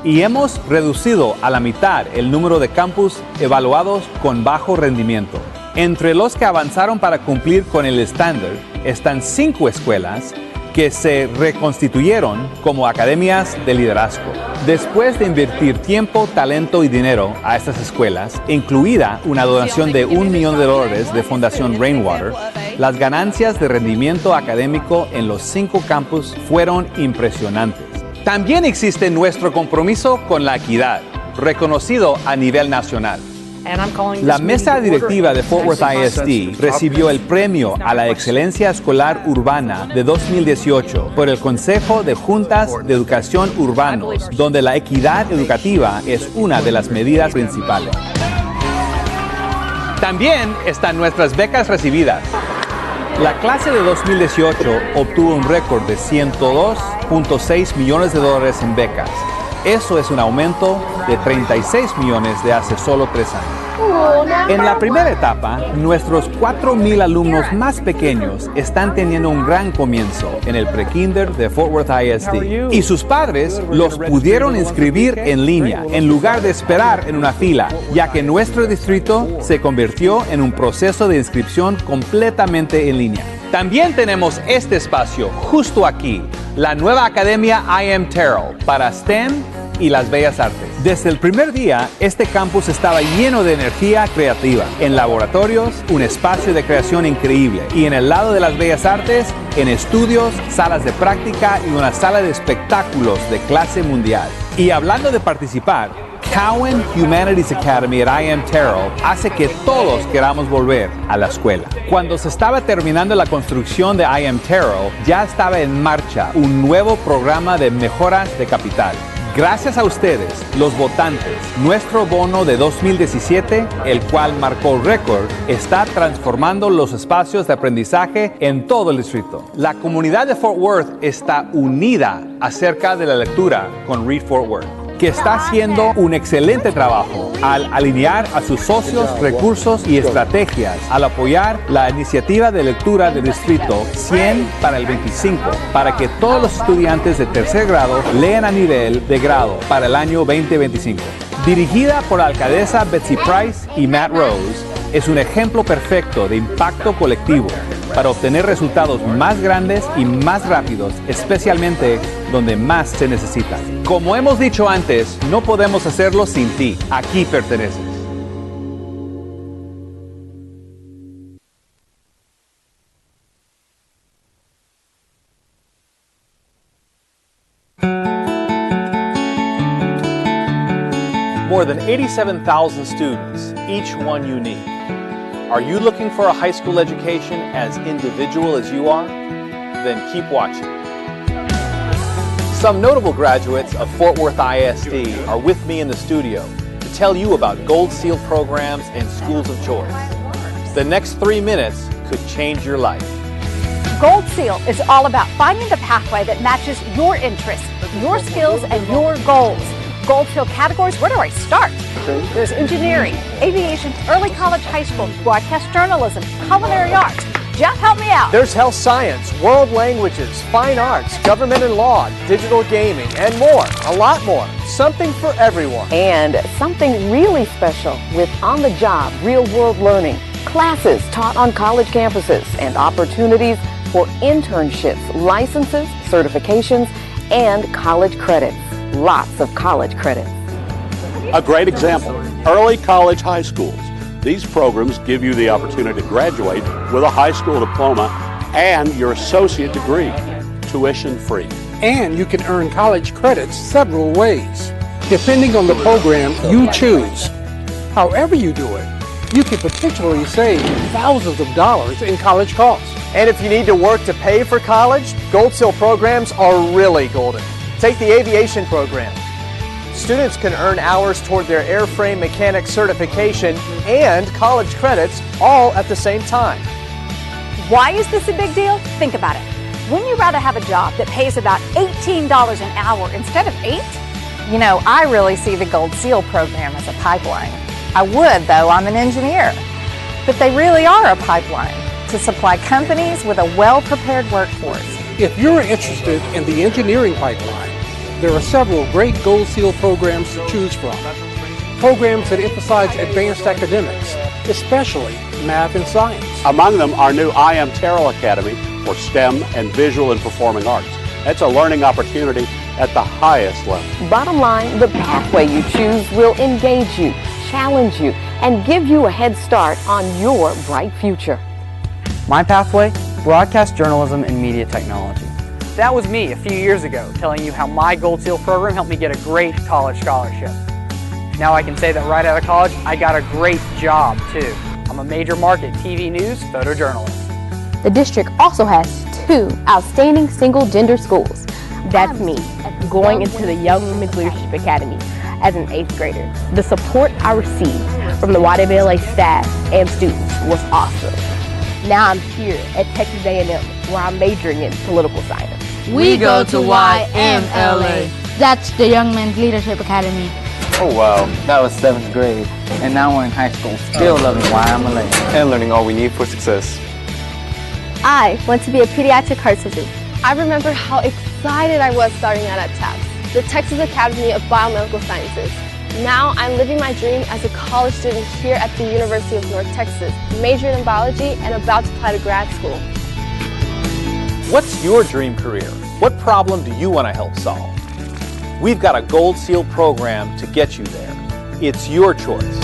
Y hemos reducido a la mitad el número de campus evaluados con bajo rendimiento. Entre los que avanzaron para cumplir con el estándar están 5 escuelas que se reconstituyeron como academias de liderazgo. Después de invertir tiempo, talento y dinero a estas escuelas, incluida una donación de $1 millón de Fundación Rainwater, las ganancias de rendimiento académico en los 5 campus fueron impresionantes. También existe nuestro compromiso con la equidad, reconocido a nivel nacional. La mesa directiva de Fort Worth ISD recibió el premio a la excelencia escolar urbana de 2018 por el Consejo de Juntas de Educación Urbanos, donde la equidad educativa es una de las medidas principales. También están nuestras becas recibidas. La clase de 2018 obtuvo un récord de $102.6 millones en becas. Eso es un aumento de 36 millones de hace solo 3 años. En la primera etapa, nuestros 4,000 alumnos más pequeños están teniendo un gran comienzo en el prekinder de Fort Worth ISD. Y sus padres los pudieron inscribir en línea, en lugar de esperar en una fila, ya que nuestro distrito se convirtió en un proceso de inscripción completamente en línea. También tenemos este espacio justo aquí, la nueva Academia I Am Terrell para STEM y las Bellas Artes. Desde el primer día, este campus estaba lleno de energía creativa. En laboratorios, un espacio de creación increíble. Y en el lado de las Bellas Artes, en estudios, salas de práctica y una sala de espectáculos de clase mundial. Y hablando de participar, Cowan Humanities Academy at I Am Terrell hace que todos queramos volver a la escuela. Cuando se estaba terminando la construcción de I Am Terrell, ya estaba en marcha un nuevo programa de mejoras de capital. Gracias a ustedes, los votantes, nuestro bono de 2017, el cual marcó récord, está transformando los espacios de aprendizaje en todo el distrito. La comunidad de Fort Worth está unida acerca de la lectura con Read Fort Worth, que está haciendo un excelente trabajo al alinear a sus socios, recursos y estrategias al apoyar la iniciativa de lectura del distrito 100 para el 25, para que todos los estudiantes de tercer grado lean a nivel de grado para el año 2025. Dirigida por la alcaldesa Betsy Price y Matt Rose, es un ejemplo perfecto de impacto colectivo para obtener resultados más grandes y más rápidos, especialmente donde más se necesita. Como hemos dicho antes, no podemos hacerlo sin ti. Aquí perteneces. More than 87,000 students, each one unique. Are you looking for a high school education as individual as you are? Then keep watching. Some notable graduates of Fort Worth ISD are with me in the studio to tell you about Gold Seal programs and schools of choice. The next 3 minutes could change your life. Gold Seal is all about finding the pathway that matches your interests, your skills, and your goals. Gold Seal categories, where do I start? There's engineering, aviation, early college, high school, broadcast journalism, culinary arts. Jeff, help me out. There's health science, world languages, fine arts, government and law, digital gaming, and more. A lot more. Something for everyone. And something really special with on-the-job, real-world learning, classes taught on college campuses, and opportunities for internships, licenses, certifications, and college credits. Lots of college credits. A great example, early college high schools. These programs give you the opportunity to graduate with a high school diploma and your associate degree, tuition free. And you can earn college credits several ways, depending on the program you choose. However you do it, you can potentially save thousands of dollars in college costs. And if you need to work to pay for college, Gold Seal programs are really golden. Take the aviation program. Students can earn hours toward their airframe mechanic certification and college credits all at the same time. Why is this a big deal? Think about it. Wouldn't you rather have a job that pays about $18 an hour instead of $8? You know, I really see the Gold Seal program as a pipeline. I would, though, I'm an engineer. But they really are a pipeline to supply companies with a well-prepared workforce. If you're interested in the engineering pipeline, there are several great Gold Seal programs to choose from. Programs that emphasize advanced academics, especially math and science. Among them, our new I Am Terrell Academy for STEM and Visual and Performing Arts. That's a learning opportunity at the highest level. Bottom line, the pathway you choose will engage you, challenge you, and give you a head start on your bright future. My pathway, broadcast journalism and media technology. That was me a few years ago, telling you how my Gold Seal program helped me get a great college scholarship. Now I can say that right out of college, I got a great job too. I'm a major market TV news photojournalist. The district also has 2 outstanding single-gender schools. That's me, going into the Young Women's Leadership Academy as an 8th grader. The support I received from the YWLA staff and students was awesome. Now I'm here at Texas A&M, where I'm majoring in political science. We go to YMLA. That's the Young Men's Leadership Academy. Oh wow, that was 7th grade. And now we're in high school, still loving YMLA. And learning all we need for success. I want to be a pediatric heart surgeon. I remember how excited I was starting out at TAPS, the Texas Academy of Biomedical Sciences. Now I'm living my dream as a college student here at the University of North Texas, majoring in biology and about to apply to grad school. What's your dream career? What problem do you want to help solve? We've got a Gold Seal program to get you there. It's your choice.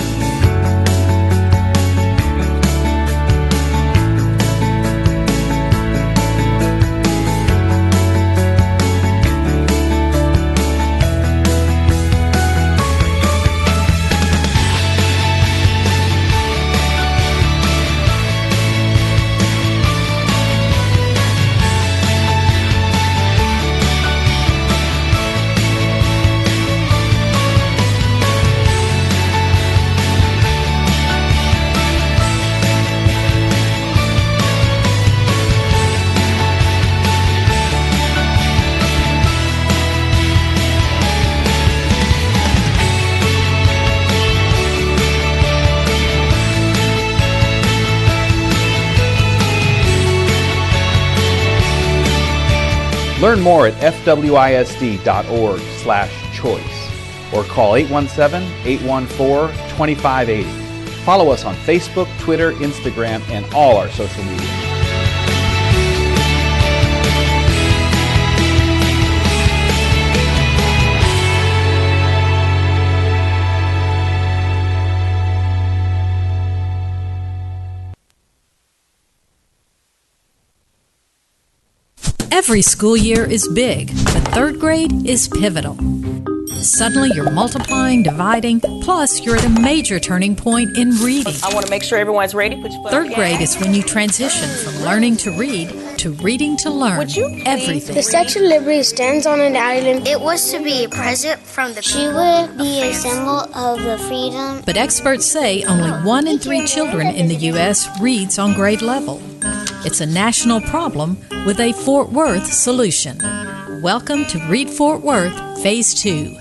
Learn more at fwisd.org/choice or call 817-814-2580. Follow us on Facebook, Twitter, Instagram, and all our social media. Every school year is big, but 3rd grade is pivotal. Suddenly you're multiplying, dividing, plus you're at a major turning point in reading. I want to make sure everyone's ready. Put your foot up 3rd grade is when you transition from learning to read to reading to learn. Everything. The Statue of Liberty stands on an island. It was to be a present from the She would be a symbol of the freedom. But experts say only 1 in 3 children in the U.S. reads on grade level. It's a national problem with a Fort Worth solution. Welcome to Read Fort Worth Phase 2.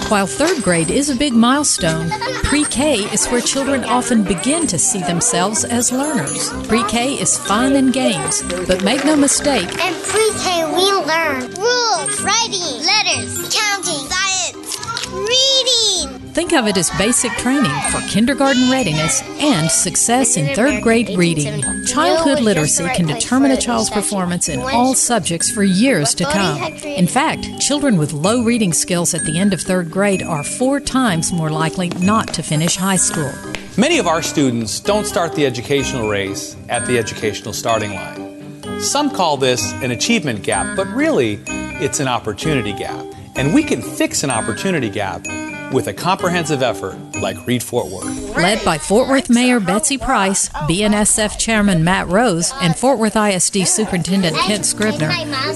While third grade is a big milestone, pre-K is where children often begin to see themselves as learners. Pre-K is fun and games, but make no mistake, In pre-K, we learn rules, writing, letters, counting, science, reading. think of it as basic training for kindergarten readiness and success in third grade reading. Childhood literacy can determine a child's performance in all subjects for years to come. In fact, children with low reading skills at the end of third grade are 4 times more likely not to finish high school. Many of our students don't start the educational race at the educational starting line. Some call this an achievement gap, but really, it's an opportunity gap. And we can fix an opportunity gap with a comprehensive effort like Read Fort Worth. Led by Fort Worth Mayor Betsy Price, BNSF Chairman Matt Rose, and Fort Worth ISD Superintendent Kent Scribner,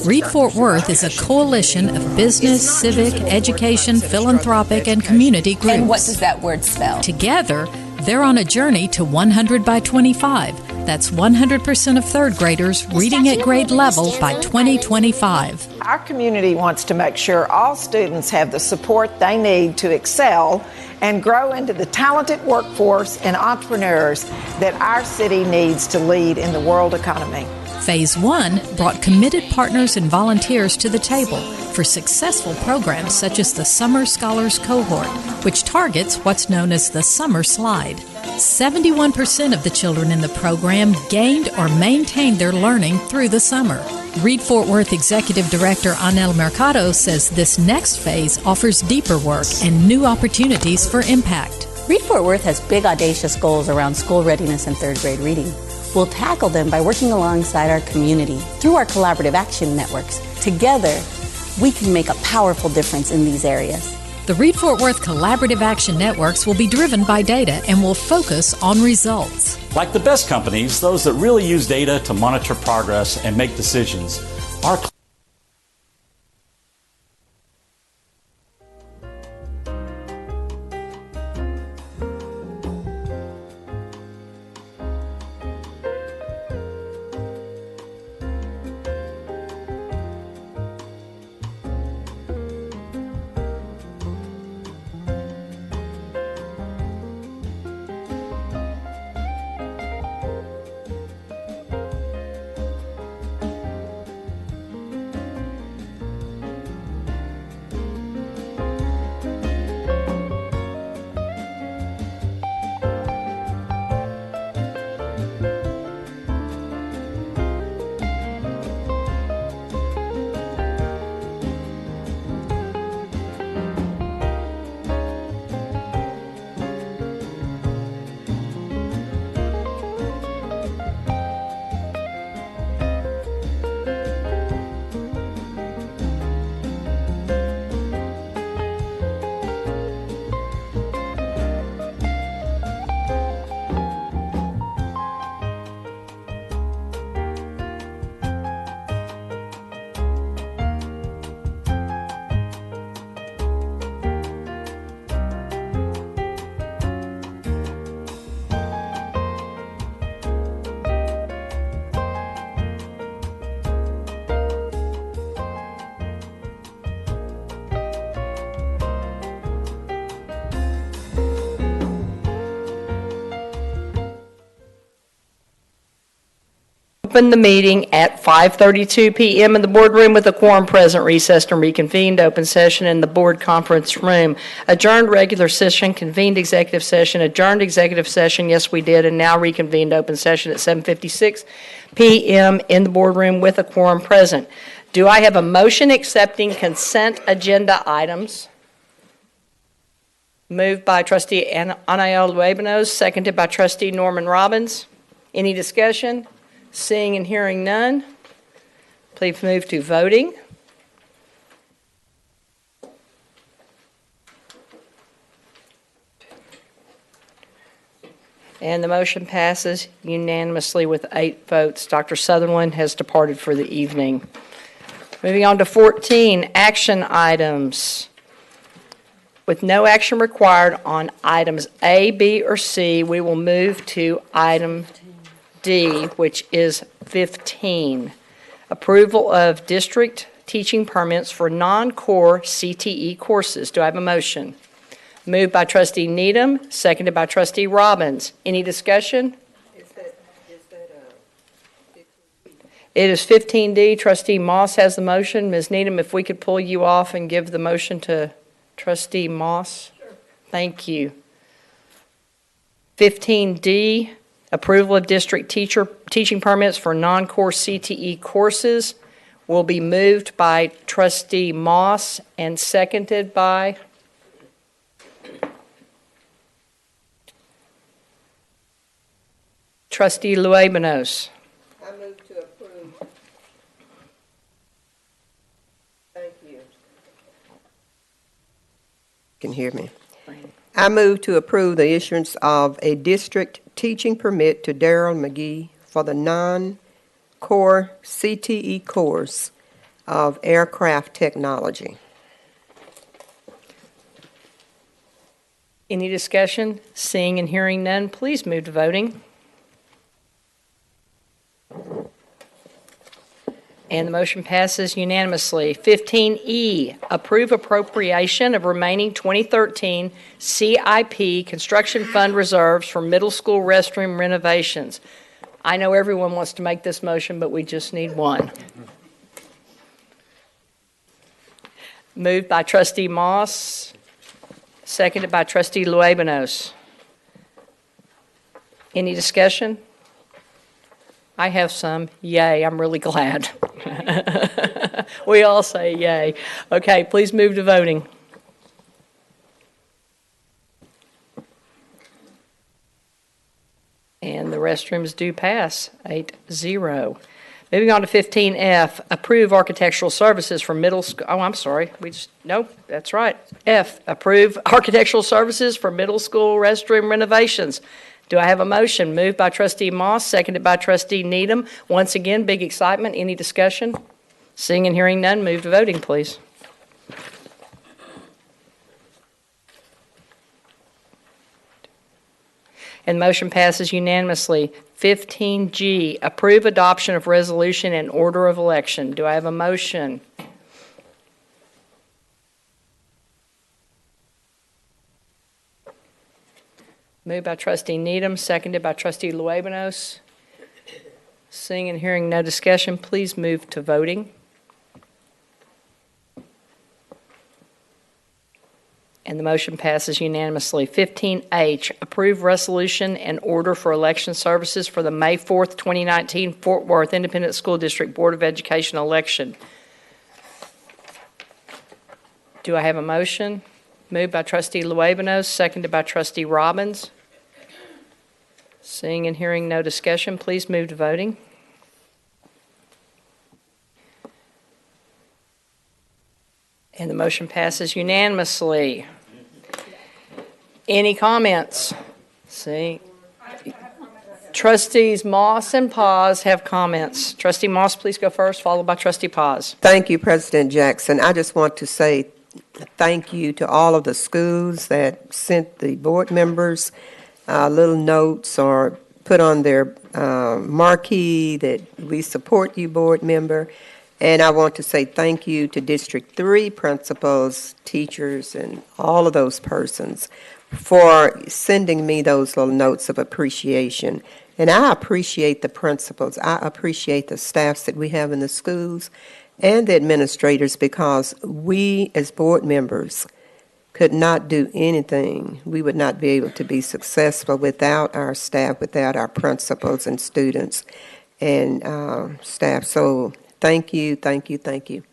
Read Fort Worth is a coalition of business, civic, education, philanthropic, and community groups. And what does that word spell? Together, they're on a journey to 100 by 25. That's 100% of third graders reading at grade level by 2025. Our community wants to make sure all students have the support they need to excel and grow into the talented workforce and entrepreneurs that our city needs to lead in the world economy. Phase 1 brought committed partners and volunteers to the table for successful programs such as the Summer Scholars Cohort, which targets what's known as the Summer Slide. 71% of the children in the program gained or maintained their learning through the summer. Read Fort Worth Executive Director Anel Mercado says this next phase offers deeper work and new opportunities for impact. Read Fort Worth has big, audacious goals around school readiness and third grade reading. We'll tackle them by working alongside our community through our collaborative action networks. Together, we can make a powerful difference in these areas. The Read Fort Worth Collaborative Action Networks will be driven by data and will focus on results. Like the best companies, those that really use data to monitor progress and make decisions, our Open the meeting at 5:32 p.m. in the boardroom with a quorum present, recessed and reconvened. Open session in the board conference room. Adjourned regular session, convened executive session, adjourned executive session, yes we did, and now reconvened open session at 7:56 p.m. in the boardroom with a quorum present. Do I have a motion accepting consent agenda items? Moved by Trustee Anael Luebanos, seconded by Trustee Norman Robbins. Any discussion? Seeing and hearing none, please move to voting. And the motion passes unanimously with 8 votes. Dr. Sutherland has departed for the evening. Moving on to 14, action items. With no action required on items A, B, or C, we will move to item D, which is 15. Approval of District teaching permits for non-core CTE courses. Do I have a motion? Moved by Trustee Needham, seconded by Trustee Robbins. Any discussion? It is 15D. Trustee Moss has the motion. Ms. Needham, if we could pull you off and give the motion to Trustee Moss. Sure. Thank you. 15D, approval of district teaching permits for non-core CTE courses will be moved by Trustee Moss and seconded by Trustee Luebanos. I move to approve. Thank you. Can hear me. I move to approve the issuance of a district teaching permit to Daryl McGee for the non-core CTE course of aircraft technology. Any discussion? Seeing and hearing none, please move to voting. And the motion passes unanimously. 15E, approve appropriation of remaining 2013 CIP construction fund reserves for middle school restroom renovations. I know everyone wants to make this motion, but we just need one. Moved by Trustee Moss, seconded by Trustee Luebanos. Any discussion? I have some. Yay, I'm really glad. We all say yay. Okay, please move to voting. And the restrooms do pass, 8-0. Moving on to 15F, approve architectural services for middle school. Oh, I'm sorry. Nope, that's right. F, approve architectural services for middle school restroom renovations. Do I have a motion? Moved by Trustee Moss, seconded by Trustee Needham. Once again, big excitement. Any discussion? Seeing and hearing none, move to voting, please. And the motion passes unanimously. 15G, approve adoption of resolution and order of election. Do I have a motion? Moved by Trustee Needham, seconded by Trustee Luebanos. Seeing and hearing no discussion, please move to voting. And the motion passes unanimously. 15H, approve resolution and order for election services for the May 4th, 2019 Fort Worth Independent School District Board of Education election. Do I have a motion? Moved by Trustee Luebanos, seconded by Trustee Robbins. Seeing and hearing no discussion, please move to voting. And the motion passes unanimously. Any comments? See, Trustees Moss and Paz have comments. Trustee Moss, please go first, followed by Trustee Paz. Thank you, President Jackson. I just want to say thank you to all of the schools that sent the board members little notes or put on their marquee that we support you, board member. And I want to say thank you to District 3 principals, teachers, and all of those persons for sending me those little notes of appreciation. And I appreciate the principals. I appreciate the staffs that we have in the schools and the administrators, because we as board members could not do anything. We would not be able to be successful without our staff, without our principals and students and staff. So thank you, thank you, thank you.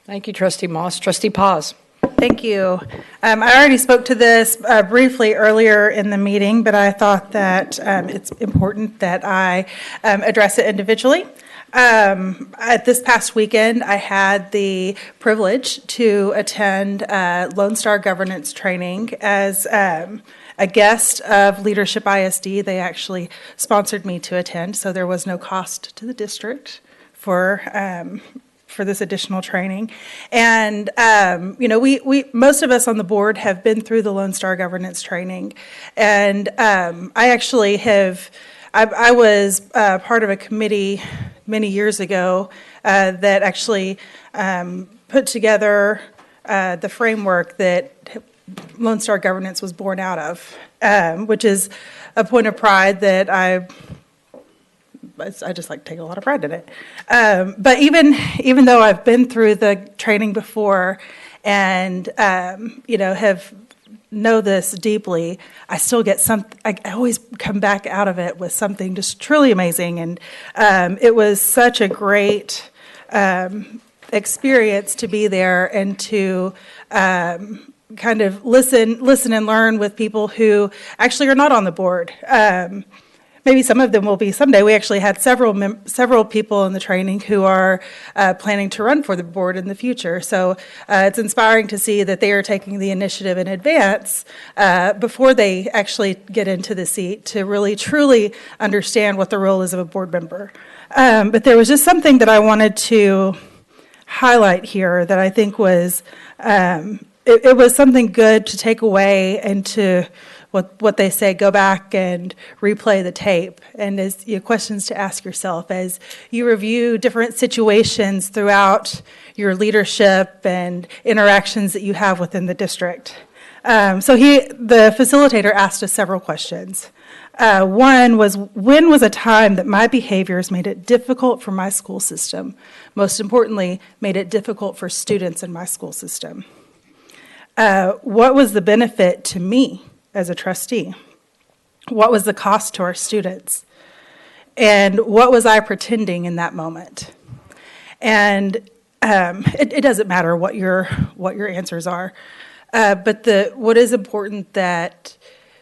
Thank you, Trustee Moss. Trustee Paz. Thank you. I already spoke to this briefly earlier in the meeting, but I thought that it's important that I address it individually. At this past weekend, I had the privilege to attend Lone Star Governance Training as a guest of Leadership ISD. They actually sponsored me to attend, so there was no cost to the district for this additional training. And we most of us on the board have been through the Lone Star Governance Training, and I actually have. I was part of a committee many years ago that actually put together the framework that Lone Star Governance was born out of, which is a point of pride that I just like take a lot of pride in it. But even though I've been through the training before and know this deeply, I still get I always come back out of it with something just truly amazing. And it was such a great experience to be there and to kind of listen and learn with people who actually are not on the board. Maybe some of them will be someday. We actually had several people in the training who are planning to run for the board in the future. So it's inspiring to see that they are taking the initiative in advance before they actually get into the seat to really truly understand what the role is of a board member. But there was just something that I wanted to highlight here that I think was it was something good to take away and to what they say, go back and replay the tape. And as questions to ask yourself as you review different situations throughout your leadership and interactions that you have within the district. So the facilitator asked us several questions. One was, when was a time that my behaviors made it difficult for my school system? Most importantly, made it difficult for students in my school system. What was the benefit to me as a trustee? What was the cost to our students? And what was I pretending in that moment? And it doesn't matter what your answers are, but what is important that,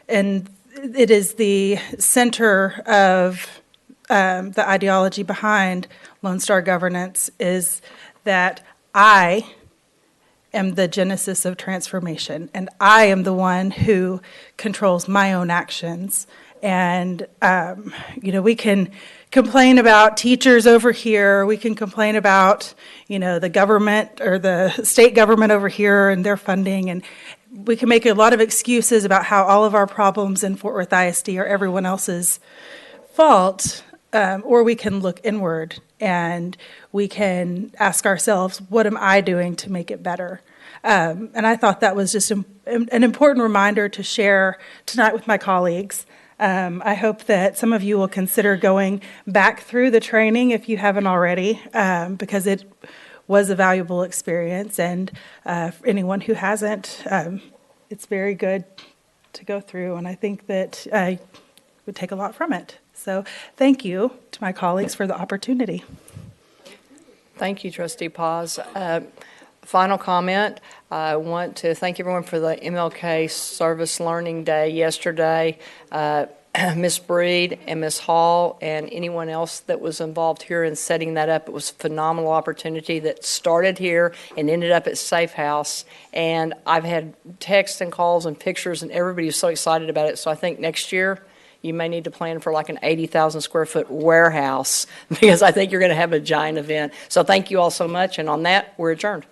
and it is the center of the ideology behind Lone Star Governance, is that I am the genesis of transformation, and I am the one who controls my own actions. And, we can complain about teachers over here, we can complain about, the government or the state government over here and their funding, and we can make a lot of excuses about how all of our problems in Fort Worth ISD are everyone else's fault, or we can look inward and we can ask ourselves, what am I doing to make it better? And I thought that was just an important reminder to share tonight with my colleagues. I hope that some of you will consider going back through the training if you haven't already, because it was a valuable experience. And for anyone who hasn't, it's very good to go through. And I think that I would take a lot from it. So thank you to my colleagues for the opportunity. Thank you, Trustee Paz. Final comment, I want to thank everyone for the MLK Service Learning Day yesterday. Ms. Breed and Ms. Hall and anyone else that was involved here in setting that up. It was a phenomenal opportunity that started here and ended up at Safe House. And I've had texts and calls and pictures, and everybody is so excited about it. So I think next year you may need to plan for like an 80,000 square foot warehouse, because I think you're going to have a giant event. So thank you all so much. And on that, we're adjourned.